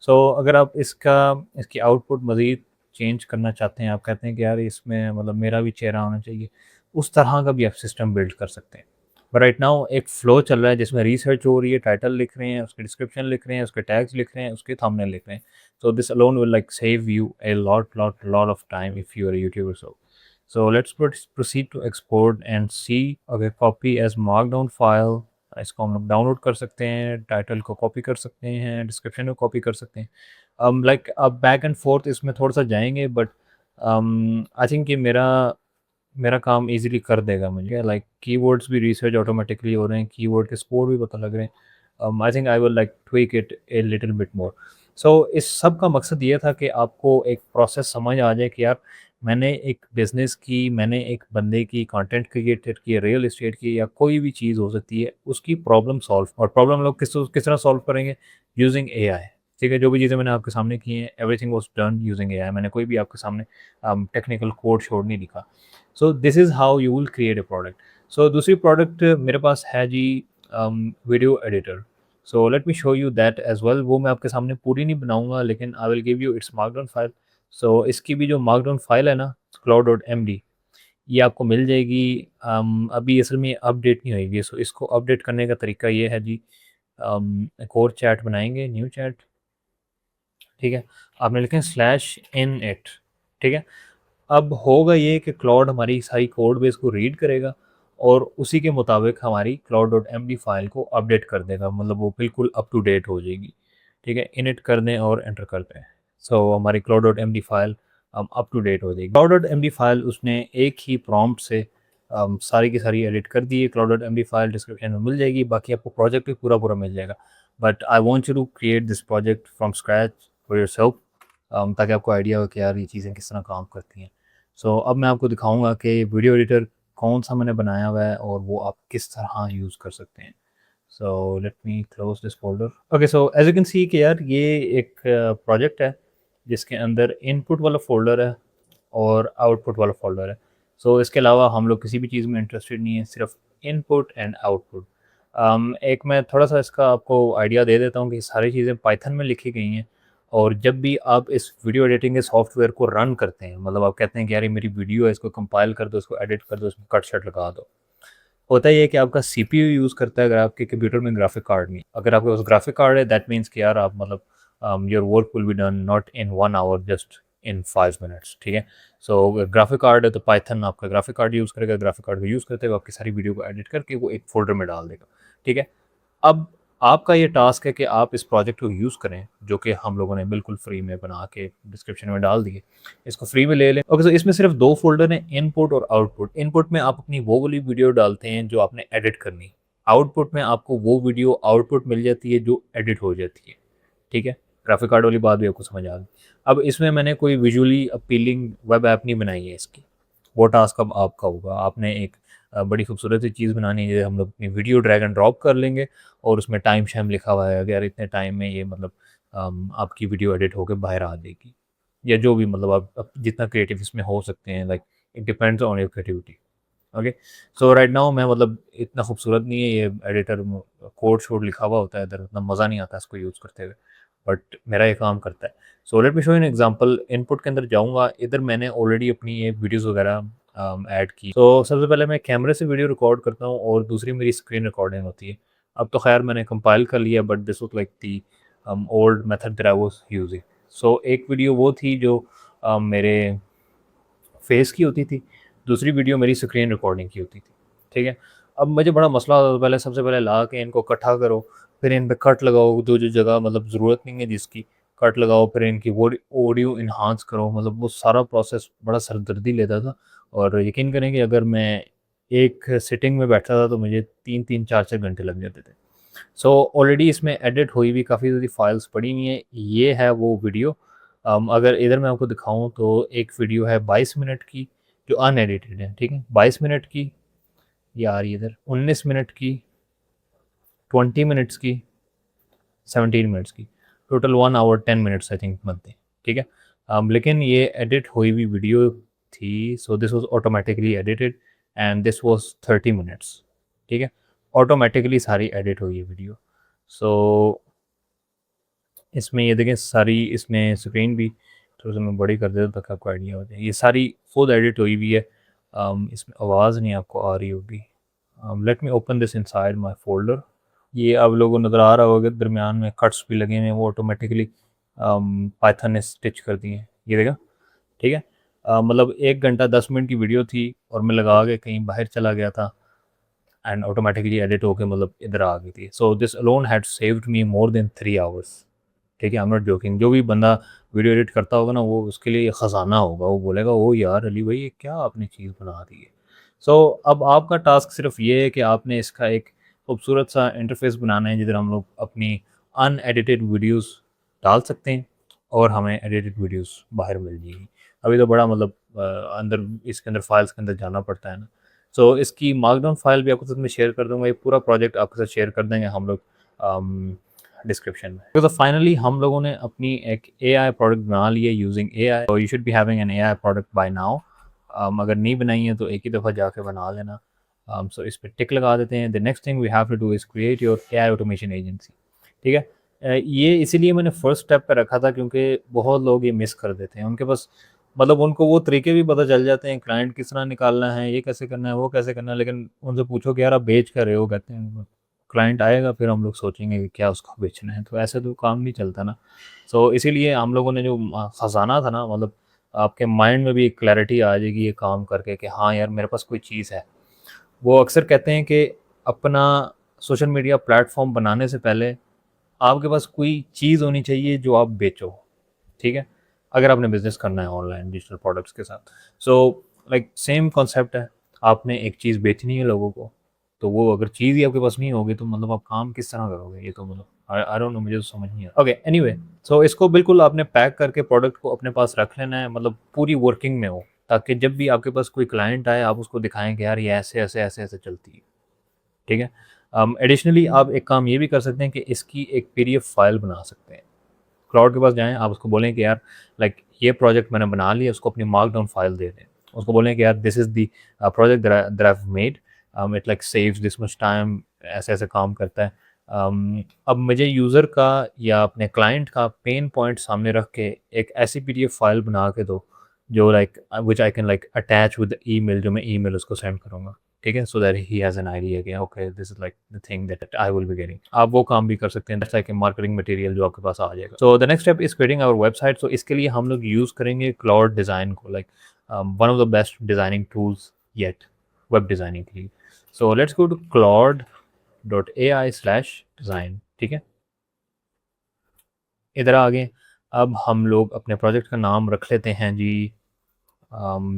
सो अगर आप इसकी आउटपुट मज़ीद चेंज करना चाहते हैं, आप कहते हैं कि यार इसमें मतलब मेरा भी चेहरा होना चाहिए, उस तरह का भी आप सिस्टम बिल्ड कर सकते हैं। बट राइट नाउ एक फ़्लो चल रहा है जिसमें रिसर्च हो रही है, टाइटल लिख रहे हैं, उसके डिस्क्रिप्शन लिख रहे हैं, उसके टैग्स लिख रहे हैं, उसके थंबनेल लिख रहे हैं। So this alone will like save you a lot of time if you are a YouTuber. So let's proceed to export and see। अगर copy as markdown file, इसको हम लोग डाउनलोड कर सकते हैं, टाइटल को कॉपी कर सकते हैं, डिस्क्रिप्शन को कॉपी कर सकते हैं। लाइक अब बैक एंड फोर्थ इसमें थोड़ा सा जाएंगे, बट आई थिंक ये मेरा मेरा काम इजीली कर देगा मुझे। लाइक कीवर्ड्स भी रिसर्च ऑटोमेटिकली हो रहे हैं, कीवर्ड के स्कोर भी पता लग रहे हैं। I think I will like tweak it a little bit more. So इस सब का मकसद ये था कि आपको एक प्रोसेस समझ आ जाए कि यार मैंने एक बिज़नेस की, मैंने एक बंदे की कंटेंट क्रिएटर की, रियल एस्टेट की, या कोई भी चीज़ हो सकती है, उसकी प्रॉब्लम सॉल्व। और प्रॉब्लम लोग किस तरह सॉल्व करेंगे? यूजिंग एआई, ठीक है। जो भी चीज़ें मैंने आपके सामने की हैं, everything was done using AI. मैंने कोई भी आपके सामने टेक्निकल कोड छोड़ नहीं लिखा। So this is how you will create a product. So दूसरी प्रोडक्ट मेरे पास है जी video editor. So let me show you that as well. वो मैं आपके सामने पूरी नहीं बनाऊंगा, लेकिन I will give you its markdown file. So इसकी भी जो मार्कडाउन फाइल है ना, cloud.md, ये आपको मिल जाएगी। अभी असल में अपडेट नहीं होएगी। सो इसको अपडेट करने का तरीका ये है जी, एक और चैट बनाएंगे, न्यू चैट, ठीक है। आपने लिखें /in_it, ठीक है। अब होगा ये कि क्लाउड हमारी सारी कोड बेस को रीड करेगा और उसी के मुताबिक हमारी cloud.md फाइल को अपडेट कर देगा, मतलब वो बिल्कुल अप टू डेट हो जाएगी, ठीक है। इनिट कर दें और एंटर कर दें। सो हमारी cloud.md file up to date हो जाएगी। cloud.md फाइल उसने एक ही प्रॉम्प्ट से सारी की सारी एडिट कर दी है। cloud.md फाइल डिस्क्रिप्शन में मिल जाएगी, बाकी आपको प्रोजेक्ट भी पूरा पूरा मिल जाएगा। But I want you to create this project from scratch for yourself, ताकि आपको आइडिया हो कि यार ये चीज़ें किस तरह काम करती हैं। सो अब मैं आपको दिखाऊंगा कि वीडियो एडिटर कौन सा मैंने बनाया हुआ है और वो आप किस तरह यूज़ कर सकते हैं। So let me close this folder. Okay, so as you can see कि यार ये एक प्रोजेक्ट है जिसके अंदर इनपुट वाला फ़ोल्डर है और आउटपुट वाला फ़ोल्डर है। सो इसके अलावा हम लोग किसी भी चीज़ में इंटरेस्टेड नहीं है, सिर्फ इनपुट एंड आउटपुट। एक मैं थोड़ा-सा इसका आपको आइडिया दे देता हूँ कि सारी चीज़ें पाइथन में लिखी गई हैं और जब भी आप इस वीडियो एडिटिंग के सॉफ्टवेयर को रन करते हैं, मतलब आप कहते हैं कि यार ये मेरी वीडियो है, इसको कंपाइल कर दो, इसको एडिट कर दो, इसमें कट-शट लगा दो। होता ये है कि आपका सीपीयू यूज़ करता है अगर आपके कंप्यूटर में ग्राफिक कार्ड नहीं। अगर आपके पास ग्राफिक कार्ड है दैट मीन्स कि यार आप मतलब your work will be done not in 1 hour, just in 5 minutes, ठीक है। सो ग्राफिक कार्ड है तो पाइथन आपका ग्राफिक कार्ड यूज़ करेगा, ग्राफिक कार्ड को यूज़ करते हुए आपकी सारी वीडियो को एडिट करके वो एक फ़ोल्डर में डाल देगा, ठीक है। अब आपका ये टास्क है कि आप इस प्रोजेक्ट को यूज़ करें, जो कि हम लोगों ने बिल्कुल फ्री में बना के डिस्क्रिप्शन में डाल दिए। इसको फ्री में ले लें। ओके, सो इसमें सिर्फ 2 फ़ोल्डर हैं, इनपुट और आउटपुट। इनपुट में आप अपनी वो वाली वीडियो डालते हैं जो आपने एडिट करनी है। आउटपुट में आपको वो वीडियो आउटपुट मिल जाती है जो एडिट हो जाती है, ठीक है? ग्राफिक कार्ड वाली बात भी आपको समझ आ गई। अब इसमें मैंने कोई विजुअली अपीलिंग वेब ऐप नहीं बनाई है इसकी। वो टास्क अब आपका होगा। आपने एक बड़ी खूबसूरत सी चीज़ बनानी है, हम लोग अपनी वीडियो ड्रैग एंड ड्रॉप कर लेंगे और उसमें टाइम शैम लिखा हुआ है कि यार इतने टाइम में ये मतलब आपकी वीडियो एडिट होके बाहर आ जाएगी, या जो भी मतलब आप जितना क्रिएटिव इसमें हो सकते हैं, like it depends on your creativity. Okay, so right now मैं मतलब इतना खूबसूरत नहीं है ये एडिटर, कोड शोड लिखा हुआ होता है इधर, उतना मज़ा नहीं आता इसको यूज़ करते हुए, बट मेरा ये काम करता है। सो let me show you an example. Input के अंदर जाऊँगा, इधर मैंने ऑलरेडी अपनी ये वीडियोज़ वगैरह ऐड की। तो सबसे पहले मैं कैमरे से वीडियो रिकॉर्ड करता हूँ और दूसरी मेरी स्क्रीन रिकॉर्डिंग होती है। अब तो खैर मैंने कंपाइल कर लिया, but this was like the old method that I was using. So एक वीडियो वो थी जो मेरे फेस की होती थी, दूसरी वीडियो मेरी स्क्रीन रिकॉर्डिंग की होती थी, ठीक है। अब मुझे बड़ा मसला होता था, पहले सबसे पहले ला के इनको इकट्ठा करो, फिर इन पे कट लगाओ, जो जगह मतलब ज़रूरत नहीं है जिसकी, कट लगाओ, फिर इनकी वो ऑडियो इन्हांस करो, मतलब वो सारा प्रोसेस बड़ा सरदर्दी लेता था। और यकीन करें कि अगर मैं एक सिटिंग में बैठा था तो मुझे 3-3 4-4 घंटे लग जाते थे। सो ऑलरेडी इसमें एडिट हुई हुई काफ़ी सारी फाइल्स पड़ी हुई हैं। ये है वो वीडियो। अगर इधर मैं आपको दिखाऊँ तो एक वीडियो है 22 मिनट की जो अनएडिटेड है, ठीक है? 22 मिनट की, ये आ रही है इधर, 19 मिनट की, 20 मिनट्स की, 17 मिनट्स की, total 1 hour 10 minutes I think बनते हैं, ठीक है? लेकिन ये एडिट हुई हुई वीडियो थी, so this was automatically edited and this was 30 minutes, ठीक है? ऑटोमैटिकली सारी एडिट हुई है वीडियो। सो इसमें ये देखें सारी, इसमें स्क्रीन भी थोड़ा-सा मैं बड़ी कर देता ताकि आपको आइडिया हो जाए। ये सारी खुद एडिट हुई हुई है। इसमें आवाज़ नहीं आपको आ रही होगी। Let me open this inside my folder. ये आप लोगों को नज़र आ रहा होगा, दरमियान में कट्स भी लगे हुए हैं, वो ऑटोमेटिकली पाइथन ने स्टिच कर दिए हैं। ये देखा, ठीक है? मतलब 1 घंटा 10 मिनट की वीडियो थी और मैं लगा के कहीं बाहर चला गया था एंड ऑटोमेटिकली एडिट होके मतलब इधर आ गई थी। So this alone had saved me more than 3 hours, ठीक है? आई एम नॉट जोकिंग। जो भी बंदा वीडियो एडिट करता होगा ना, वो उसके लिए ये ख़ज़ाना होगा। वो बोलेगा, ओह यार अली भाई ये क्या आपने चीज़ बना दी है। सो अब आपका टास्क सिर्फ ये है कि आपने इसका एक खूबसूरत सा इंटरफेस बनाना है जिधर हम लोग अपनी अनएडिटेड वीडियोस डाल सकते हैं और हमें एडिटेड वीडियोस बाहर मिल जाएगी। अभी तो बड़ा मतलब अंदर इसके अंदर फाइल्स के अंदर जाना पड़ता है ना। सो इसकी मार्कडाउन फाइल भी आपके साथ मैं शेयर कर दूँगा। ये पूरा प्रोजेक्ट आपके साथ शेयर कर देंगे हम लोग डिस्क्रिप्शन में। तो फाइनली हम लोगों ने अपनी एक एआई प्रोडक्ट बना ली है यूजिंग एआई। तो you should be having an AI product by now. अगर नहीं बनाई है तो एक ही दफ़ा जाके बना लेना। सो इस पे टिक लगा देते हैं। The next thing we have to do is create your AI automation agency, ठीक है? ये इसीलिए मैंने फर्स्ट स्टेप पे रखा था क्योंकि बहुत लोग ये मिस कर देते हैं। उनके पास मतलब उनको वो तरीके भी पता चल जाते हैं, क्लाइंट किस तरह निकालना है, ये कैसे करना है, वो कैसे करना है, लेकिन उनसे पूछो कि यार आप बेच क्या रहे हो? कहते हैं क्लाइंट आएगा फिर हम लोग सोचेंगे कि क्या उसको बेचना है। तो ऐसे तो काम नहीं चलता ना। सो इसीलिए हम लोगों ने जो ख़ज़ाना था ना, मतलब आपके माइंड में भी एक क्लैरिटी आ जाएगी ये काम करके कि हाँ यार मेरे पास कोई चीज़ है। वो अक्सर कहते हैं कि अपना सोशल मीडिया प्लेटफ़ॉर्म बनाने से पहले आपके पास कोई चीज़ होनी चाहिए जो आप बेचो। ठीक है, अगर आपने बिजनेस करना है ऑनलाइन डिजिटल प्रोडक्ट्स के साथ। सो लाइक सेम कॉन्सेप्ट है, आपने एक चीज़ बेचनी है लोगों को, तो वो अगर चीज़ ही आपके पास नहीं होगी तो मतलब आप काम किस तरह करोगे? ये तो मतलब आई डोंट नो, मुझे तो समझ नहीं आता। ओके, एनीवे, सो इसको बिल्कुल आपने पैक करके प्रोडक्ट को अपने पास रख लेना है, मतलब पूरी वर्किंग में हो, ताकि जब भी आपके पास कोई क्लाइंट आए आप उसको दिखाएं कि यार ये ऐसे ऐसे ऐसे ऐसे चलती है। ठीक है, एडिशनली आप एक काम ये भी कर सकते हैं कि इसकी एक पीडीएफ फाइल बना सकते हैं। क्लाउड के पास जाएँ, आप उसको बोलें कि यार लाइक ये प्रोजेक्ट मैंने बना लिया, उसको अपनी मार्कडाउन फाइल दे दें। उसको बोलें कि यार this is the project that I have made, it like saves this much time, ऐसे-ऐसे काम करता है। अब मुझे यूज़र का या अपने क्लाइंट का पेन पॉइंट सामने रख के एक ऐसी पीडीएफ फाइल बना के दो, जो like which I can like attach with email, जो मैं ईमेल उसको सेंड करूँगा। ठीक है? So that he has an idea कि okay this is like the thing that I will be getting. आप वो काम भी कर सकते हैं, that's like a marketing material जो आपके पास आ जाएगा। So the next step is creating our website. So इसके लिए हम लोग यूज़ करेंगे क्लाउड डिज़ाइन को, like one of the best designing tools yet web designing के लिए। So let's go to claude.ai/design। ठीक है? इधर आगे अब हम लोग अपने प्रोजेक्ट का नाम रख लेते हैं जी,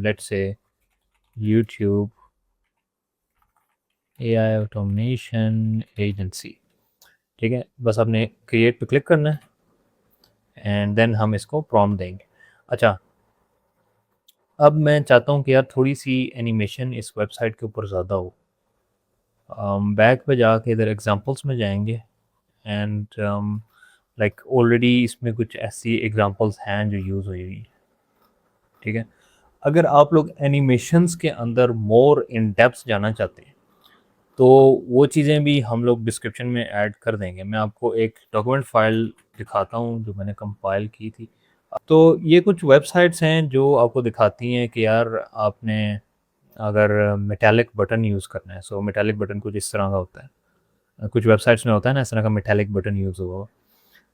let's say YouTube AI automation agency. ठीक है, बस आपने क्रिएट पे क्लिक करना है एंड देन हम इसको प्रॉम्प्ट देंगे। अच्छा, अब मैं चाहता हूँ कि यार थोड़ी सी एनिमेशन इस वेबसाइट के ऊपर ज़्यादा हो। बैक पे जाके इधर एग्जांपल्स में जाएंगे एंड लाइक ऑलरेडी इसमें कुछ ऐसी एग्जांपल्स हैं जो यूज़ हुई हुई। ठीक है, अगर आप लोग एनिमेशंस के अंदर मोर इन डेप्थ जाना चाहते हैं तो वो चीज़ें भी हम लोग डिस्क्रिप्शन में ऐड कर देंगे। मैं आपको एक डॉक्यूमेंट फाइल दिखाता हूँ जो मैंने कंपाइल की थी। तो ये कुछ वेबसाइट्स हैं जो आपको दिखाती हैं कि यार आपने अगर मेटालिक बटन यूज़ करना है, सो मेटालिक बटन कुछ इस तरह का होता है। कुछ वेबसाइट्स में होता है ना इस तरह का मेटालिक बटन यूज़ हुआ हो।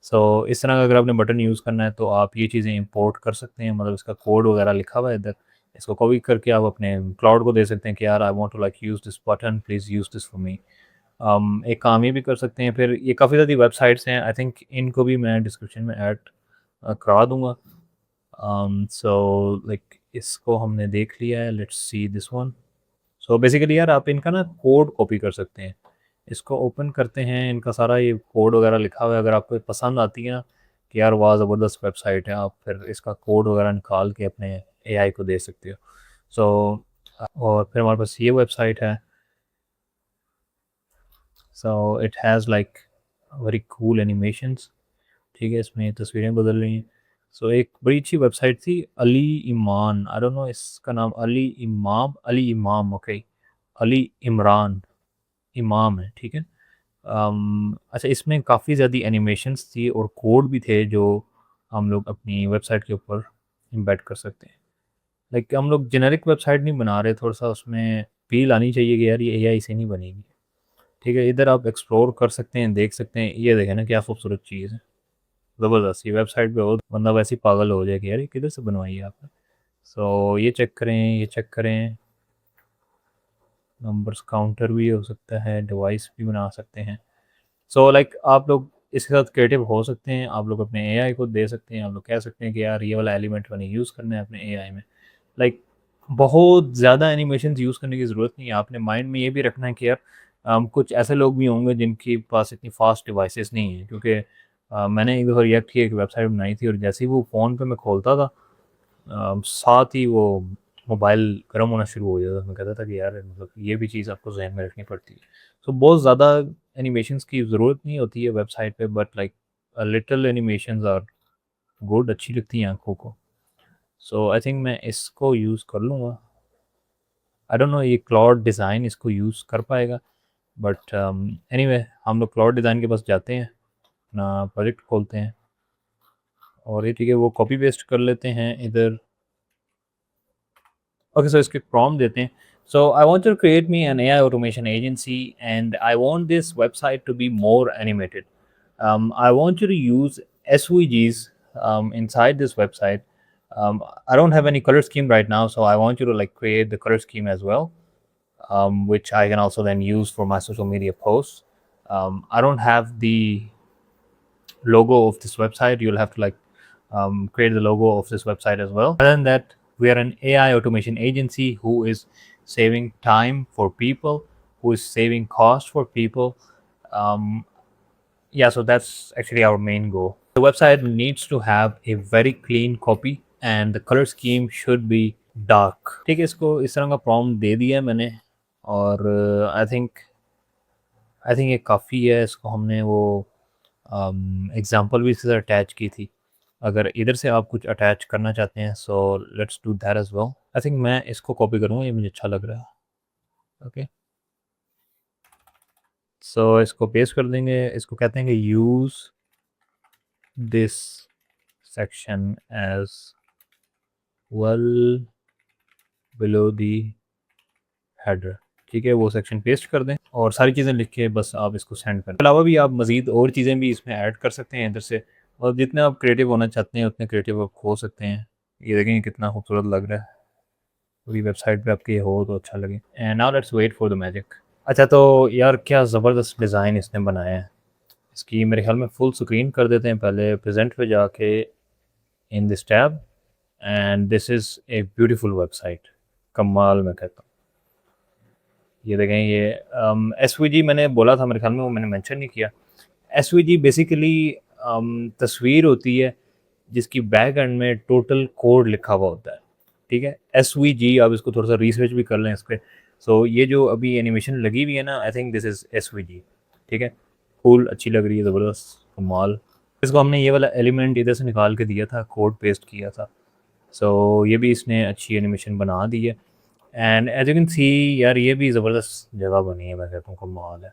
सो इस तरह का अगर आपने बटन यूज़ करना है तो आप ये चीज़ें इंपोर्ट कर सकते हैं, मतलब इसका कोड वगैरह लिखा हुआ है इधर। इसको कॉपी करके आप अपने क्लाउड को दे सकते हैं कि यार I want to like use this button, please use this for me. एक काम ये भी कर सकते हैं, फिर ये काफ़ी ज़्यादा वेबसाइट्स हैं, आई थिंक इनको भी मैं डिस्क्रिप्शन में ऐड करा दूँगा। सो लाइक इसको हमने देख लिया है, let's see this one. So basically यार आप इनका ना कोड कॉपी कर सकते हैं। इसको ओपन करते हैं, इनका सारा ये कोड वगैरह लिखा हुआ है, अगर आपको पसंद आती है ना कि यार वाह ज़बरदस्त वेबसाइट है, आप फिर इसका कोड वगैरह निकाल के अपने एआई को दे सकते हो। सो और फिर हमारे पास ये वेबसाइट है। So it has like very cool animations. ठीक है, इसमें तस्वीरें बदल रही हैं। सो एक बड़ी अच्छी वेबसाइट थी अली ईमान, आई डोंट नो इसका नाम अली इमाम, अली इमाम, ओके, अली इमरान, इमाम है, ठीक है। अच्छा, इसमें काफ़ी ज़्यादा एनिमेशंस थी और कोड भी थे जो हम लोग अपनी वेबसाइट के ऊपर एम्बेड कर सकते हैं। लाइक हम लोग जेनेरिक वेबसाइट नहीं बना रहे, थोड़ा-सा उसमें फ़ील आनी चाहिए कि यार ये एआई से नहीं बनेगी। ठीक है, इधर आप एक्सप्लोर कर सकते हैं, देख सकते हैं, ये देखें ना क्या खूबसूरत चीज़ है। ज़बरदस्त, ये वेबसाइट पे हो बंदा वैसे ही पागल हो जाए कि यार ये किधर से बनवाई है आपने। सो ये चेक करें, ये चेक करें, नंबर्स काउंटर भी हो सकता है, डिवाइस भी बना सकते हैं। सो लाइक आप लोग इसके साथ क्रिएटिव हो सकते हैं, आप लोग अपने एआई को दे सकते हैं, आप लोग कह सकते हैं कि यार ये वाला एलिमेंट मैंने यूज़ करना है अपने एआई में। लाइक बहुत ज़्यादा एनिमेशंस यूज़ करने की ज़रूरत नहीं है, आपने माइंड में ये भी रखना है कि यार कुछ ऐसे लोग भी होंगे जिनके पास इतनी फास्ट डिवाइसेस नहीं है, क्योंकि मैंने एक दफ़ा रिएक्ट की एक वेबसाइट बनाई थी और जैसे ही वो फ़ोन पे मैं खोलता था साथ ही वो मोबाइल गर्म होना शुरू हो जाता था। मैं कहता था कि यार मतलब ये भी चीज़ आपको ज़हन में रखनी पड़ती है। सो बहुत ज़्यादा एनिमेशंस की ज़रूरत नहीं होती है वेबसाइट पे, but like little animations are good, अच्छी लगती हैं आँखों को। सो आई थिंक मैं इसको यूज़ कर लूँगा। आई डोंट नो ये क्लाउड डिज़ाइन इसको यूज़ कर पाएगा, बट एनीवे हम लोग क्लाउड डिज़ाइन के पास जाते हैं, अपना प्रोजेक्ट खोलते हैं और ये ठीक है वो कॉपी पेस्ट कर लेते हैं इधर। ओके, सो इसको एक प्रॉम्प्ट देते हैं। So I want to create me an AI automation agency and I want this website to be more animated. I want you to use SVGs inside this website. I don't have any color scheme right now, so I want you to like create the color scheme as well, which I can also then use for my social media posts. I don't have the logo of this website. You'll have to like create the logo of this website as well. Other than that, we are an AI automation agency who is saving time for people, who is saving cost for people. Yeah, so that's actually our main goal. The website needs to have a very clean copy and the color scheme should be dark. ठीक है, इसको इस तरह का prompt दे दिया मैंने और I think ये काफ़ी है। इसको हमने वो एग्जांपल भी इसके साथ अटैच की थी। अगर इधर से आप कुछ अटैच करना चाहते हैं so let's do that as well. I think मैं इसको कॉपी करूँगा, ये मुझे अच्छा लग रहा है। ओके, सो इसको पेस्ट कर देंगे। इसको कहते हैं कि use this section as well below the header. ठीक है, वो सेक्शन पेस्ट कर दें और सारी चीज़ें लिख के बस आप इसको सेंड करें। अलावा भी आप मज़ीद और चीज़ें भी इसमें ऐड कर सकते हैं इधर से, और जितने आप क्रिएटिव होना चाहते हैं उतने क्रिएटिव आप हो सकते हैं। ये देखें कितना खूबसूरत लग रहा है, पूरी वेबसाइट पे आपके हो तो अच्छा लगे। And now let's wait for the magic. अच्छा, तो यार क्या ज़बरदस्त डिज़ाइन इसने बनाया है। इसकी मेरे ख्याल में फुल स्क्रीन कर देते हैं पहले प्रेजेंट पे जाके in this tab. And this is a beautiful website, कमाल मैं कहता हूँ। ये देखें, ये एसवीजी मैंने बोला था, मेरे ख्याल में वो मैंने मेंशन नहीं किया। एसवीजी बेसिकली तस्वीर होती है जिसकी बैक एंड में टोटल कोड लिखा हुआ होता है। ठीक है, एसवीजी आप इसको थोड़ा सा रिसर्च भी कर लें इस पर। सो ये जो अभी एनिमेशन लगी हुई है ना, I think this is SVG. ठीक है, फुल अच्छी लग रही है, ज़बरदस्त कमाल। इसको हमने ये वाला एलिमेंट इधर से निकाल के दिया था, कोड पेस्ट किया था। सो ये भी इसने अच्छी एनिमेशन बना दी है। And as you can see यार, ये भी ज़बरदस्त जगह बनी है, मैं कहता हूँ कमाल है।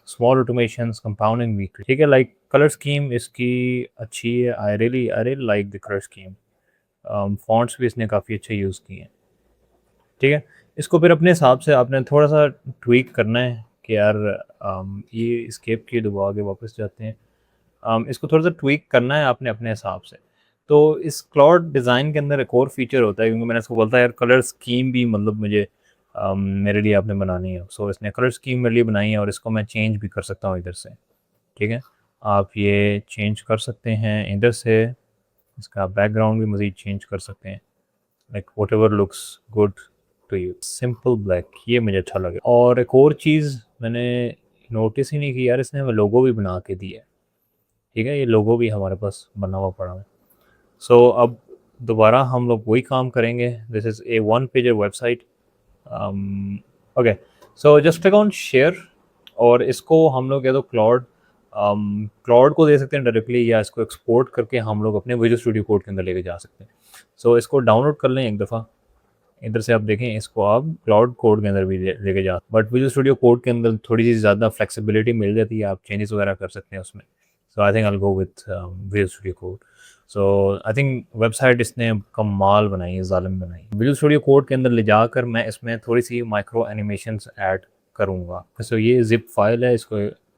स्मॉल ऑटोमेशंस, कंपाउंडिंग भी ठीक है। लाइक कलर स्कीम इसकी अच्छी है। I really like the colour scheme. Fonts भी इसने काफ़ी अच्छे यूज़ किए हैं। ठीक है, इसको फिर अपने हिसाब से आपने थोड़ा सा ट्वीक करना है कि यार ये एस्केप की दबा के वापस जाते हैं। इसको थोड़ा सा ट्वीक करना है आपने अपने हिसाब से। तो इस क्लाउड डिज़ाइन के अंदर एक और फीचर होता है, क्योंकि मैंने इसको बोलता है यार कलर स्कीम भी मतलब मुझे मेरे लिए आपने बनानी है। सो इसने कलर स्कीम मेरे लिए बनाई है और इसको मैं चेंज भी कर सकता हूँ इधर से। ठीक है, आप ये चेंज कर सकते हैं इधर से। इसका बैकग्राउंड भी मज़ीद चेंज कर सकते हैं, like whatever looks good to you. Simple black, ये मुझे अच्छा लगे। और एक और चीज़ मैंने नोटिस ही नहीं की यार, इसने हमें लोगो भी बना के दिया है। ठीक है, ये लोगो भी हमारे पास बना हुआ पड़ा है। सो अब दोबारा हम लोग वही काम करेंगे। This is a one pager website. Okay, so just click on share और इसको हम लोग या तो क्लाउड को दे सकते हैं डायरेक्टली, या इसको एक्सपोर्ट करके हम लोग अपने विजुअल स्टूडियो कोड के अंदर लेके जा सकते हैं। सो इसको डाउनलोड कर लें एक दफ़ा। इधर से आप देखें, इसको आप क्लाउड कोड के अंदर भी लेके जा, बट विजुअल स्टूडियो कोड के अंदर थोड़ी सी ज़्यादा फ्लेक्सिबिलिटी मिल जाती है, आप चेंजेस वगैरह कर सकते हैं उसमें। So I think I will go with Visual Studio code. So I think website इसने कमाल बनाई है, ज़ालिम बनाई है। विजुअल स्टूडियो कोड के अंदर ले जाकर मैं इसमें थोड़ी सी माइक्रो एनिमेशंस ऐड करूँगा। सो ये जिप फाइल है, इसको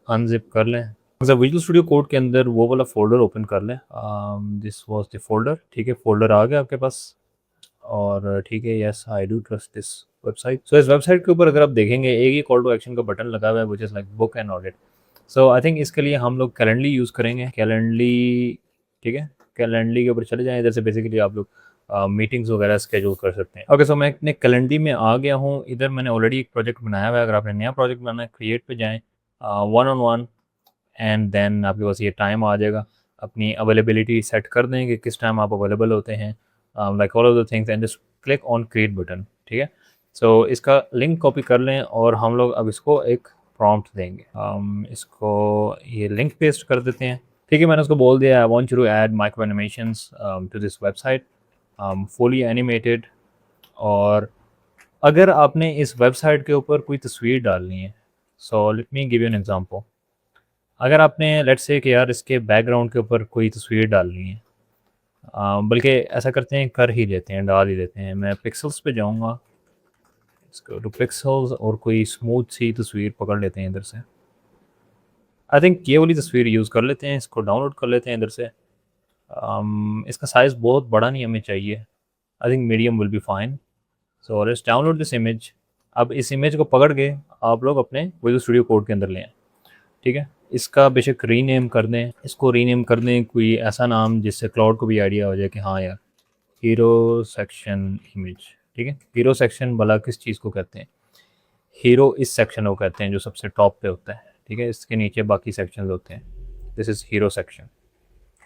अनजिप कर लें। विजुअल स्टूडियो कोड के अंदर वो वाला फोल्डर ओपन कर लें। This was the folder. ठीक है, फोल्डर आ गया आपके पास और ठीक है, yes I do trust this website. So इस वेबसाइट के ऊपर अगर आप देखेंगे एक ही कॉल टू एक्शन का बटन लगा हुआ है, which is like book and audit. So I think इसके लिए हम लोग कैलेंडली यूज़ करेंगे। कैलेंडली, ठीक है, कैलेंडली के ऊपर चले जाएं। इधर से बेसिकली आप लोग मीटिंग्स वगैरह स्केड्यूल कर सकते हैं। ओके, सो मैं अपने कैलेंडरी में आ गया हूँ। इधर मैंने ऑलरेडी एक प्रोजेक्ट बनाया हुआ है। अगर आपने नया प्रोजेक्ट बनाना है, क्रिएट पे जाएँ, one on one, and then आपके पास ये टाइम आ जाएगा। अपनी अवेलेबिलिटी सेट कर दें कि किस टाइम आप अवेलेबल होते हैं, like all of the things, and just click on create button. ठीक है, सो इसका लिंक कॉपी कर लें और हम लोग अब इसको एक प्रॉम्प्ट देंगे। इसको ये लिंक पेस्ट कर देते हैं। ठीक है, मैंने उसको बोल दिया I want you to add micro animations to this website, fully animated. और अगर आपने इस वेबसाइट के ऊपर कोई तस्वीर डालनी है, सो let me give you an example. अगर आपने लेट्स से कि यार इसके बैकग्राउंड के ऊपर कोई तस्वीर डालनी है, बल्कि ऐसा करते हैं, कर ही लेते हैं, डाल ही देते हैं। मैं पिक्सल्स पे जाऊंगा, इसको टू पिक्सल्स, और कोई स्मूथ सी तस्वीर पकड़ लेते हैं इधर से। आई थिंक ये वाली तस्वीर यूज़ कर लेते हैं। इसको डाउनलोड कर लेते हैं इधर से। इसका साइज़ बहुत बड़ा नहीं हमें चाहिए। I think medium will be fine. So let's download this image. अब इस इमेज को पकड़ के आप लोग अपने विजुअल स्टूडियो कोड के अंदर ले आएं। ठीक है, इसका बेशक रीनेम कर दें, इसको रीनेम कर दें कोई ऐसा नाम जिससे क्लाउड को भी आइडिया हो जाए कि हाँ यार हीरो सेक्शन इमेज, ठीक है। हीरो सेक्शन भला किस चीज़ को कहते हैं? हीरो इस सेक्शन को कहते हैं जो सबसे टॉप पे होता है, ठीक है। इसके नीचे बाकी सेक्शंस होते हैं। दिस इज़ हीरो सेक्शन,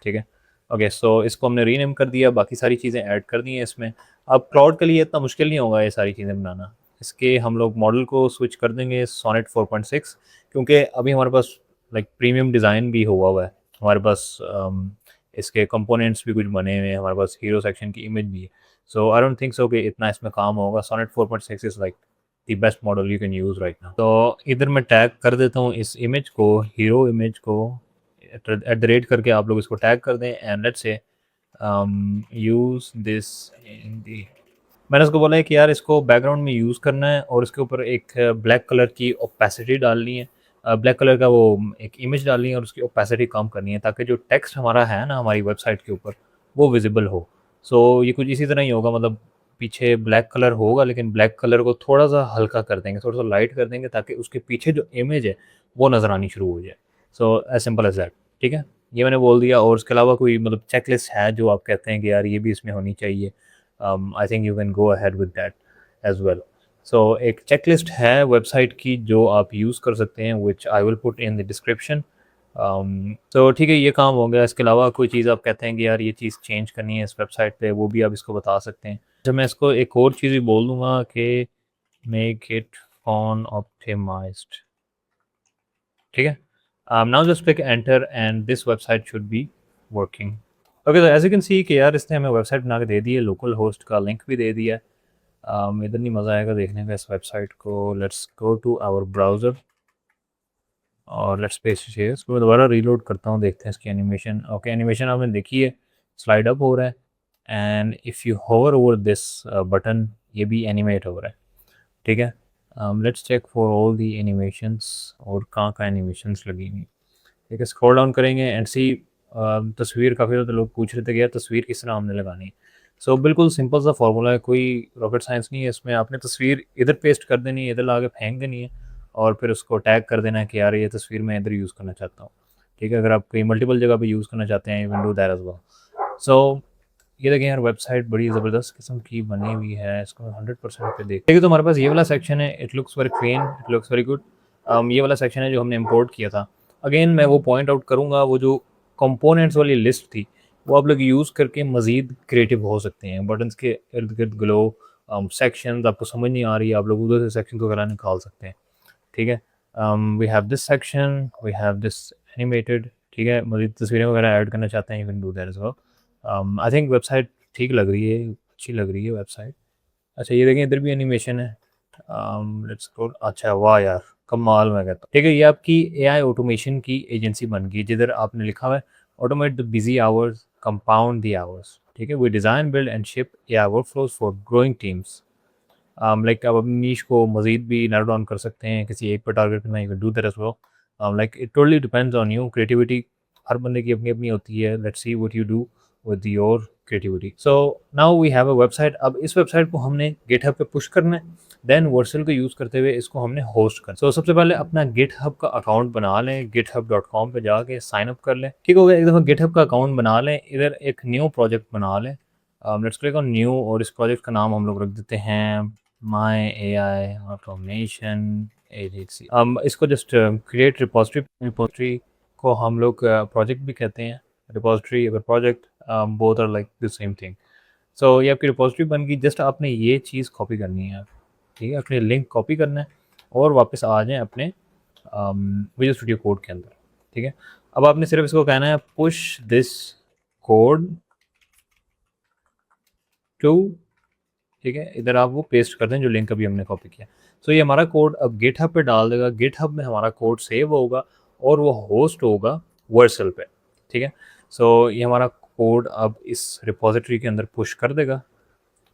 ठीक है। ओके, सो इसको हमने रीनेम कर दिया, बाकी सारी चीज़ें ऐड कर दी हैं इसमें। अब क्लाउड के लिए इतना मुश्किल नहीं होगा ये सारी चीज़ें बनाना। इसके हम लोग मॉडल को स्विच कर देंगे सोनेट 4.6, क्योंकि अभी हमारे पास लाइक प्रीमियम डिज़ाइन भी हुआ है। हमारे पास इसके कंपोनेंट्स भी कुछ बने हुए हैं, हमारे पास हीरो सेक्शन की इमेज भी है। So I don't think so कि इतना इसमें काम होगा। Sonnet 4.6 is like the best model you can use right now. तो इधर मैं टैग कर देता हूँ इस इमेज को, हीरो इमेज को एट द रेट करके आप लोग इसको टैग कर दें and let's say use this in the. मैंने उसको बोला है कि यार इसको बैकग्राउंड में यूज़ करना है और इसके ऊपर एक ब्लैक कलर की ओपेसिटी डालनी है, ब्लैक कलर का वो एक इमेज डालनी है और उसकी ओपेसिटी कम करनी है ताकि जो टेक्स्ट हमारा है ना हमारी वेबसाइट के ऊपर वो विजिबल हो। सो ये कुछ इसी तरह ही होगा, मतलब पीछे ब्लैक कलर होगा लेकिन ब्लैक कलर को थोड़ा सा हल्का कर देंगे, थोड़ा सा लाइट कर देंगे ताकि उसके पीछे जो इमेज है वो नज़र आनी शुरू हो जाए। So as simple as that, ठीक है। ये मैंने बोल दिया। और उसके अलावा कोई मतलब चेकलिस्ट है जो आप कहते हैं कि यार ये भी इसमें होनी चाहिए, I think you can go ahead with that as well. So एक चेकलिस्ट है वेबसाइट की जो आप यूज़ कर सकते हैं, which I will put in the description. तो ठीक है, ये काम हो गया। इसके अलावा कोई चीज़ आप कहते हैं कि यार ये चीज़ चेंज करनी है इस वेबसाइट पे, वो भी आप इसको बता सकते हैं। जब मैं इसको एक और चीज़ भी बोल दूंगा कि मेक इट फॉन ऑप्टिमाइज्ड, ठीक है। Now just click enter and this website should be working. Okay, तो एज यू कैन सी कि यार इसने हमें वेबसाइट बना के दे दी है, लोकल होस्ट का लिंक भी दे दिया है। इधर नहीं मज़ा आएगा देखने का इस वेबसाइट को। Let's go to our browser और लेट्स पेस्ट इट। इसको मैं दोबारा रीलोड करता हूँ, देखते हैं इसकी एनिमेशन। ओके, एनिमेशन आपने देखी है, स्लाइड अप हो रहा है and if you hover over this button ये भी एनिमेट हो रहा है, ठीक है। Let's check for all the animations और कहाँ कहाँ एनिमेशंस लगी हुई। ठीक है, स्क्रॉल डाउन करेंगे एंड सी तस्वीर। काफ़ी ज़्यादा लोग पूछ रहे थे कि यार तस्वीर किस तरह हमने लगानी है। सो बिल्कुल सिंपल सा फार्मूला है, कोई रॉकेट साइंस नहीं है इसमें। आपने तस्वीर इधर पेस्ट कर देनी है, इधर ला के फेंक देनी है और फिर उसको टैग कर देना है कि यार ये तस्वीर मैं इधर यूज़ करना चाहता हूँ, ठीक है। अगर आप कहीं मल्टीपल जगह पे यूज़ करना चाहते हैं, you can do that as well. So ये देखें यार, वेबसाइट बड़ी ज़बरदस्त किस्म की बनी हुई है। इसको 100% पे देखिए तो हमारे पास ये वाला सेक्शन है, it looks very clean, it looks very good. ये वाला सेक्शन है जो हमने इम्पोर्ट किया था। अगेन मैं वो पॉइंट आउट करूँगा, वो जो कंपोनेंट्स वाली लिस्ट थी वो आप लोग यूज़ करके मज़ीद क्रिएटिव हो सकते हैं। बटन्स के इर्द गिर्द ग्लो सेक्शंस आपको समझ नहीं आ रही है, आप लोग उधर से सेक्शन वगैरह निकाल सकते हैं, ठीक है। We have this section, we have this animated, ठीक है। मज़ीद तस्वीरें वगैरह ऐड करना चाहते हैं, you can do that as well. I think website ठीक लग रही है, अच्छी लग रही है वेबसाइट। अच्छा ये देखें, इधर भी एनिमेशन है। लेट्स गो। अच्छा वाह यार, कमाल मैं कहता हूँ। ठीक है, ये आपकी एआई ऑटोमेशन की एजेंसी बन गई, जिधर आपने लिखा हुआ है automate the busy hours, compound the hours, ठीक है। We design build and ship AI workflows for growing teams. Like आप अपनी नीश को मज़ीद भी नैरो डाउन कर सकते हैं, किसी एक पर टारगेट करना, you can do that as well. Like it totally depends on you. Creativity हर बंदे की अपनी अपनी होती है। Let's see what you do with your creativity. So now we have a website. अब इस वेबसाइट को हमने गिटहब पे पुश करना है, देन वर्सल को यूज़ करते हुए इसको हमने होस्ट करना। सो सबसे पहले अपना गिटहब का अकाउंट बना लें, github.com पे जाके साइन अप कर लें, ठीक हो गया। एक दफ़ा गिटहब का अकाउंट बना लें, इधर एक न्यू प्रोजेक्ट बना लें। लेट्स क्लिक ऑन न्यू और इस प्रोजेक्ट का नाम हम लोग रख देते हैं माई एआई ऑटोमेशन एजेंसी। इसको जस्ट क्रिएट रिपोजिटरी। रिपोजिटरी को हम लोग प्रोजेक्ट भी कहते हैं, रिपोजिटरी अगर project, both are like the same thing. So ये आपकी रिपोजिटरी बन गई। जस्ट आपने ये चीज़ कॉपी करनी है, ठीक है। अपने लिंक कॉपी करना है और वापस आ जाएं अपने विजुअल स्टूडियो कोड के अंदर, ठीक है। अब आपने सिर्फ इसको कहना है पुश दिस कोड टू, ठीक है। इधर आप वो पेस्ट कर दें जो लिंक अभी हमने कॉपी किया। सो ये हमारा कोड अब गिटहब पे डाल देगा। गिटहब में हमारा कोड सेव होगा और वो होस्ट होगा वर्सल पे, ठीक है। सो ये हमारा कोड अब इस रिपोजिटरी के अंदर पुश कर देगा।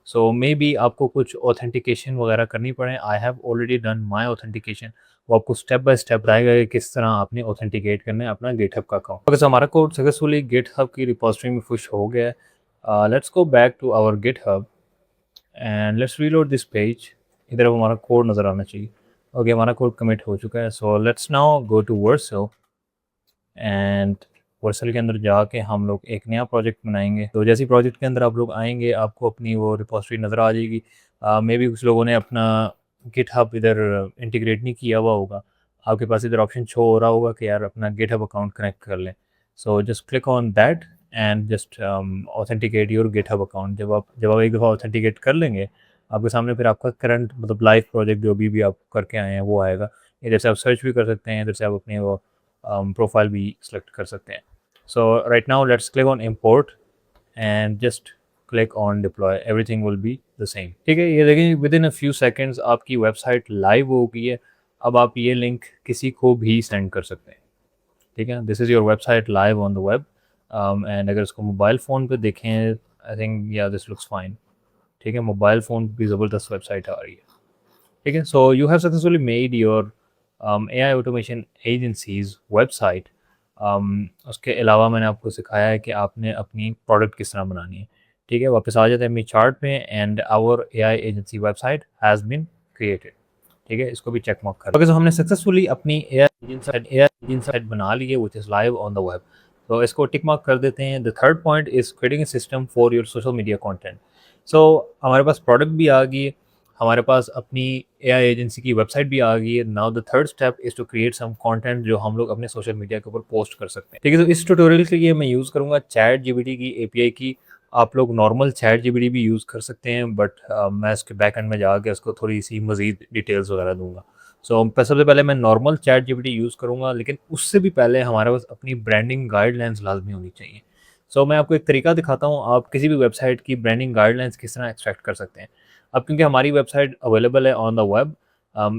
सो मे बी आपको कुछ ऑथेंटिकेशन वगैरह करनी पड़े। I have already done my authentication. वो आपको स्टेप बाय स्टेप बताएगा कि किस तरह आपने ऑथेंटिकेट करना है अपना गिटहब का अकाउंट। अगर हमारा कोड सक्सेसफुली गिटहब की रिपोजिटरी में पुश हो गया है, let's go back to our GitHub and let's reload this page. इधर अब हमारा कोड नज़र आना चाहिए। ओके, हमारा कोड कमिट हो चुका है। So let's now go to Vercel and Vercel के अंदर जाके हम लोग एक नया प्रोजेक्ट बनाएंगे। तो जैसे प्रोजेक्ट के अंदर आप लोग आएंगे आपको अपनी वो रिपोजिटरी नज़र आ जाएगी। मे बी कुछ लोगों ने अपना गिटहब इधर इंटीग्रेट नहीं किया हुआ होगा, आपके पास इधर ऑप्शन शो हो रहा होगा कि यार अपना गिटहब अकाउंट कनेक्ट कर लें। सो just click on that and just authenticate your GitHub account. जब आप एक दफ़ा ऑथेंटिकेट कर लेंगे आपके सामने फिर आपका करंट मतलब लाइव प्रोजेक्ट जो भी आप करके आए हैं वो आएगा। इधर से आप सर्च भी कर सकते हैं, इधर से आप अपनी वो प्रोफाइल भी सेलेक्ट कर सकते हैं। So right now let's click on import and just click on deploy, everything will be the same. ठीक है, ये देखें within a few seconds आपकी वेबसाइट लाइव हो गई है। अब आप ये लिंक किसी को भी सेंड कर सकते हैं। ठीक है, this is your website live on the web. And अगर इसको मोबाइल फ़ोन पे देखें आई थिंक या दिस लुक्स फाइन। ठीक है, मोबाइल फ़ोन भी ज़बरदस्त वेबसाइट आ रही है। ठीक है, so you have successfully made your AI automation agencies website. उसके अलावा मैंने आपको सिखाया है कि आपने अपनी प्रोडक्ट किस तरह बनानी है। ठीक है, वापस आ जाते हैं अपनी चार्ट पे and our AI agency website has been created. ठीक है, इसको भी चेक मार्क कर। ओके, सो हमने सक्सेसफुली अपनी एजेंसी साइट बना ली है which is live on the web. तो इसको टिक मार्क कर देते हैं। The third point is creating a system for your social media content. So हमारे पास प्रोडक्ट भी आ गई है, हमारे पास अपनी AI एजेंसी की वेबसाइट भी आ गई है। Now the third step is to create some content जो हम लोग अपने सोशल मीडिया के ऊपर पोस्ट कर सकते हैं। ठीक है, तो इस ट्यूटोरियल के लिए मैं यूज़ करूँगा चैट जीपीटी की API की। आप लोग नॉर्मल चैट जीपीटी भी यूज़ कर सकते हैं बट मैं इसके बैक एंड में जाके उसको थोड़ी सी मज़ीद डिटेल्स वगैरह दूंगा। सो सबसे पहले मैं नॉर्मल चैट जीपीटी यूज़ करूँगा, लेकिन उससे भी पहले हमारे पास अपनी ब्रांडिंग गाइडलाइंस लाजमी होनी चाहिए। सो मैं आपको एक तरीका दिखाता हूँ आप किसी भी वेबसाइट की ब्रांडिंग गाइडलाइंस किस तरह एक्सट्रैक्ट कर सकते हैं। अब क्योंकि हमारी वेबसाइट अवेलेबल है ऑन द वेब,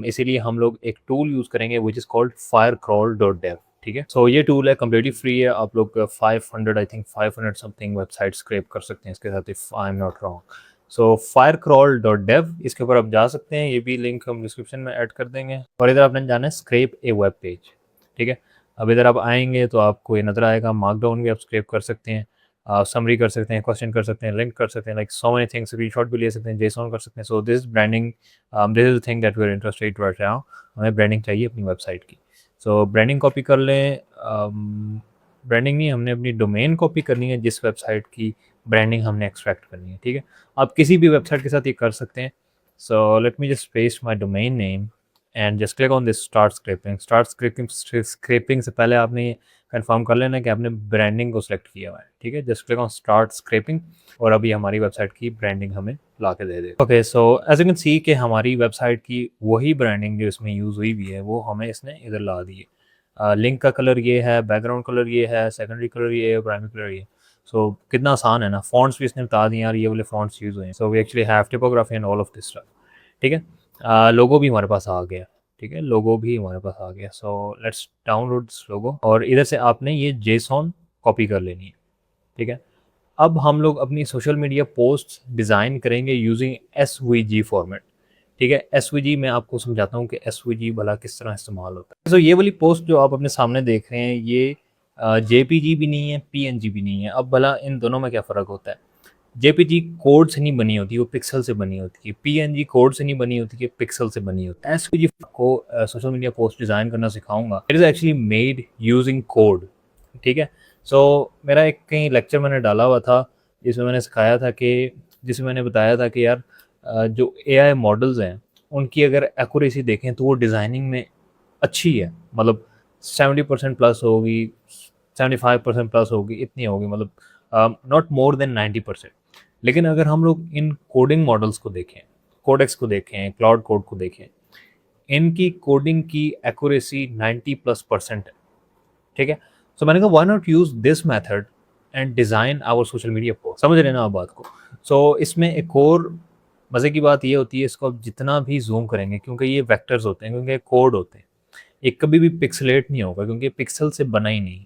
इसीलिए हम लोग एक टूल यूज़ करेंगे विच इज़ कॉल्ड firecrawl.dev। ठीक है, सो ये टूल है कम्प्लीटली फ्री है। आप लोग 500 I think 500 something website scrap कर सकते हैं इसके साथ, if I am not wrong. So firecrawl.dev, इसके ऊपर आप जा सकते हैं। ये भी लिंक हम डिस्क्रिप्शन में ऐड कर देंगे। और इधर आपने जाना है स्क्रैप ए वेब पेज। ठीक है, अब इधर आप आएंगे तो आपको ये नज़र आएगा। मार्कडाउन भी आप स्क्रैप कर सकते हैं, समरी कर सकते हैं, क्वेश्चन कर सकते हैं, लिंक कर सकते हैं, like so many things. Screenshot भी ले सकते हैं, जेसॉन कर सकते हैं। So this branding, this is the thing that we are interested right now. हमें ब्रांडिंग चाहिए अपनी वेबसाइट की। सो ब्रांडिंग कॉपी कर लें। ब्रांडिंग नहीं, हमने अपनी डोमेन कॉपी करनी है जिस वेबसाइट की ब्रांडिंग हमने एक्सट्रैक्ट करनी है। ठीक है, आप किसी भी वेबसाइट के साथ ये कर सकते हैं। So let me just paste my domain name and just click on this start scraping. Scraping से पहले आपने ये कंफर्म कर लेना कि आपने ब्रांडिंग को सिलेक्ट किया हुआ है। ठीक है, just click on start scraping और अभी हमारी वेबसाइट की ब्रांडिंग हमें ला के दे देगा। Okay, so as you can see कि हमारी वेबसाइट की वही ब्रांडिंग जो इसमें यूज़ हुई हुई है वो हमें इसने इधर ला दी है। लिंक का कलर ये है, बैकग्राउंड कलर ये है, सेकेंडरी कलर ये है, प्राइमरी कलर ये है। सो कितना आसान है ना। फॉन्ट्स भी इसने बता दिए यार, ये वाले फॉन्ट्स यूज़ हुए हैं। So we actually have typography and all of this stuff. ठीक है, लोगो भी हमारे पास आ गया। ठीक है, लोगो भी हमारे पास आ गया। सो लेट्स डाउनलोड दिस लोगो और इधर से आपने ये जेसॉन कॉपी कर लेनी है। ठीक है, अब हम लोग अपनी सोशल मीडिया पोस्ट डिज़ाइन करेंगे यूजिंग SVG फॉर्मेट। ठीक है, SVG मैं आपको समझाता हूँ कि SVG भला किस तरह इस्तेमाल होता है। तो ये वाली पोस्ट जो आप अपने सामने देख रहे हैं ये JPG भी नहीं है, PNG भी नहीं है। अब भला इन दोनों में क्या फ़र्क होता है? JPG कोड से नहीं बनी होती, वो पिक्सल से बनी होती है। PNG कोड से नहीं बनी होती, कि पिक्सल से बनी होती है। SVG को सोशल मीडिया पोस्ट डिज़ाइन करना सिखाऊंगा। It is actually made using code. ठीक है, सो मेरा एक कहीं लेक्चर मैंने डाला हुआ था जिसमें मैंने सिखाया था कि जिसमें मैंने बताया था कि यार जो AI मॉडल्स हैं उनकी अगर एक्यूरेसी देखें तो वो डिज़ाइनिंग में अच्छी है। मतलब 70% प्लस होगी, 75% प्लस होगी, इतनी होगी, मतलब नॉट मोर देन 90%। लेकिन अगर हम लोग इन कोडिंग मॉडल्स को देखें, कोडेक्स को देखें, क्लाउड कोड को देखें, इनकी कोडिंग की एक्यूरेसी 90+% है। ठीक है, सो मैंने कहा why not use this method and design our social media post. समझ रहे ना आप बात को? सो इसमें एक और मज़े की बात ये होती है, इसको आप जितना भी जूम करेंगे, क्योंकि ये वेक्टर्स होते हैं, क्योंकि ये कोड होते हैं, ये कभी भी पिक्सलेट नहीं होगा क्योंकि पिक्सल से बना ही नहीं।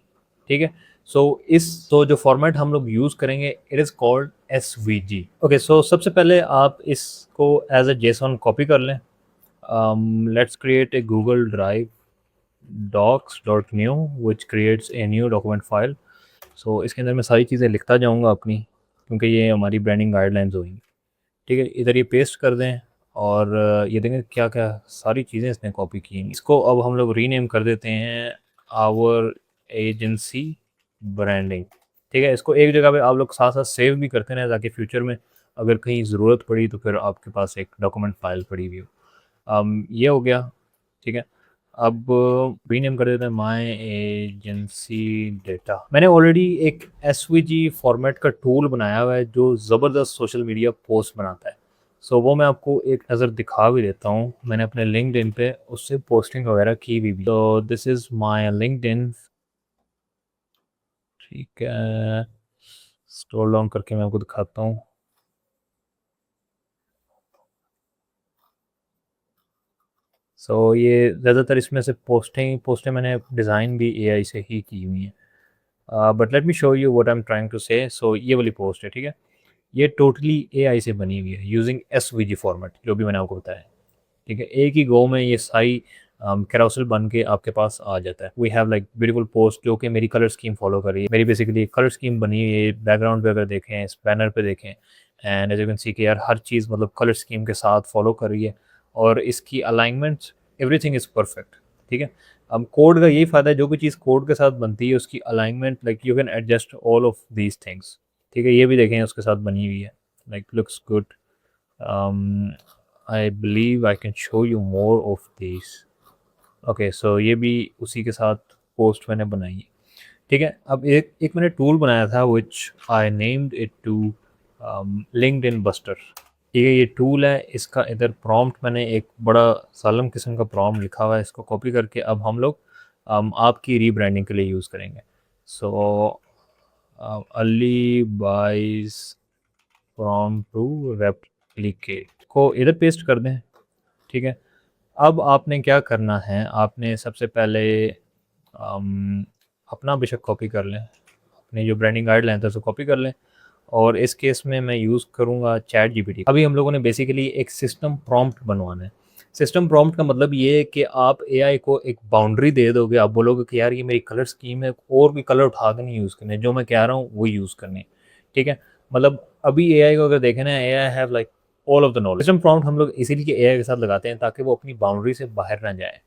ठीक है, सो जो फॉर्मेट हम लोग यूज़ करेंगे it is called SVG। Okay, so सबसे पहले आप इसको एज ए जेसॉन कॉपी कर लें। Let's create a Google drive docs.new which creates a new document file। सो इसके अंदर मैं सारी चीज़ें लिखता जाऊँगा अपनी, क्योंकि ये हमारी ब्रांडिंग गाइडलाइंस होंगी। ठीक है, इधर ये पेस्ट कर दें और ये देखें क्या क्या सारी चीज़ें इसने कॉपी की हैं। इसको अब हम लोग रीनेम कर देते हैं आवर एजेंसी ब्रांडिंग। ठीक है, इसको एक जगह पे आप लोग साथ साथ सेव भी करते रहें ताकि फ्यूचर में अगर कहीं ज़रूरत पड़ी तो फिर आपके पास एक डॉक्यूमेंट फाइल पड़ी हुई हो। ये हो गया। ठीक है, अब रीनेम कर देते हैं माय एजेंसी डेटा। मैंने ऑलरेडी एक एसवीजी फॉर्मेट का टूल बनाया हुआ है जो ज़बरदस्त सोशल मीडिया पोस्ट बनाता है। सो वो मैं आपको एक नज़र दिखा भी देता हूँ। मैंने अपने लिंक्डइन पे उससे पोस्टिंग वगैरह की भी। तो दिस इज़ माय लिंक्डइन। ठीक है, स्क्रॉल डाउन करके मैं आपको दिखाता हूँ। सो ये ज़्यादातर इसमें से पोस्टें मैंने डिज़ाइन भी एआई से ही की हुई हैं। But let me show you what I am trying to say. सो ये वाली पोस्ट है, ठीक है, ये टोटली एआई से बनी हुई है यूजिंग एसवीजी फॉर्मेट, जो भी मैंने आपको बताया। ठीक है, एक ही गो में ये सारी कैरोसेल बन के आपके पास आ जाता है। We have like beautiful post जो कि मेरी कलर स्कीम फॉलो कर रही है। मेरी बेसिकली कलर स्कीम बनी हुई है। बैकग्राउंड पे अगर देखें, इस बैनर पे देखें, and as you can see कि यार हर चीज़ मतलब कलर स्कीम के साथ फॉलो कर रही है और इसकी अलाइनमेंट एवरीथिंग इज़ परफेक्ट। ठीक है, अब कोड का यही फ़ायदा है, जो भी चीज़ कोड के साथ बनती है उसकी alignment like you can adjust all of these things. ठीक है, ये भी देखें उसके साथ बनी हुई है, like looks good. I believe I can show you more of these. Okay, so ये भी उसी के साथ पोस्ट मैंने बनाई है। ठीक है, अब एक एक मैंने टूल बनाया था which I named it to LinkedIn buster. ठीक है, ये टूल है, इसका इधर प्रॉम्प्ट मैंने एक बड़ा सालम किस्म का प्रॉम्प्ट लिखा हुआ है। इसको कॉपी करके अब हम लोग आपकी रीब्रांडिंग के लिए यूज़ करेंगे। सो अली बाइज प्रॉम्प्ट टू रेप्लिकेट को इधर पेस्ट कर दें। ठीक है, अब आपने क्या करना है, आपने सबसे पहले अपना बेशक कॉपी कर लें, अपनी जो ब्रांडिंग गाइडलाइन था उसको कॉपी कर लें, और इस केस में मैं यूज़ करूँगा चैट जीपीटी। अभी हम लोगों ने बेसिकली एक सिस्टम प्रॉम्प्ट बनवाना है। सिस्टम प्रॉम्प्ट का मतलब ये है कि आप एआई को एक बाउंड्री दे दोगे। आप बोलोगे कि यार ये मेरी कलर स्कीम है, और भी कलर उठा के नहीं यूज़ करने, जो मैं कह रहा हूँ वो यूज़ करने। ठीक है, मतलब अभी एआई को अगर देखें ना, AI have like all of the knowledge. System prompt हम लोग इसीलिए एआई के साथ लगाते हैं ताकि वो अपनी बाउंड्री से बाहर ना जाए।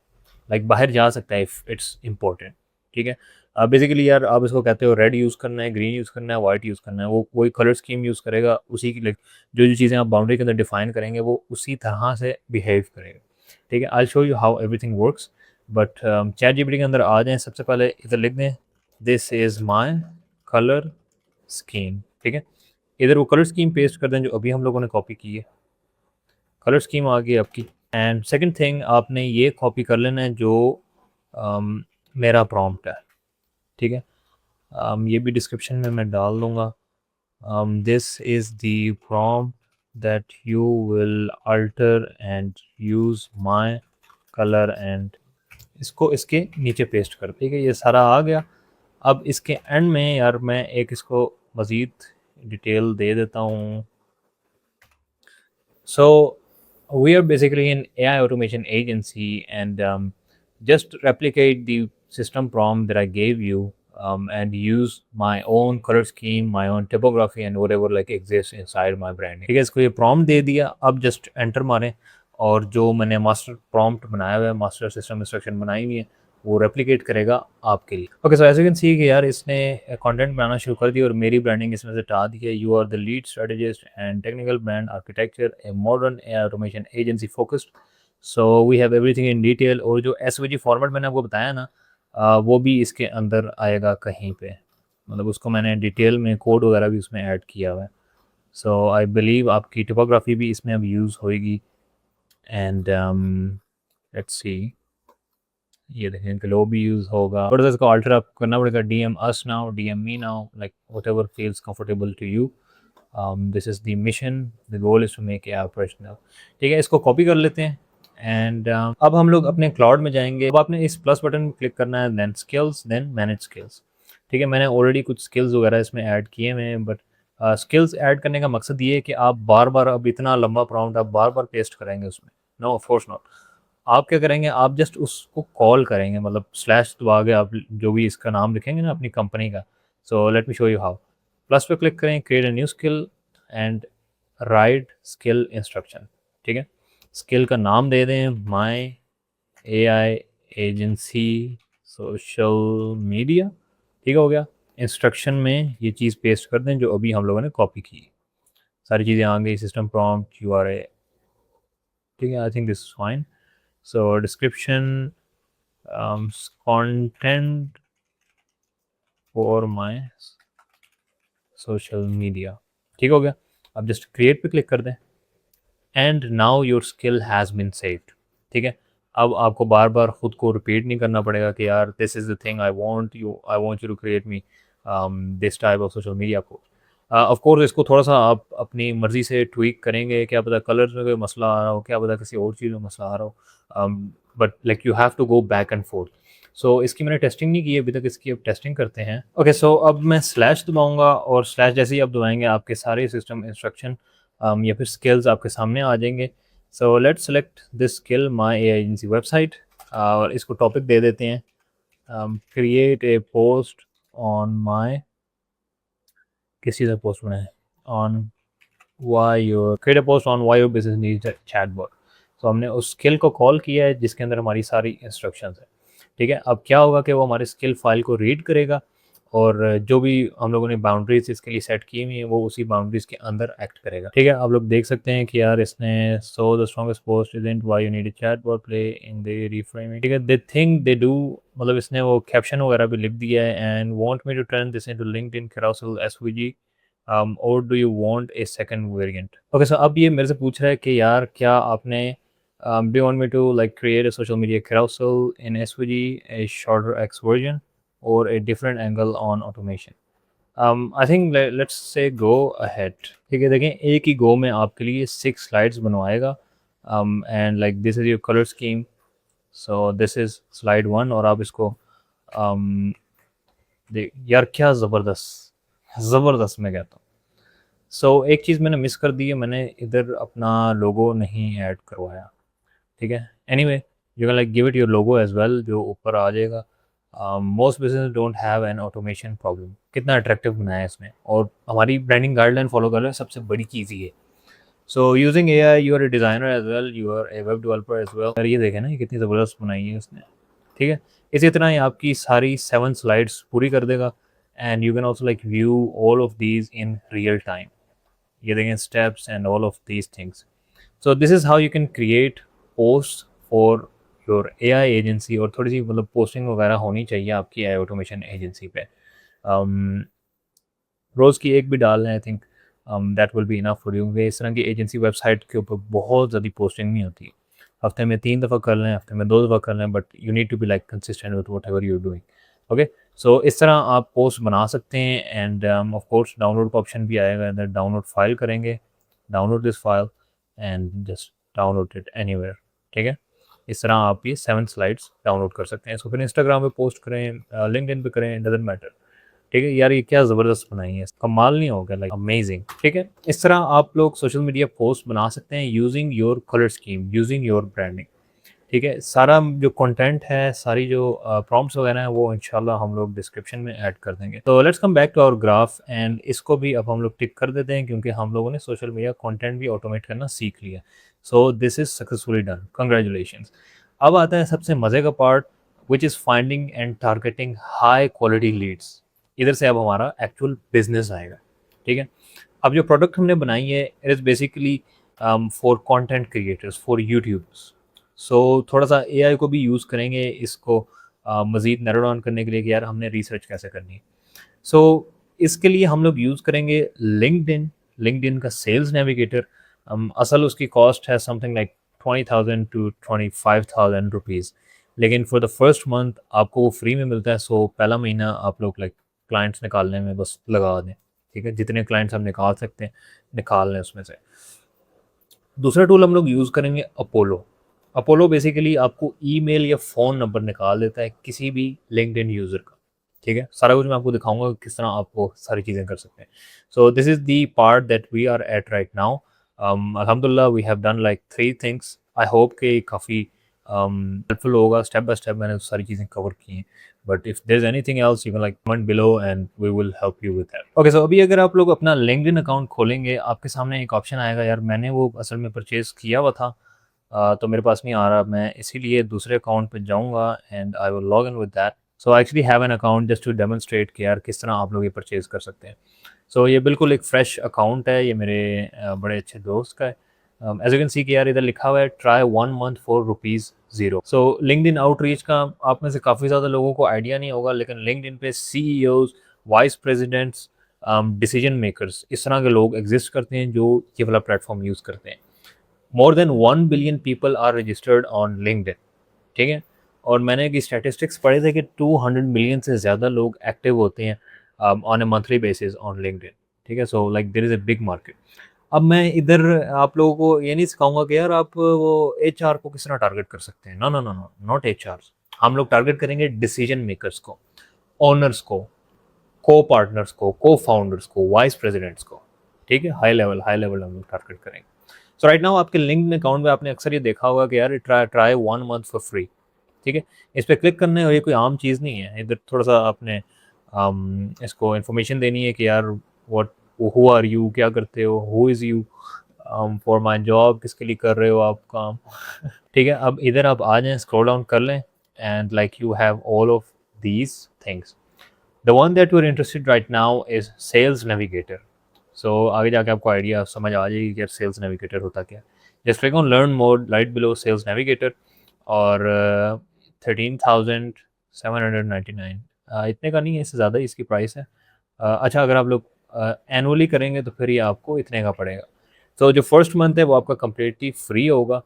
लाइक बाहर जा सकता है इफ़ इट्स इम्पोर्टेंट। ठीक है, बेसिकली यार आप इसको कहते हो रेड यूज़ करना है, ग्रीन यूज़ करना है, वाइट यूज़ करना है, वो वही कलर स्कीम यूज़ करेगा, उसी की लाइक जो जो चीज़ें आप बाउंड्री के अंदर डिफाइन करेंगे वो उसी तरह से बिहेव करेगा। ठीक है, I will show you how everything works. But chat GPT के अंदर आ जाएं, सबसे पहले इधर लिख दें this is my colour scheme. ठीक है, इधर वो कलर स्कीम पेस्ट कर दें जो अभी हम लोगों ने कॉपी की है। कलर स्कीम आ गई आपकी। एंड सेकंड थिंग, आपने ये कॉपी कर लेना है जो मेरा प्रॉम्प्ट है। ठीक है, ये भी डिस्क्रिप्शन में मैं डाल दूँगा। This is the prompt that you will alter and use my colour and इसको इसके नीचे पेस्ट कर। ठीक है, ये सारा आ गया। अब इसके एंड में यार मैं एक इसको मज़ीद डिटेल दे देता हूँ। So we are basically an AI automation agency, and just replicate the system prompt that I gave you, and use my own color scheme, my own typography, and whatever like exists inside my branding. ठीक है, इसको ये prompt दे दिया, अब just enter मारें, और जो मैंने मास्टर prompt बनाया हुआ है, मास्टर सिस्टम इंस्ट्रक्शन बनाई हुई है, वो रेप्लिकेट करेगा आपके लिए। Okay, so as you can see कि यार इसने कंटेंट बनाना शुरू कर दिया और मेरी ब्रांडिंग इसमें से हटा दी है। You are the lead strategist and technical brand architecture, a modern AI automation agency focused. So we have everything in detail, और जो एसवीजी फॉर्मेट मैंने आपको बताया ना, वो भी इसके अंदर आएगा कहीं पे, मतलब उसको मैंने डिटेल में कोड वगैरह भी उसमें ऐड किया हुआ है। सो आई बिलीव आपकी टिपोग्राफी भी इसमें अब यूज़ होएगी। एंड लेट्स सी, ये देखें ग्लो भी यूज़ होगा, बट इसको अल्टर अप करना पड़ेगा। DM us now, DM me now, like whatever feels comfortable to you. This is the mission, the goal is to make AI operational. ठीक है, इसको कॉपी कर लेते हैं। एंड अब हम लोग अपने क्लाउड में जाएंगे। अब आपने इस प्लस बटन क्लिक करना है, then skills, then manage skills. ठीक है, मैंने ऑलरेडी कुछ स्किल्स वगैरह इसमें ऐड किए हुए हैं, बट स्किल्स ऐड करने का मकसद ये है कि आप बार बार, अब इतना लंबा प्रॉम्प्ट आप बार बार पेस्ट करेंगे उसमें, नो ऑफ कोर्स नॉट। आप क्या करेंगे, आप जस्ट उसको कॉल करेंगे, मतलब स्लैश दबा के आप जो भी इसका नाम लिखेंगे ना अपनी कंपनी का। सो let me show you how. Plus पे क्लिक करें, create a new skill and right skill instruction. ठीक है, स्किल का नाम दे दें my AI agency social media, ठीक हो गया। इंस्ट्रक्शन में ये चीज़ पेस्ट कर दें जो अभी हम लोगों ने कॉपी की। सारी चीज़ें आ गई, सिस्टम प्रॉम्प्ट, यूआरएल, ठीक है, I think this is fine. So description, content for my social media, ठीक हो गया। अब जस्ट क्रिएट पे क्लिक कर दें and now your skill has been saved, ठीक है। अब आपको बार बार खुद को रिपीट नहीं करना पड़ेगा कि यार this is the thing I want you to create me this type of social media को। ऑफ कोर्स इसको थोड़ा सा आप अपनी मर्ज़ी से ट्वीक करेंगे, क्या पता कलर्स में कोई मसला आ रहा हो, क्या पता किसी और चीज़ में मसला आ रहा हो, but like you have to go back and forth. So इसकी मैंने टेस्टिंग नहीं की है अभी तक, इसकी अब टेस्टिंग करते हैं। ओके, सो अब मैं स्लैश दबाऊंगा और स्लैश जैसे ही आप दबाएंगे आपके सारे सिस्टम इंस्ट्रक्शन या फिर स्किल्स आपके सामने आ जाएंगे। So let's select this skill my AI agency website और इसको टॉपिक दे देते हैं create a post on my, किस चीज़ का पोस्ट बनाए, on why your, create a post on why your business needs chatbot. तो हमने उस स्किल को कॉल किया है जिसके अंदर हमारी सारी इंस्ट्रक्शंस हैं, ठीक है। अब क्या होगा कि वो हमारे स्किल फाइल को रीड करेगा और जो भी हम लोगों ने बाउंड्रीज इसके लिए सेट की हुई है वो उसी बाउंड्रीज के अंदर एक्ट करेगा, ठीक है। आप लोग देख सकते हैं कि यार इसने so the strongest post isn't why you need a chatbot play in the reframing, ठीक है, दे थिंक दे डू, मतलब इसने वो कैप्शन वगैरह भी लिख दिया है and want me to turn this into LinkedIn carousel SVG और do you want a second variant. Okay, so अब ये मेरे से पूछ रहा है कि यार क्या आपने do you want me to like create a social media carousel in SVG, a shorter X version, or a different angle on automation? I think let's say go ahead, ठीक है। देखें एक ही गो में आपके लिए 6 slides बनवाएगा and like this is your color scheme, so this is slide 1 और आप इसको देख यार क्या ज़बरदस्त ज़बरदस्त मैं कहता हूँ। सो एक चीज़ मैंने मिस कर दी है, मैंने इधर अपना लोगो नहीं ऐड करवाया, ठीक है। Anyway you can like give it your logo as well जो ऊपर आ जाएगा। Most business don't have an automation problem, कितना अट्रैक्टिव बनाया है इसमें और हमारी ब्रांडिंग गाइडलाइन फॉलो कर रहे हैं, सबसे बड़ी चीज़ ये। So using AI you are a designer as well, you are a web developer as well. ये देखें ना ये कितनी ज़बरदस्त बनाई है उसने, ठीक है। इसी तरह ही आपकी सारी 7 स्लाइड्स पूरी कर देगा and you can also like view all of these in real time. ये देखें steps and all of these things. So this is how you can create post for your AI agency. और थोड़ी सी मतलब posting वगैरह होनी चाहिए आपकी AI automation agency पे, रोज़ की एक भी डाल लें, I think that will be enough for you. इस तरह की एजेंसी वेबसाइट के ऊपर बहुत ज़्यादा पोस्टिंग नहीं होती, हफ्ते में 3 दफ़ा कर लें, हफ्ते में 2 दफ़ा कर लें, but you need to be like consistent with whatever you doing. Okay, so इस तरह आप पोस्ट बना सकते हैं एंड ऑफ कोर्स डाउनलोड का ऑप्शन भी आएगा, इधर डाउनलोड फाइल करेंगे, download this file and just download it anywhere, ठीक है। इस तरह आप ये 7 स्लाइड्स डाउनलोड कर सकते हैं। इसको फिर इंस्टाग्राम पे पोस्ट करें, लिंक्डइन पे करें, डजंट मैटर, ठीक है। यार ये क्या ज़बरदस्त बनाई है, कमाल नहीं होगा, लाइक अमेजिंग, ठीक है। इस तरह आप लोग सोशल मीडिया पोस्ट बना सकते हैं using your colour scheme, using your branding, ठीक है। सारा जो कंटेंट है, सारी जो प्रॉम्प्ट्स वगैरह हैं वो इंशाल्लाह हम लोग डिस्क्रिप्शन में ऐड कर देंगे। तो let's come back to our graph and इसको भी अब हम लोग टिक कर देते हैं क्योंकि हम लोगों ने सोशल मीडिया कंटेंट भी ऑटोमेट करना सीख लिया। सो this is successfully done, congratulations. अब आता है सबसे मज़े का part which is finding and targeting high quality Leeds. इधर से अब हमारा एक्चुअल बिजनेस आएगा, ठीक है। अब जो प्रोडक्ट हमने बनाई है it is basically for content creators, for YouTubers. So थोड़ा सा एआई को भी यूज़ करेंगे इसको मज़ीद नैरो डाउन करने के लिए कि यार हमने रिसर्च कैसे करनी है। सो इसके लिए हम लोग यूज़ करेंगे लिंक्डइन, लिंक्डइन का सेल्स नेविगेटर। असल उसकी कॉस्ट है समथिंग लाइक 20,000 to 25,000 रुपीज़, लेकिन फॉर द फर्स्ट मंथ आपको वो फ्री में मिलता है। सो पहला महीना आप लोग लाइक क्लाइंट्स निकालने में बस लगा दें, ठीक है। जितने क्लाइंट्स हम निकाल सकते हैं निकाल लें उसमें से। दूसरा टूल हम लोग यूज़ करेंगे अपोलो। अपोलो बेसिकली आपको ईमेल या फ़ोन नंबर निकाल देता है किसी भी लिंक्डइन यूज़र का, ठीक है। सारा कुछ मैं आपको दिखाऊंगा किस तरह आप वो सारी चीज़ें कर सकते हैं। So this is the part that we are at right now. अल्हम्दुलिल्लाह we have done like 3 things. I hope कि काफ़ी हेल्पफुल होगा, स्टेप बाय स्टेप मैंने सारी चीज़ें कवर की हैं। But if there is anything else you can like comment below and we will help you with that. Okay, so अभी अगर आप लोग अपना लिंक्डइन अकाउंट खोलेंगे आपके सामने एक ऑप्शन आएगा, यार मैंने वो असल में परचेज़ किया हुआ था तो मेरे पास नहीं आ रहा, मैं इसीलिए दूसरे अकाउंट पे जाऊंगा and I will log in with that. So I actually have an account just to demonstrate कि यार किस तरह आप लोग ये परचेज़ कर सकते हैं। सो ये बिल्कुल एक फ्रेश अकाउंट है, ये मेरे बड़े अच्छे दोस्त का है। एज यू कैन सी कि यार इधर लिखा हुआ है try 1 month for ₹0। So LinkedIn outreach का आप में से काफ़ी ज़्यादा लोगों को आइडिया नहीं होगा, लेकिन लिंक्डइन पे CEOs, vice presidents, decision makers, इस तरह के लोग एग्जिस्ट करते हैं जो ये वाला प्लेटफॉर्म यूज़ करते हैं। More than 1 billion people are registered on LinkedIn, ठीक है। और मैंने एक स्टैटिस्टिक्स पढ़े थे कि 200 मिलियन से ज़्यादा लोग एक्टिव होते हैं on a monthly basis on LinkedIn, ठीक है। So like there is a big market. अब मैं इधर आप लोगों को ये नहीं सिखाऊंगा कि यार आप वो एचआर को किस तरह टारगेट कर सकते हैं। No no no no, not HR. हम लोग टारगेट करेंगे डिसीजन मेकर्स को, ओनर्स को, को पार्टनर्स को, को फाउंडर्स को, वाइस प्रेसिडेंट्स को, ठीक है। हाई लेवल हम लोग टारगेट करेंगे। सो राइट नाउ आपके लिंक्डइन अकाउंट में आपने अक्सर ये देखा होगा कि यार ट्राई 1 मंथ फॉर फ्री, ठीक है। इस पर क्लिक करना है और ये कोई आम चीज़ नहीं है। इधर थोड़ा सा आपने इसको इन्फॉर्मेशन देनी है कि यार व्हाट, हु आर यू, क्या करते हो, who is you, for my job, किसके लिए कर रहे हो आप काम ठीक है। अब इधर आप आ जाएं, स्क्रॉल डाउन कर लें and like you have all of these things. The one that you are interested right now is sales navigator. So आगे जाके आपको आइडिया समझ आ जाएगी कि यार सेल्स नेविगेटर होता क्या है। Just click on learn more right below sales navigator और 13,799 इतने का नहीं है, इससे ज़्यादा इसकी प्राइस है। अच्छा, अगर आप लोग एनुअली करेंगे तो फिर ये आपको इतने का पड़ेगा। तो जो फर्स्ट मंथ है वो आपका कम्प्लीटली फ्री होगा।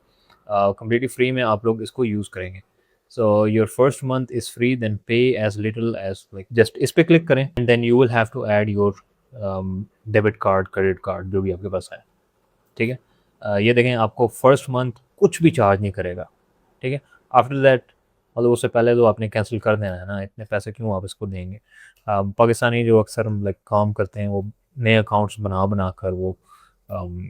कम्प्लीटली फ्री में आप लोग इसको यूज़ करेंगे। So your first month is free, then pay as little as like just इस पर क्लिक करें and then you will have to add your debit card, credit card, जो भी आपके पास है, ठीक है। ये देखें, आपको फर्स्ट मंथ कुछ भी चार्ज नहीं करेगा, ठीक है। आफ्टर दैट मतलब उससे पहले तो आपने कैंसिल कर देना है ना, इतने पैसे क्यों आप इसको देंगे। पाकिस्तानी जो अक्सर लाइक काम करते हैं वो नए अकाउंट्स बना बना कर वो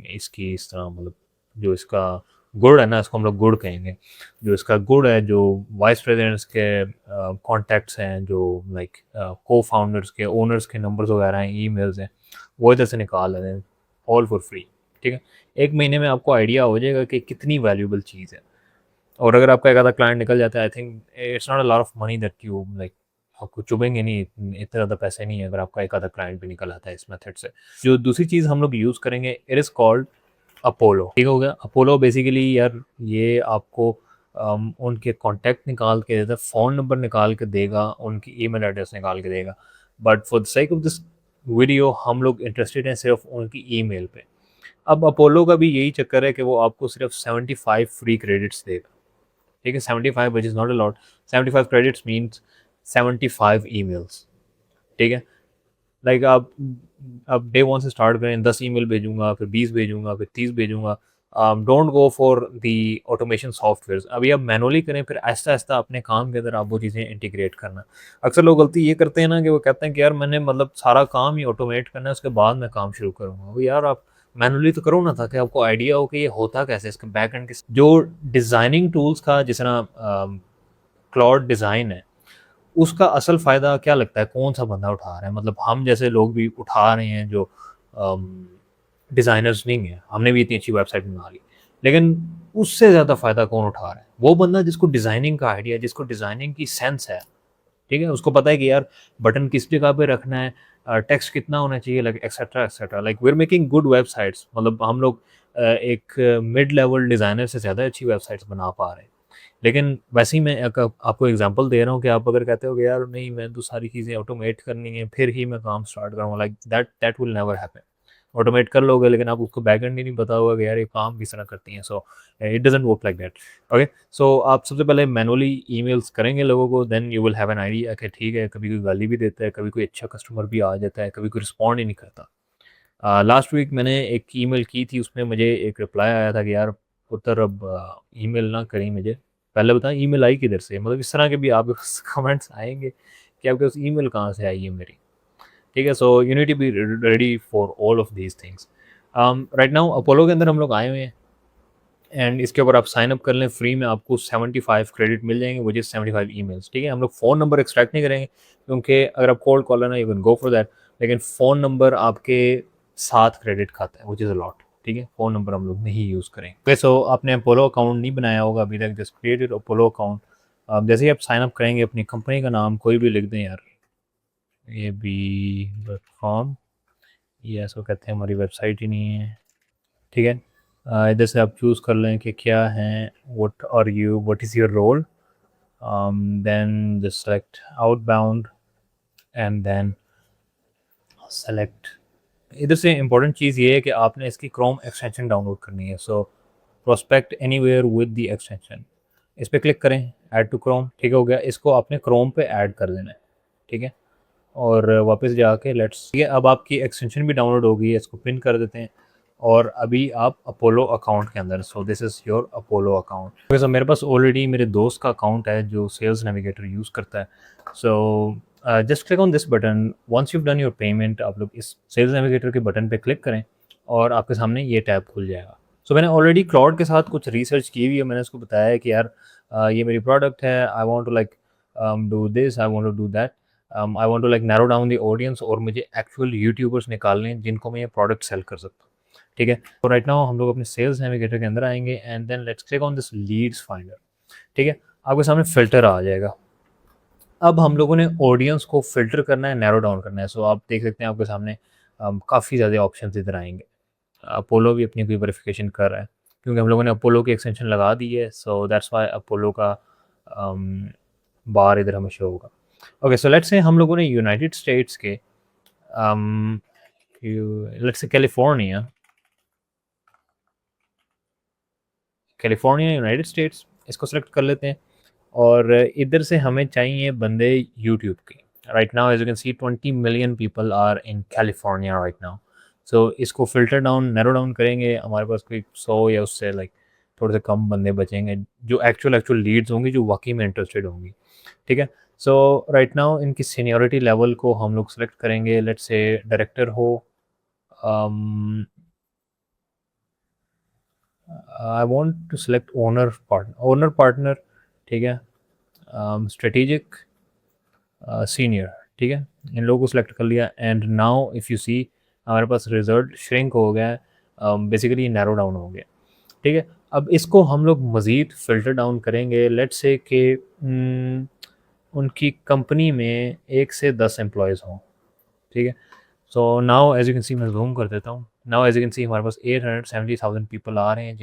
इसकी इस तरह मतलब जो इसका गुड़ है ना, इसको हम लोग गुड़ कहेंगे, जो इसका गुड़ है, जो वाइस प्रेसिडेंट्स के कॉन्टैक्ट्स हैं, जो लाइक को फाउंडर्स के, ओनर्स के नंबर्स वगैरह हैं, ईमेल्स हैं, वो इधर से निकाल लेते हैं ऑल फॉर फ्री, ठीक है। 1 महीने में आपको आइडिया हो जाएगा कि कितनी वैल्यूबल चीज़ है। और अगर आपका एक आधा क्लाइंट निकल जाता है, I think it's not a lot of money that you like, आपको चुभेंगे नहीं, इतने ज़्यादा पैसे नहीं है अगर आपका एक आधा क्लाइंट भी निकल आता है इस मेथड से। जो दूसरी चीज़ हम लोग यूज़ करेंगे, इट इज़ कॉल्ड अपोलो, ठीक हो गया। अपोलो बेसिकली यार ये आपको उनके कॉन्टैक्ट निकाल के देता है, फ़ोन नंबर निकाल के देगा, उनकी ईमेल एड्रेस निकाल के देगा। But for the sake of this video हम लोग इंटरेस्टेड हैं सिर्फ उनकी ईमेल पे। अब अपोलो का भी यही चक्कर है कि वो आपको सिर्फ 75 फ्री क्रेडिट्स देगा, ठीक है। 75 which is not a lot, 75 credits means 75 emails, ठीक है। लाइक आप अब डे वन से स्टार्ट करें, 10 ईमेल भेजूंगा, फिर 20 भेजूंगा, फिर 30 भेजूंगा। Don't go for the automation software. अभी आप मैनुअली करें, फिर आहिस्ता आहिस्ता अपने काम के अंदर आप वो चीज़ें इंटीग्रेट करना। अक्सर लोग गलती ये करते हैं ना कि वो कहते हैं कि यार मैंने मतलब सारा काम ही ऑटोमेट करना है, उसके बाद मैं काम शुरू करूँगा। वो यार आप मैनुअली तो करो ना, ताकि आपको आइडिया हो कि ये होता कैसे, इसके बैक एंड के जो डिज़ाइनिंग टूल्स का, जिस तरह क्लाउड डिज़ाइन है, उसका असल फ़ायदा क्या लगता है, कौन-सा बंदा उठा रहा है? मतलब हम जैसे लोग भी उठा रहे हैं जो डिज़ाइनर्स नहीं हैं, हमने भी इतनी अच्छी वेबसाइट बना ली। लेकिन उससे ज़्यादा फ़ायदा कौन उठा रहा है? वो बंदा जिसको डिज़ाइनिंग का आइडिया है, जिसको डिज़ाइनिंग की सेंस है, ठीक है? उसको पता है कि यार बटन किस जगह पे रखना है, टेक्स्ट कितना होना चाहिए, like etcetera etcetera. Like we are making good websites, मतलब हम लोग एक मिड लेवल डिज़ाइनर से ज़्यादा अच्छी वेबसाइट्स बना पा रहे हैं। लेकिन वैसे ही मैं एक आपको एग्जांपल दे रहा हूँ कि आप अगर कहते हो कि यार नहीं, मैं तो सारी चीज़ें ऑटोमेट करनी है फिर ही मैं काम स्टार्ट करूँगा, like that will never happen. Automate कर लोगे लेकिन आप उसको बैकएंड ही नहीं पता होगा कि यार ये काम किस तरह करती हैं। So it doesn't work like that. Okay, so आप सबसे पहले मैनुअली ईमेल्स करेंगे लोगों को, then you will have an idea कि ठीक है, कभी कोई गाली भी देता है, कभी कोई अच्छा कस्टमर भी आ जाता है, कभी कोई रिस्पॉन्ड ही नहीं करता। लास्ट वीक मैंने एक ईमेल की थी, उसमें मुझे एक रिप्लाई आया था कि यार पुत्र अब ईमेल ना करें मुझे, पहले बताएं ईमेल आई किधर से। मतलब इस तरह के भी आपके पास कमेंट्स आएंगे कि आपके पास ईमेल कहाँ से आई है मेरी, ठीक है। So you need to be ready for all of these things. Right now Apollo के अंदर हम लोग आए हुए हैं एंड इसके ऊपर आप साइन अप कर लें, फ्री में आपको 75 क्रेडिट मिल जाएंगे, वो 75 ईमेल्स, ठीक है। हम लोग फ़ोन नंबर एक्सट्रैक्ट नहीं करेंगे क्योंकि अगर आप कोल्ड कॉलर ना, you can go for that, लेकिन फ़ोन नंबर आपके साथ क्रेडिट खाता है, विच इज़ अ लॉट, ठीक है। फ़ोन नंबर हम लोग नहीं यूज़ करेंगे। ओके, सो आपने अपोलो अकाउंट नहीं बनाया होगा अभी तक, जस्ट क्रिएटेड अपोलो अकाउंट। जैसे ही आप साइन अप करेंगे अपनी कंपनी का नाम कोई भी लिख दें यार, ये बी कॉम, ये ऐसा कहते हैं हमारी वेबसाइट ही नहीं है, ठीक है। इधर से आप चूज़ कर लें कि क्या है, what are you, what is your role, then just select outbound and then select. इधर से इम्पोर्टेंट चीज़ ये है कि आपने इसकी क्रोम एक्सटेंशन डाउनलोड करनी है। So prospect anywhere with the extension, इस पर क्लिक करें, ऐड टू क्रोम, ठीक हो गया। इसको आपने क्रोम पे ऐड कर देना है, ठीक है। और वापस जाके लेट्स, ठीक है, अब आपकी एक्सटेंशन भी डाउनलोड हो गई है, इसको पिन कर देते हैं। और अभी आप अपोलो अकाउंट के अंदर, so this is your Apollo account. Okay, so मेरे पास ऑलरेडी मेरे दोस्त का अकाउंट है जो सेल्स नेविगेटर यूज़ करता है। So just click on this button, once you done your payment, आप लोग इस सेल्स नेविगेटर के बटन पे क्लिक करें और आपके सामने ये टैब खुल जाएगा। सो मैंने ऑलरेडी क्लाउड के साथ कुछ रिसर्च की हुई है, मैंने उसको बताया है कि यार ये मेरी प्रोडक्ट है, I want to like do this, I want to do that, I want to like narrow down the audience, और मुझे एक्चुअल यूट्यूबर्स निकालने हैं जिनको मैं ये प्रोडक्ट सेल कर सकता हूँ, ठीक है। तो राइट नाउ हम लोग अपने सेल्स नेविगेटर के अंदर आएंगे and then let's click on this leads finder, ठीक है। आपके सामने फ़िल्टर आ जाएगा। अब हम लोगों ने ऑडियंस को फ़िल्टर करना है, नैरो डाउन करना है। सो आप देख सकते हैं आपके सामने काफ़ी ज़्यादा ऑप्शंस इधर आएंगे। अपोलो भी अपनी कोई वेरिफिकेशन कर रहा है क्योंकि हम लोगों ने अपोलो की एक्सटेंशन लगा दी है, सो दैट्स वाई अपोलो का बार इधर हमें शो होगा। ओके, सो लेट्स से हम लोगों ने यूनाइटेड स्टेट्स के let's say California, United states, इसको सेलेक्ट कर लेते हैं। और इधर से हमें चाहिए बंदे यूट्यूब के। Right now as you can see 20 million people are in California right now. So इसको फिल्टर डाउन, नैरो डाउन करेंगे, हमारे पास कोई 100 या उससे लाइक थोड़े से कम बंदे बचेंगे जो एक्चुअल लीड्स होंगी, जो वाकई में इंटरेस्टेड होंगी, ठीक है। सो राइट नाउ इनकी सीनियरिटी लेवल को हम लोग सेलेक्ट करेंगे। लेट्स से डायरेक्टर हो, I want to select owner partner, ठीक है, स्ट्रेटेजिक, सीनियर, ठीक है। इन लोगों को सिलेक्ट कर लिया and now if you see हमारे पास रिजल्ट श्रिंक हो गया है, बेसिकली नैरो डाउन हो गया, ठीक है। अब इसको हम लोग मज़ीद फ़िल्टर डाउन करेंगे। लेट्स से कि उनकी कंपनी में 1 से 10 एम्प्लॉयज़ हों, ठीक है। So now as you can सी, मैं ज़ूम कर देता हूँ। नाउ एज़ यू कैन सी हमारे पास 870,000 पीपल आ रहे हैं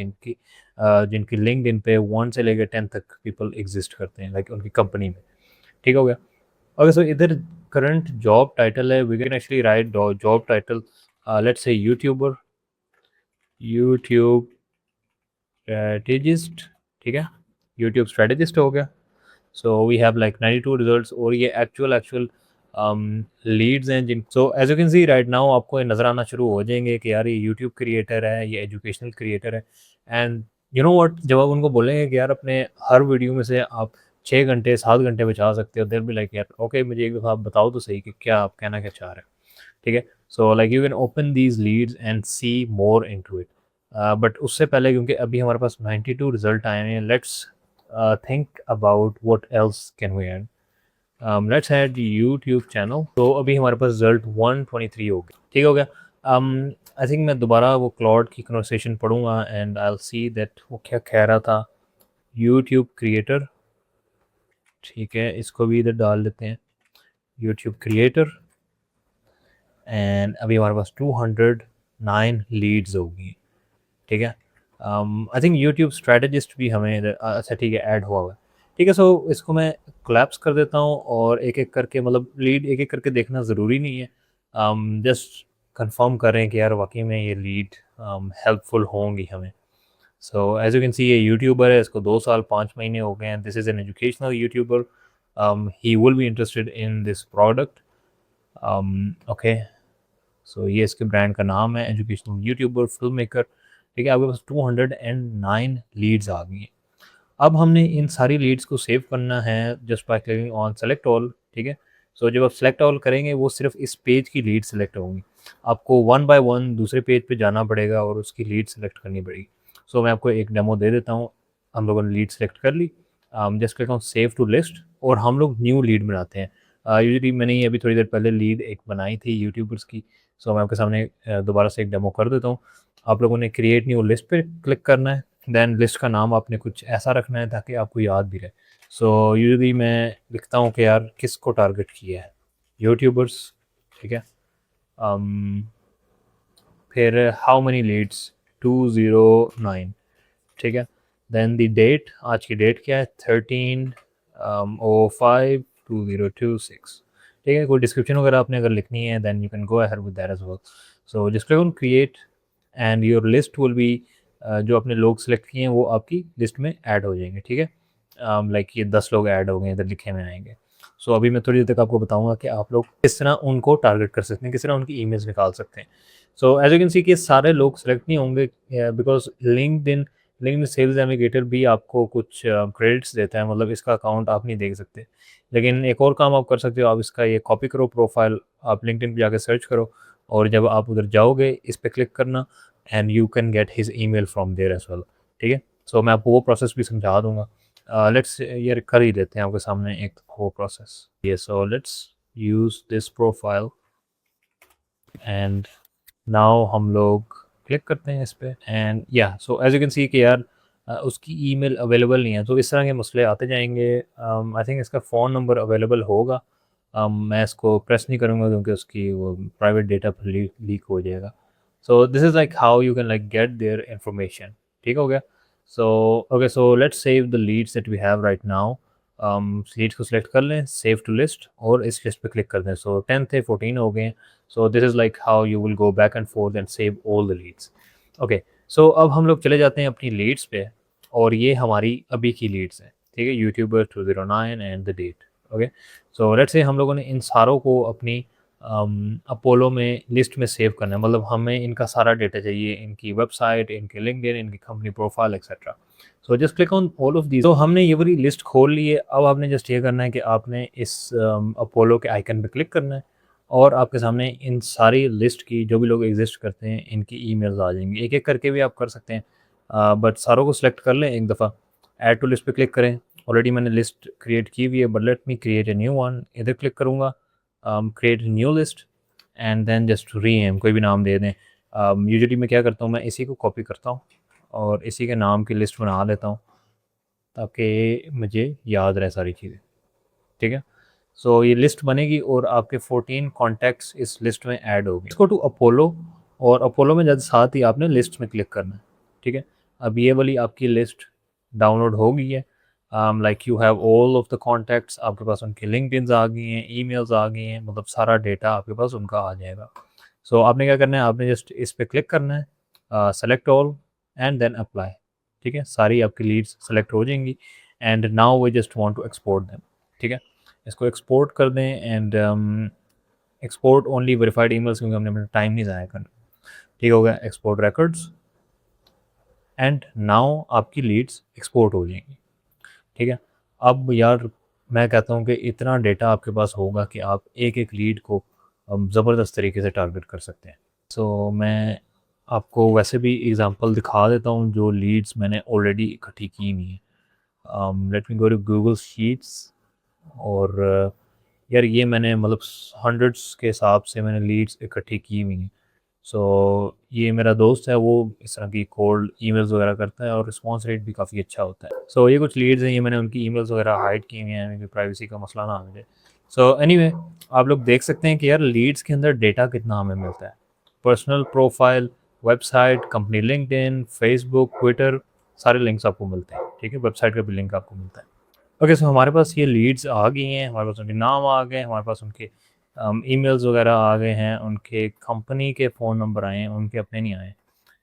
जिनकी लिंक्डइन पे 1 से लेकर 10 तक पीपल एग्जिस्ट करते हैं लाइक उनकी कंपनी में, ठीक हो गया। ओके, सो इधर करंट जॉब टाइटल है, we can actually write job title, let's say YouTuber, YouTube strategist, ठीक है, यूट्यूब स्ट्रेटेजिस्ट हो गया। So we have like 92 results और ये एक्चुअल लीड्स हैं जिन। So as you can see right now आपको ये नज़र आना शुरू हो जाएंगे कि यार ये यूट्यूब क्रिएटर है, ये एजुकेशनल क्रिएटर है। एंड यू नो व्हाट, जब आप उनको बोलेंगे कि यार अपने हर वीडियो में से आप 6 घंटे 7 घंटे बचा सकते हो, देर भी लाइक यार ओके, मुझे एक दफ़ा आप बताओ तो सही कि क्या आप कहना क्या चाह रहे हैं, ठीक है। So like you can open these leads and see more into it. But उससे पहले क्योंकि अभी हमारे पास 92 रिजल्ट आए हैं, let's think about what else can we add. Let's add YouTube channel. तो अभी हमारे पास रिजल्ट 123 हो गया, ठीक हो गया। आई थिंक मैं दोबारा वो क्लाउड की कन्वर्सेशन पढ़ूंगा and I will see that वो क्या कह रहा था। YouTube क्रिएटर, ठीक है, इसको भी इधर डाल देते हैं, YouTube क्रिएटर। एंड अभी हमारे पास 209 लीड्स होगी, ठीक है। आई थिंक यूट्यूब स्ट्रेटजिस्ट भी हमें अच्छा ठीक है ऐड हुआ है, ठीक है। सो इसको मैं कोलैप्स कर देता हूँ और एक एक करके, मतलब लीड एक एक करके देखना ज़रूरी नहीं है, जस्ट कंफर्म करें कि यार वाकई में ये लीड हेल्पफुल होंगी हमें। So as you can see ये यूट्यूबर है, इसको 2 साल 5 महीने हो गए हैं, this is an educational YouTuber, he will be interested in this product, okay. So ये इसके ब्रांड का नाम है, एजुकेशनल यूट्यूबर, फिल्म मेकर, ठीक है। आपके पास 209 लीड्स आ गई हैं। अब हमने इन सारी लीड्स को सेव करना है just by clicking on select all, ठीक है। सो जब आप सेलेक्ट ऑल करेंगे वो सिर्फ इस पेज की लीड सेलेक्ट होंगी, आपको वन बाय वन दूसरे पेज पे जाना पड़ेगा और उसकी लीड सेलेक्ट करनी पड़ेगी। सो मैं आपको एक डेमो दे देता हूँ। हम लोगों ने लीड सेलेक्ट कर ली, just click on save to list और हम लोग न्यू लीड बनाते हैं। यूजली मैंने ये अभी थोड़ी देर पहले लीड एक बनाई थी यूट्यूबर्स की, सो मैं आपके सामने दोबारा से एक डेमो कर देता हूँ। आप लोगों ने क्रिएट न्यू लिस्ट पे क्लिक करना है देन लिस्ट का नाम आपने कुछ ऐसा रखना है ताकि आपको याद भी रहे। सो यूजुअली मैं लिखता हूँ कि यार किसको टारगेट किया है, यूट्यूबर्स, ठीक है। um, फिर हाउ मनी लीड्स, 209, ठीक है। देन द डेट, आज की डेट क्या है, 13/05/2026, ठीक है। कोई डिस्क्रिप्शन वगैरह आपने अगर लिखनी है then you can go ahead with that as well. So just click on create and your list will be, जो आपने लोग सेलेक्ट किए हैं वो आपकी लिस्ट में ऐड हो जाएंगे, ठीक है। लाइक ये 10 लोग ऐड हो गए इधर लिखे में आएंगे। सो अभी मैं थोड़ी देर तक आपको बताऊंगा कि आप लोग किस तरह उनको टारगेट कर सकते हैं, किस तरह उनकी ईमेल्स निकाल सकते हैं। So as you can see कि सारे लोग सेलेक्ट नहीं होंगे बिकॉज लिंक्डइन सेल्स नेविगेटर भी आपको कुछ क्रेडिट्स देता है, मतलब इसका अकाउंट आप नहीं देख सकते। लेकिन एक और काम आप कर सकते हो, आप इसका ये कॉपी करो प्रोफाइल, आप लिंक्डइन पे जाके सर्च करो और जब आप उधर जाओगे इस पे क्लिक करना and you can get his email from there as well, ठीक है। सो मैं आपको वो प्रोसेस भी समझा दूंगा। लेट्स ये कर ही लेते हैं आपके सामने एक वो प्रोसेस। ये so let's use this profile and now हम लोग क्लिक करते हैं इस पे एंड या so as you can see कि यार उसकी ईमेल अवेलेबल नहीं है। तो इस तरह के मसले आते जाएंगे। आई थिंक इसका फ़ोन नंबर अवेलेबल होगा। मैं इसको प्रेस नहीं करूँगा क्योंकि उसकी वो प्राइवेट डेटा लीक हो जाएगा। So this is like how you can like get their information, ठीक हो गया। So okay, so let's save the leads that we have right now. Leads को सिलेक्ट कर लें, सेव टू लिस्ट, और इस लिस्ट पे क्लिक कर दें। सो 10 थे, 14 हो गए। So this is like how you will go back and forth and save all the leads. Okay, so अब हम लोग चले जाते हैं अपनी लीड्स पे और ये हमारी अभी की लीड्स हैं, ठीक है। YouTuber 209 and the date. Okay, so let's say हम लोगों ने इन सारों को अपनी अपोलो में लिस्ट में सेव करना है, मतलब हमें इनका सारा डेटा चाहिए, इनकी वेबसाइट, इनके लिंक्डइन, इनकी company profile etcetera. So just click on all of these. तो हमने ये वाली लिस्ट खोल ली है। अब आपने जस्ट ये करना है कि आपने इस अपोलो के आइकन पे क्लिक करना है और आपके सामने इन सारी लिस्ट की जो भी लोग एग्जिस्ट करते हैं इनकी ईमेल्स आ जाएंगी। एक एक करके भी आप कर सकते हैं, बट सारों को सिलेक्ट कर लें एक दफ़ा, ऐड टू लिस्ट पे क्लिक करें। ऑलरेडी मैंने लिस्ट क्रिएट की हुई है, but let me create a new one. इधर क्लिक करूँगा, create new list and then just rename, कोई भी नाम दे दें। यूजुअली मैं क्या करता हूँ, मैं इसी को कॉपी करता हूँ और इसी के नाम की लिस्ट बना लेता हूँ ताकि मुझे याद रहे सारी चीज़ें, ठीक है। सो ये लिस्ट बनेगी और आपके 14 कॉन्टैक्ट्स इस लिस्ट में ऐड होगी। इसको टू अपोलो, और अपोलो में जब साथ ही आपने लिस्ट में क्लिक करना है, ठीक है। अब ये वाली आपकी लिस्ट डाउनलोड हो गई है। Like you have all of the contacts, आपके पास उनकी लिंक्डइन्स आ गई हैं, ईमेल्स आ गई हैं, मतलब सारा डेटा आपके पास उनका आ जाएगा। सो आपने क्या करना है, आपने जस्ट इस पर क्लिक करना है, select all and then apply, ठीक है। सारी आपकी लीड्स सेलेक्ट हो जाएंगी and now we just want to export them, ठीक है। इसको एक्सपोर्ट कर दें and export only verified emails, क्योंकि हमने अपना टाइम नहीं ज़ाया करना, ठीक हो गया। एक्सपोर्ट रिकॉर्ड्स एंड नाउ आपकी लीड्स एक्सपोर्ट हो जाएंगी, ठीक है। अब यार मैं कहता हूँ कि इतना डेटा आपके पास होगा कि आप एक एक लीड को ज़बरदस्त तरीके से टारगेट कर सकते हैं। सो मैं आपको वैसे भी एग्जांपल दिखा देता हूँ जो लीड्स मैंने ऑलरेडी इकट्ठी की हुई हैं। Let me go to Google Sheets और यार ये मैंने मतलब हंड्रेड्स के हिसाब से मैंने लीड्स इकट्ठी की हुई हैं। सो ये मेरा दोस्त है, वो इस तरह की कोल्ड ईमेल्स वगैरह करता है और रिस्पॉन्स रेट भी काफ़ी अच्छा होता है। सो ये कुछ लीड्स हैं, ये मैंने उनकी ईमेल्स वगैरह हाइड की हुई हैं क्योंकि प्राइवेसी का मसला ना आ जाए। सो एनीवे, आप लोग देख सकते हैं कि यार लीड्स के अंदर डेटा कितना हमें मिलता है। Personal profile, website, company LinkedIn, Facebook, Twitter, सारे लिंक्स आपको मिलते हैं, ठीक है। वेबसाइट का भी लिंक आपको मिलता है। ओके, सो हमारे पास ये लीड्स आ गई हैं, हमारे पास उनके नाम आ गए, हमारे पास उनके ईमेल्स वगैरह आ गए हैं, उनके कंपनी के फ़ोन नंबर आए हैं, उनके अपने नहीं आए।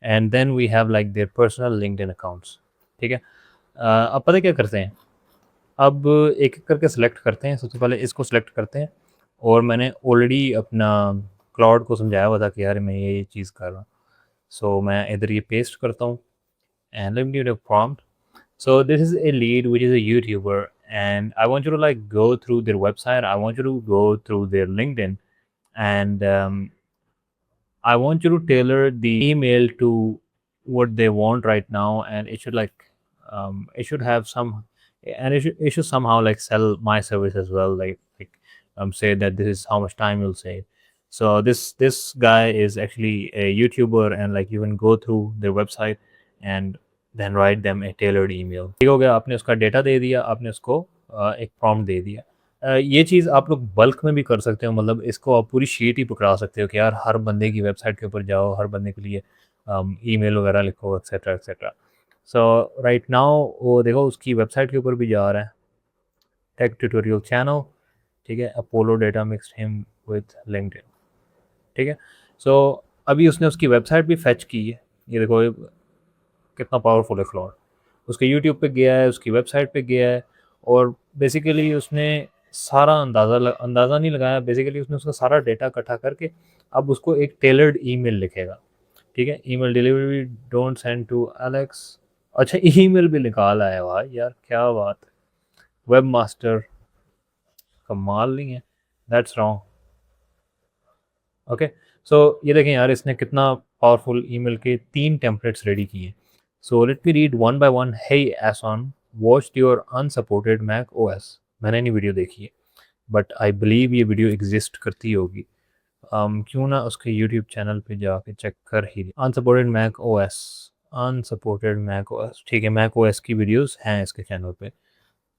And then we have like their personal LinkedIn accounts, ठीक है। अब पता है क्या करते हैं, अब एक एक करके सिलेक्ट करते हैं। सबसे पहले इसको सिलेक्ट करते हैं और मैंने ऑलरेडी अपना क्लाउड को समझाया हुआ था कि यार मैं ये चीज़ कर रहा हूँ। सो मैं इधर ये पेस्ट करता हूँ and let me give it a prompt. So this is a lead which is a YouTuber, and I want you to like go through their website. I want you to go through their LinkedIn, and I want you to tailor the email to what they want right now, and it should like it should have some, and it should somehow like sell my service as well. Like say that this is how much time you'll save. So this guy is actually a YouTuber, and like you can go through their website and then write them a tailored email. ठीक हो गया, आपने उसका data दे दिया, आपने उसको एक prompt दे दिया। ये चीज़ आप लोग बल्क में भी कर सकते हो, मतलब इसको आप पूरी शीट ही पकड़ा सकते हो कि यार हर बंदे की वेबसाइट के ऊपर जाओ, हर बंदे के लिए ईमेल वगैरह लिखो, एक्सेट्रा एक्सेट्रा। सो राइट नाउ वो देखो उसकी वेबसाइट के ऊपर भी जा रहा है, टेक ट्यूटोरियल चैनल, ठीक है, Apollo data mixed him with LinkedIn, ठीक है। सो अभी उसने उसकी वेबसाइट भी फेच की है, ये देखो ये कितना पावरफुल है क्लॉड। उसके यूट्यूब पे गया है, उसकी वेबसाइट पे गया है, और बेसिकली उसने सारा अंदाज़ा नहीं लगाया, बेसिकली उसने उसका सारा डेटा इकट्ठा करके अब उसको एक टेलर्ड ईमेल लिखेगा, ठीक है। Email delivery don't send to Alex, अच्छा ईमेल भी निकाल आया भाई, यार क्या बात है, वेब मास्टर कमाल नहीं है, दैट्स रॉन्ग। ओके, सो ये देखें यार इसने कितना पावरफुल ईमेल के 3 टेम्पलेट्स रेडी किए। So let me read one by one. Hey Eason, watch your unsupported Mac OS. मैंने नहीं वीडियो देखी है, बट आई बिलीव ये वीडियो एग्जिस्ट करती होगी। क्यों ना उसके यूट्यूब चैनल पे जाके चेक कर ही। Unsupported Mac OS, unsupported Mac OS, ठीक है, मैक ओएस की वीडियोस हैं इसके चैनल पे,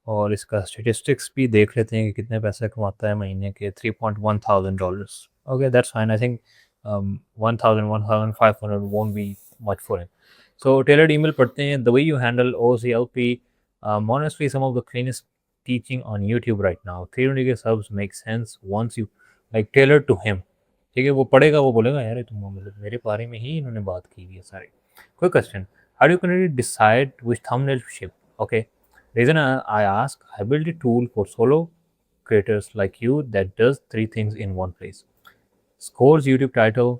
और इसका स्टेटिस्टिक्स भी देख लेते हैं कि कितने पैसे कमाता है महीने के। $3,100। Okay that's fine, I think 1,500 won't be much for him. So tailored email पढ़ते हैं। The way you handle OCLP, honestly some of the cleanest teaching on YouTube right now. 300 के subs make sense once you like tailored to him, ठीक है। वो पढ़ेगा, वो बोलेगा यार ये तुम मतलब मेरे बारे में ही इन्होंने बात की हुई है सारी। कोई question, how do can decide which thumbnail to ship? Okay, reason I ask, I built a tool for solo creators like you that does 3 things in one place: scores YouTube title,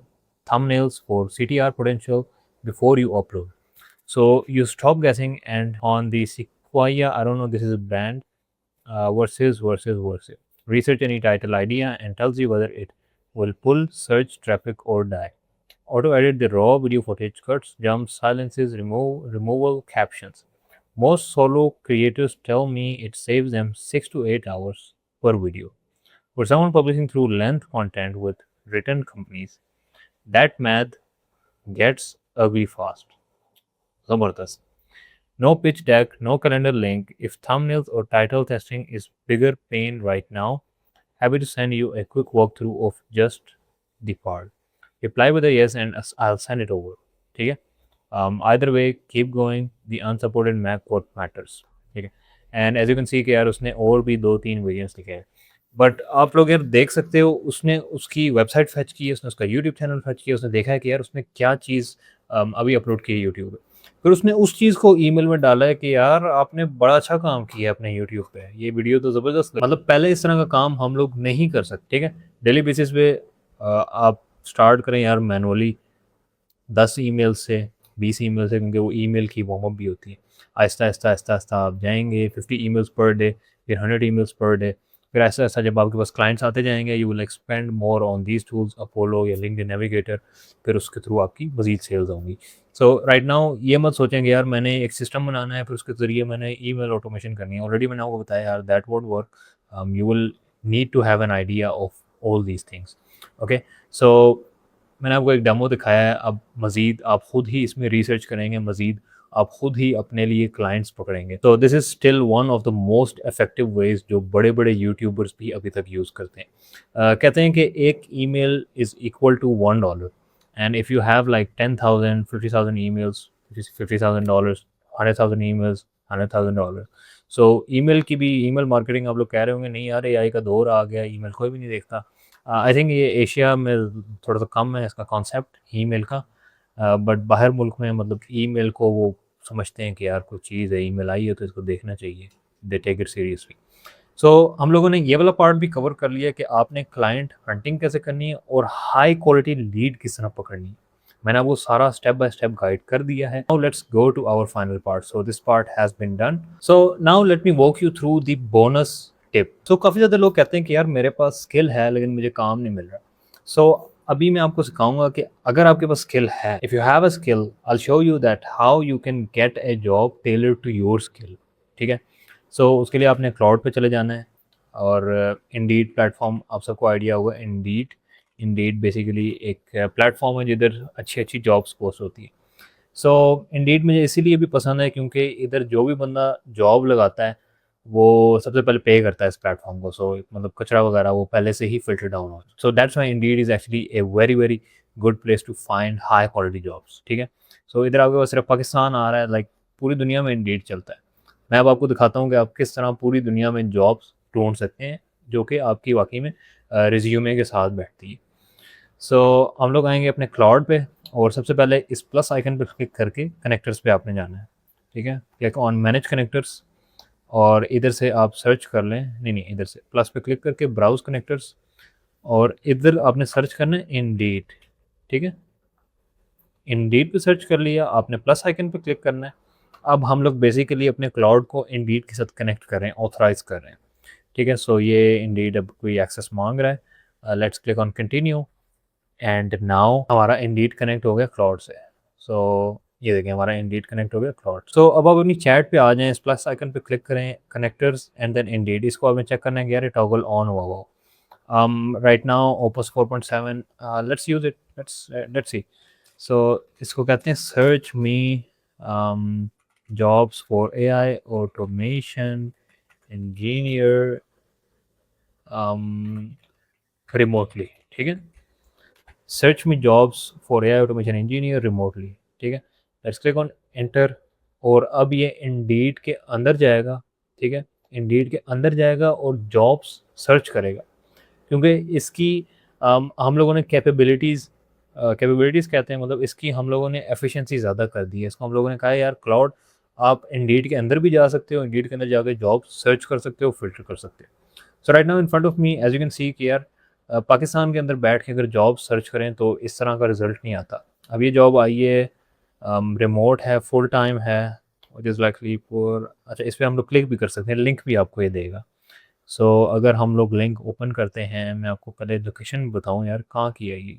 thumbnails for CTR potential before you upload. So you stop guessing, and on the Sequoia, I don't know, this is a brand, versus. Research any title idea and tells you whether it will pull search traffic or die. Auto edit the raw video footage, cuts, jumps, silences, removal captions. Most solo creators tell me it saves them 6 to 8 hours per video. For someone publishing through length content with written companies, that math gets ugly fast. Zabardast. No pitch deck, no calendar link. If thumbnails or title testing is bigger pain right now, happy to send you a quick walkthrough of just the part. Reply with a yes and I'll send it over. ठीक है? Either way, keep going. The unsupported Mac what matters. ठीक है? And as you can see कि यार उसने और भी 2-3 variants लिखे हैं, बट आप लोग यार देख सकते हो उसने उसकी वेबसाइट फेच की है, उसने उसका यूट्यूब चैनल फेच किया, उसने देखा है कि यार उसने क्या चीज़ अभी अपलोड की है यूट्यूब पे, फिर उसने उस चीज़ को ईमेल में डाला है कि यार आपने बड़ा अच्छा काम किया है अपने यूट्यूब पे, ये वीडियो तो ज़बरदस्त, मतलब पहले इस तरह का काम हम लोग नहीं कर सकते, ठीक है। डेली बेसिस पे आप स्टार्ट करें यार मैनुअली 10 ईमेल से, 20 ईमेल से, क्योंकि वो ईमेल की वार्म अप भी होती है। आहिस्ता आहिस्ता आहिस्ता आहिस्ता आप जाएंगे 50 ईमेल्स पर डे, फिर 100 ईमेल्स पर डे, फिर ऐसा ऐसा जब आपके पास क्लाइंट्स आते जाएंगे, you will expand more on these tools, Apollo या लिंक्डइन नेविगेटर, फिर उसके थ्रू आपकी मजीद सेल्स होंगी। सो राइट नाउ ये मत सोचेंगे यार मैंने एक सिस्टम बनाना है फिर उसके ज़रिए मैंने ईमेल ऑटोमेशन करनी है। ऑलरेडी मैंने आपको बताया यार that won't work, you will need to have an idea of all these things. Okay, so मैंने आपको एक डेमो दिखाया है, अब मज़ीद आप खुद ही इसमें रिसर्च करेंगे, मज़ीद आप खुद ही अपने लिए क्लाइंट्स पकड़ेंगे। तो this is still one of the most effective veg जो बड़े बड़े यूट्यूबर्स भी अभी तक यूज़ करते हैं। कहते हैं कि एक email is equal to $1, and if you have like 10,000 50,000 emails, $50,000, 100,000 emails, $100,000। So email की भी, ईमेल मार्केटिंग आप लोग कह रहे होंगे नहीं यार एआई का दौर आ गया, ईमेल कोई भी नहीं देखता। आई थिंक ये एशिया में थोड़ा सा कम है इसका कॉन्सेप्ट ईमेल का, बट बाहर मुल्क में मतलब ईमेल को वो समझते हैं कि यार कोई चीज़ है, ईमेल आई है तो इसको देखना चाहिए, दे टेक इट सीरियसली। सो हम लोगों ने ये वाला पार्ट भी कवर कर लिया कि आपने क्लाइंट हंटिंग कैसे करनी है और हाई क्वालिटी लीड किस तरह पकड़नी है। मैंने आपको सारा स्टेप बाय स्टेप गाइड कर दिया है। Now let's go to our final part. So this part has been done. So now let me walk you through the bonus tip. So काफ़ी ज़्यादा लोग कहते हैं कि यार मेरे पास स्किल है लेकिन मुझे काम नहीं मिल रहा। सो अभी मैं आपको सिखाऊंगा कि अगर आपके पास स्किल है, if you have a skill, I will show you that how you can get a job tailored to your skill, ठीक है। सो उसके लिए आपने क्लाउड पे चले जाना है, और इंडीड प्लेटफॉर्म आप सबको आइडिया होगा। इंडीड बेसिकली एक प्लेटफॉर्म है जिधर अच्छी अच्छी जॉब्स पोस्ट होती है। सो इंडीड मुझे इसीलिए भी पसंद है क्योंकि इधर जो भी बंदा जॉब लगाता है वो सबसे पहले पे करता है इस प्लेटफॉर्म को। सो मतलब कचरा वगैरह वो पहले से ही फिल्टर डाउन हो। So that's why Indeed is actually a very very good place to find high quality jobs. ठीक है, सो इधर आपके पास सिर्फ पाकिस्तान आ रहा है, लाइक पूरी दुनिया में इंडीड चलता है। मैं अब आपको दिखाता हूँ कि आप किस तरह पूरी दुनिया में जॉब्स ढूंढ सकते हैं जो कि आपकी वाकई में रिज्यूमे के साथ बैठती है। सो हम लोग आएंगे अपने क्लाउड पे और सबसे पहले इस प्लस आइकन पे क्लिक करके कनेक्टर्स पे आपने जाना है। ठीक है, क्लिक ऑन मैनेज कनेक्टर्स और इधर से आप सर्च कर लें, नहीं इधर से प्लस पे क्लिक करके ब्राउज कनेक्टर्स और इधर आपने सर्च करना है इंडीड। ठीक है, इंडीड पे सर्च कर लिया आपने, प्लस आइकन पे क्लिक करना है। अब हम लोग बेसिकली अपने क्लाउड को इंडीड के साथ कनेक्ट कर रहे हैं, ऑथराइज कर रहे हैं। ठीक है, सो ये इंडीड अब कोई एक्सेस मांग रहा है। Let's click on continue and now हमारा इंडीड कनेक्ट हो गया क्लाउड से। सो ये देखें हमारा इंडीड कनेक्ट हो गया क्लाउड। सो अब आप अपनी चैट पे आ जाएं, इस प्लस आइकन पे क्लिक करें, कनेक्टर्स एंड देन इंडीड। इसको आपने चेक करना है कि यार ये टॉगल ऑन हुआ हो। Right now Opus 4.7, let's use it, let's see. So इसको कहते हैं search me jobs for AI automation engineer remotely. ठीक है, search me jobs for AI automation engineer remotely. ठीक है, लेट्स क्लिक ऑन एंटर और अब ये इंडीड के अंदर जाएगा। ठीक है, इंडीड के अंदर जाएगा और जॉब्स सर्च करेगा क्योंकि इसकी हम लोगों ने कैपेबिलिटीज़ कहते हैं, मतलब इसकी हम लोगों ने एफिशिएंसी ज़्यादा कर दी है। इसको हम लोगों ने कहा है यार क्लाउड आप इंडीड के अंदर भी जा सकते हो, इंडीड के अंदर जाकर जॉब सर्च कर सकते हो, फिल्टर कर सकते हो। So right now in front of me as you can see कि यार पाकिस्तान के अंदर बैठ के अगर जॉब सर्च करें तो इस तरह का रिजल्ट नहीं आता। अब ये जॉब आई है, रिमोट है, फुल टाइम है, विच इज़ लाइकली फॉर, अच्छा इस पर हम लोग क्लिक भी कर सकते हैं, लिंक भी आपको ये देगा। सो अगर हम लोग लिंक ओपन करते हैं, मैं आपको पहले लोकेशन बताऊं यार कहाँ की है ये,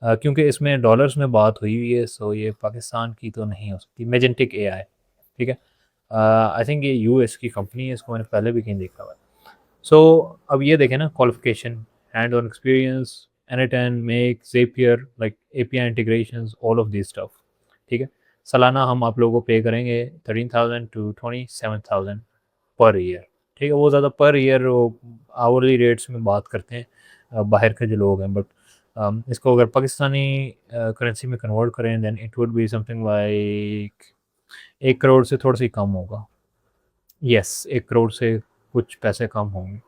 क्योंकि इसमें डॉलर्स में बात हुई हुई है, सो ये पाकिस्तान की तो नहीं हो सकती। मेजेंटिक एआई, ठीक है, आई थिंक ये यूएस की कंपनी है, इसको मैंने पहले भी कहीं देखा हुआ है। सो अब ये देखें ना, क्वालिफिकेशन, हैंड ऑन एक्सपीरियंस, एन Make, Zapier, like API integrations, all of this stuff. ठीक है, सालाना हम आप लोगों को पे करेंगे 13,000 to 27,000 पर ईयर। ठीक है, वो ज़्यादा पर ईयर आवरली रेट्स में बात करते हैं बाहर के जो लोग हैं, बट इसको अगर पाकिस्तानी करेंसी में कन्वर्ट करें then it would be something like 1 crore से थोड़ा सी कम होगा। यस, 1 करोड़ से कुछ पैसे कम होंगे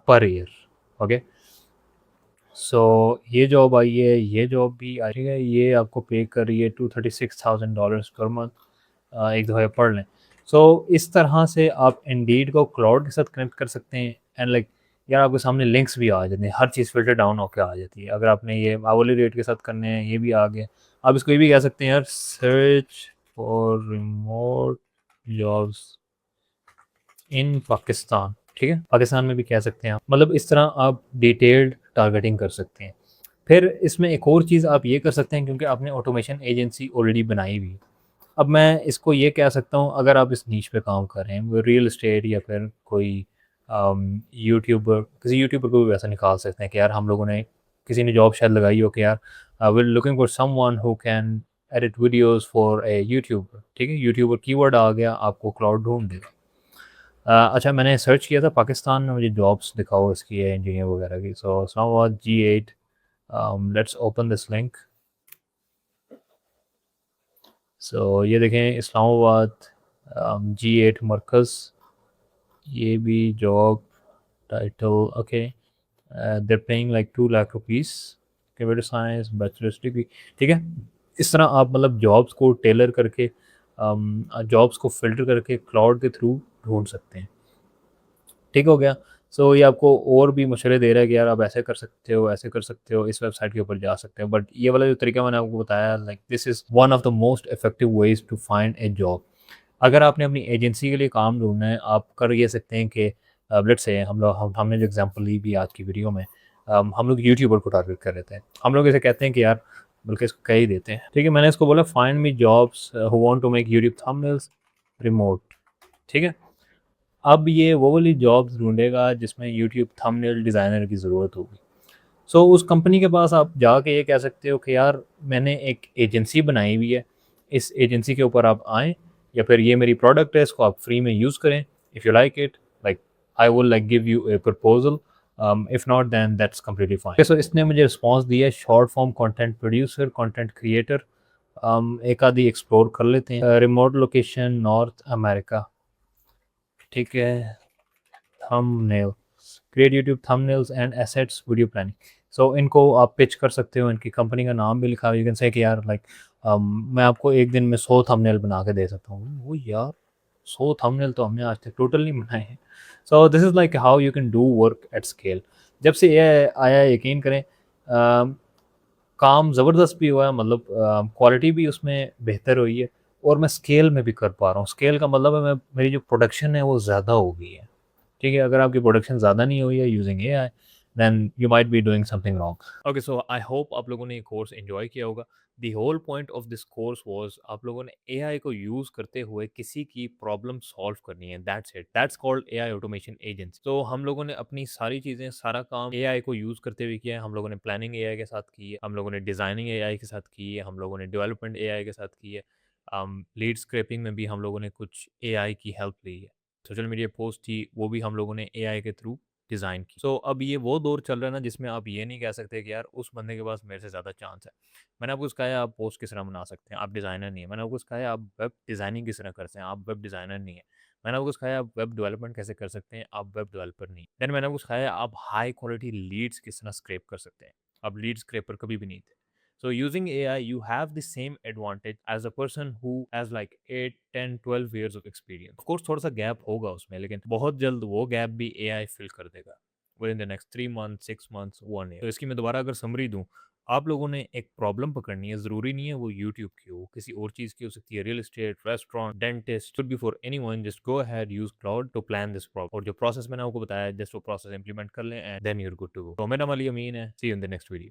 पर ईयर। ओके, सो ये जॉब आई है, ये जॉब भी आई है, ये आपको पे कर रही है $236,000 पर मंथ। एक दफ़ा पढ़ लें। सो इस तरह से आप इंडीड को क्लाउड के साथ कनेक्ट कर सकते हैं एंड लाइक यार आपके सामने लिंक्स भी आ जाते हैं, हर चीज़ फिल्टर डाउन होकर आ जाती है। अगर आपने ये आवली रेट के साथ करने हैं, ये भी आ गया। आप इसको ये भी कह सकते हैं यार, search for remote jobs in Pakistan. ठीक है, पाकिस्तान में भी कह सकते हैं आप, मतलब इस तरह आप डिटेल्ड टारगेटिंग कर सकते हैं। फिर इसमें एक और चीज़ आप ये कर सकते हैं, क्योंकि आपने ऑटोमेशन एजेंसी ऑलरेडी बनाई हुई है। अब मैं इसको ये कह सकता हूँ, अगर आप इस नीच पे काम कर रहे हैं, वो रियल एस्टेट या फिर कोई यूट्यूबर, किसी यूट्यूबर को भी वैसा निकाल सकते हैं कि यार हम लोगों ने, किसी ने जॉब शायद लगाई हो कि यार we are looking for someone who can edit videos for a YouTuber. ठीक है, यूट्यूबर कीवर्ड आ गया, आपको क्लाउड ढूंढ देगा। अच्छा, मैंने सर्च किया था पाकिस्तान में, मुझे जॉब्स दिखाओ इसकी है इंजीनियर वगैरह की। So Islamabad G8, let's open this link. So ये देखें इस्लामाबाद G8 मरकज़, ये भी job title okay, there paying like 2 lakh rupees, computer science bachelor's degree. ठीक है, इस तरह आप मतलब जॉब्स को टेलर करके, जॉब्स को फिल्टर करके क्लाउड के थ्रू ढूंढ सकते हैं। ठीक हो गया। सो ये आपको और भी मशवरे दे रहा है कि यार आप ऐसे कर सकते हो, ऐसे कर सकते हो, इस वेबसाइट के ऊपर जा सकते हो। बट ये वाला जो तरीका मैंने आपको बताया, like this is one of the most effective ways to find a job. अगर आपने अपनी एजेंसी के लिए काम ढूंढना है, आप कर ये सकते हैं कि लेट्स से हमने जो एग्जांपल ली भी आज की वीडियो में, हम लोग यूट्यूबर को टारगेट कर रहे थे। हम लोग इसे कहते हैं कि यार, बल्कि इसको कह ही देते हैं। ठीक है, मैंने इसको बोला find me jobs who want to make YouTube thumbnails remote. ठीक है, अब ये वो वाली जॉब्स ढूंढेगा जिसमें यूट्यूब थंबनेल डिज़ाइनर की ज़रूरत होगी। सो उस कंपनी के पास आप जाके ये कह सकते हो कि यार मैंने एक एजेंसी बनाई हुई है, इस एजेंसी के ऊपर आप आएँ या फिर ये मेरी प्रोडक्ट है, इसको आप फ्री में यूज़ करें। If you like it, like I will like give you a proposal, if not then that's completely fine. So इसने मुझे रिस्पॉन्स दिया है short form content producer, content creator. एक आधी एक्सप्लोर कर लेते हैं। रिमोट लोकेशन नॉर्थ अमेरिका, ठीक है। Thumbnail, create YouTube thumbnails and assets video planning. So इनको आप पिच कर सकते हो, इनकी कंपनी का नाम भी लिखा हुआ है। यू कैन से कि यार लाइक मैं आपको एक दिन में 100 थंबनेल बना के दे सकता हूँ। वो यार 100 थंबनेल तो हमने आज तक टोटल नहीं बनाए हैं। So this is like how you can do work at scale. जब से एआई आया है, यकीन करें काम ज़बरदस्त भी हुआ है, मतलब क्वालिटी भी उसमें बेहतर हुई है और मैं स्केल में भी कर पा रहा हूँ। स्केल का मतलब है मैं मेरी जो प्रोडक्शन है वो ज़्यादा हो गई है। ठीक है, अगर आपकी प्रोडक्शन ज़्यादा नहीं हुई है using AI, then you might be doing something wrong. Okay, so I hope आप लोगों ने ये कोर्स एंजॉय किया होगा। The whole point of this course was आप लोगों ने एआई को यूज़ करते हुए किसी की प्रॉब्लम सॉल्व करनी है। That's it, that's called AI automation agents. तो हम लोगों ने अपनी सारी चीज़ें, सारा काम एआई को यूज़ करते हुए किया है। हम लोगों ने प्लानिंग एआई के साथ की है, हम लोगों ने डिज़ाइनिंग एआई के साथ की है, हम लोगों ने डेवलपमेंट एआई के साथ की है। लीड स्क्रैपिंग में भी हम लोगों ने कुछ एआई की हेल्प ली है। सोशल मीडिया पोस्ट थी, वो भी हम लोगों ने एआई के थ्रू डिज़ाइन की। सो अब ये वो दौर चल रहा है ना, जिसमें आप ये नहीं कह सकते कि यार उस बंदे के पास मेरे से ज़्यादा चांस है। मैंने आपको सिखाया आप पोस्ट किस तरह बना सकते हैं, आप डिज़ाइनर नहीं है। मैंने आपको सिखाया आप वेब डिज़ाइनिंग किस तरह करते हैं, आप वेब डिज़ाइनर नहीं है। मैंने आपको सिखाया आप वेब डेवलपमेंट कैसे कर सकते हैं, आप वेब डेवलपर नहीं। देन मैंने आपको सिखाया आप हाई क्वालिटी लीड्स किस तरह स्क्रैप कर सकते हैं। आप लीड स्क्रैपर कभी भी नहीं थे। So using AI, you have the same advantage as a person who has like 8, 10, 12 years of experience. Of course, थोड़ा सा गैप होगा उसमें, लेकिन बहुत जल्द वो गैप भी AI फिल कर देगा। Within the next 3 months, 6 months, 1 year। तो इसकी मैं दोबारा अगर समरी दूँ, आप लोगों ने एक प्रॉब्लम पकड़नी है, ज़रूरी नहीं है वो यूट्यूब की हो, किसी और चीज़ की हो सकती है, real estate, restaurant, dentist, could be for anyone. Just go ahead, use Claude to plan this problem. और जो प्रोसेस मैंने आपको बताया, जस्ट वो प्रोसेस इंप्लीमेंट कर लें and then you are good to go. तो मेरा नाम अली अमीन है। See you in the next video.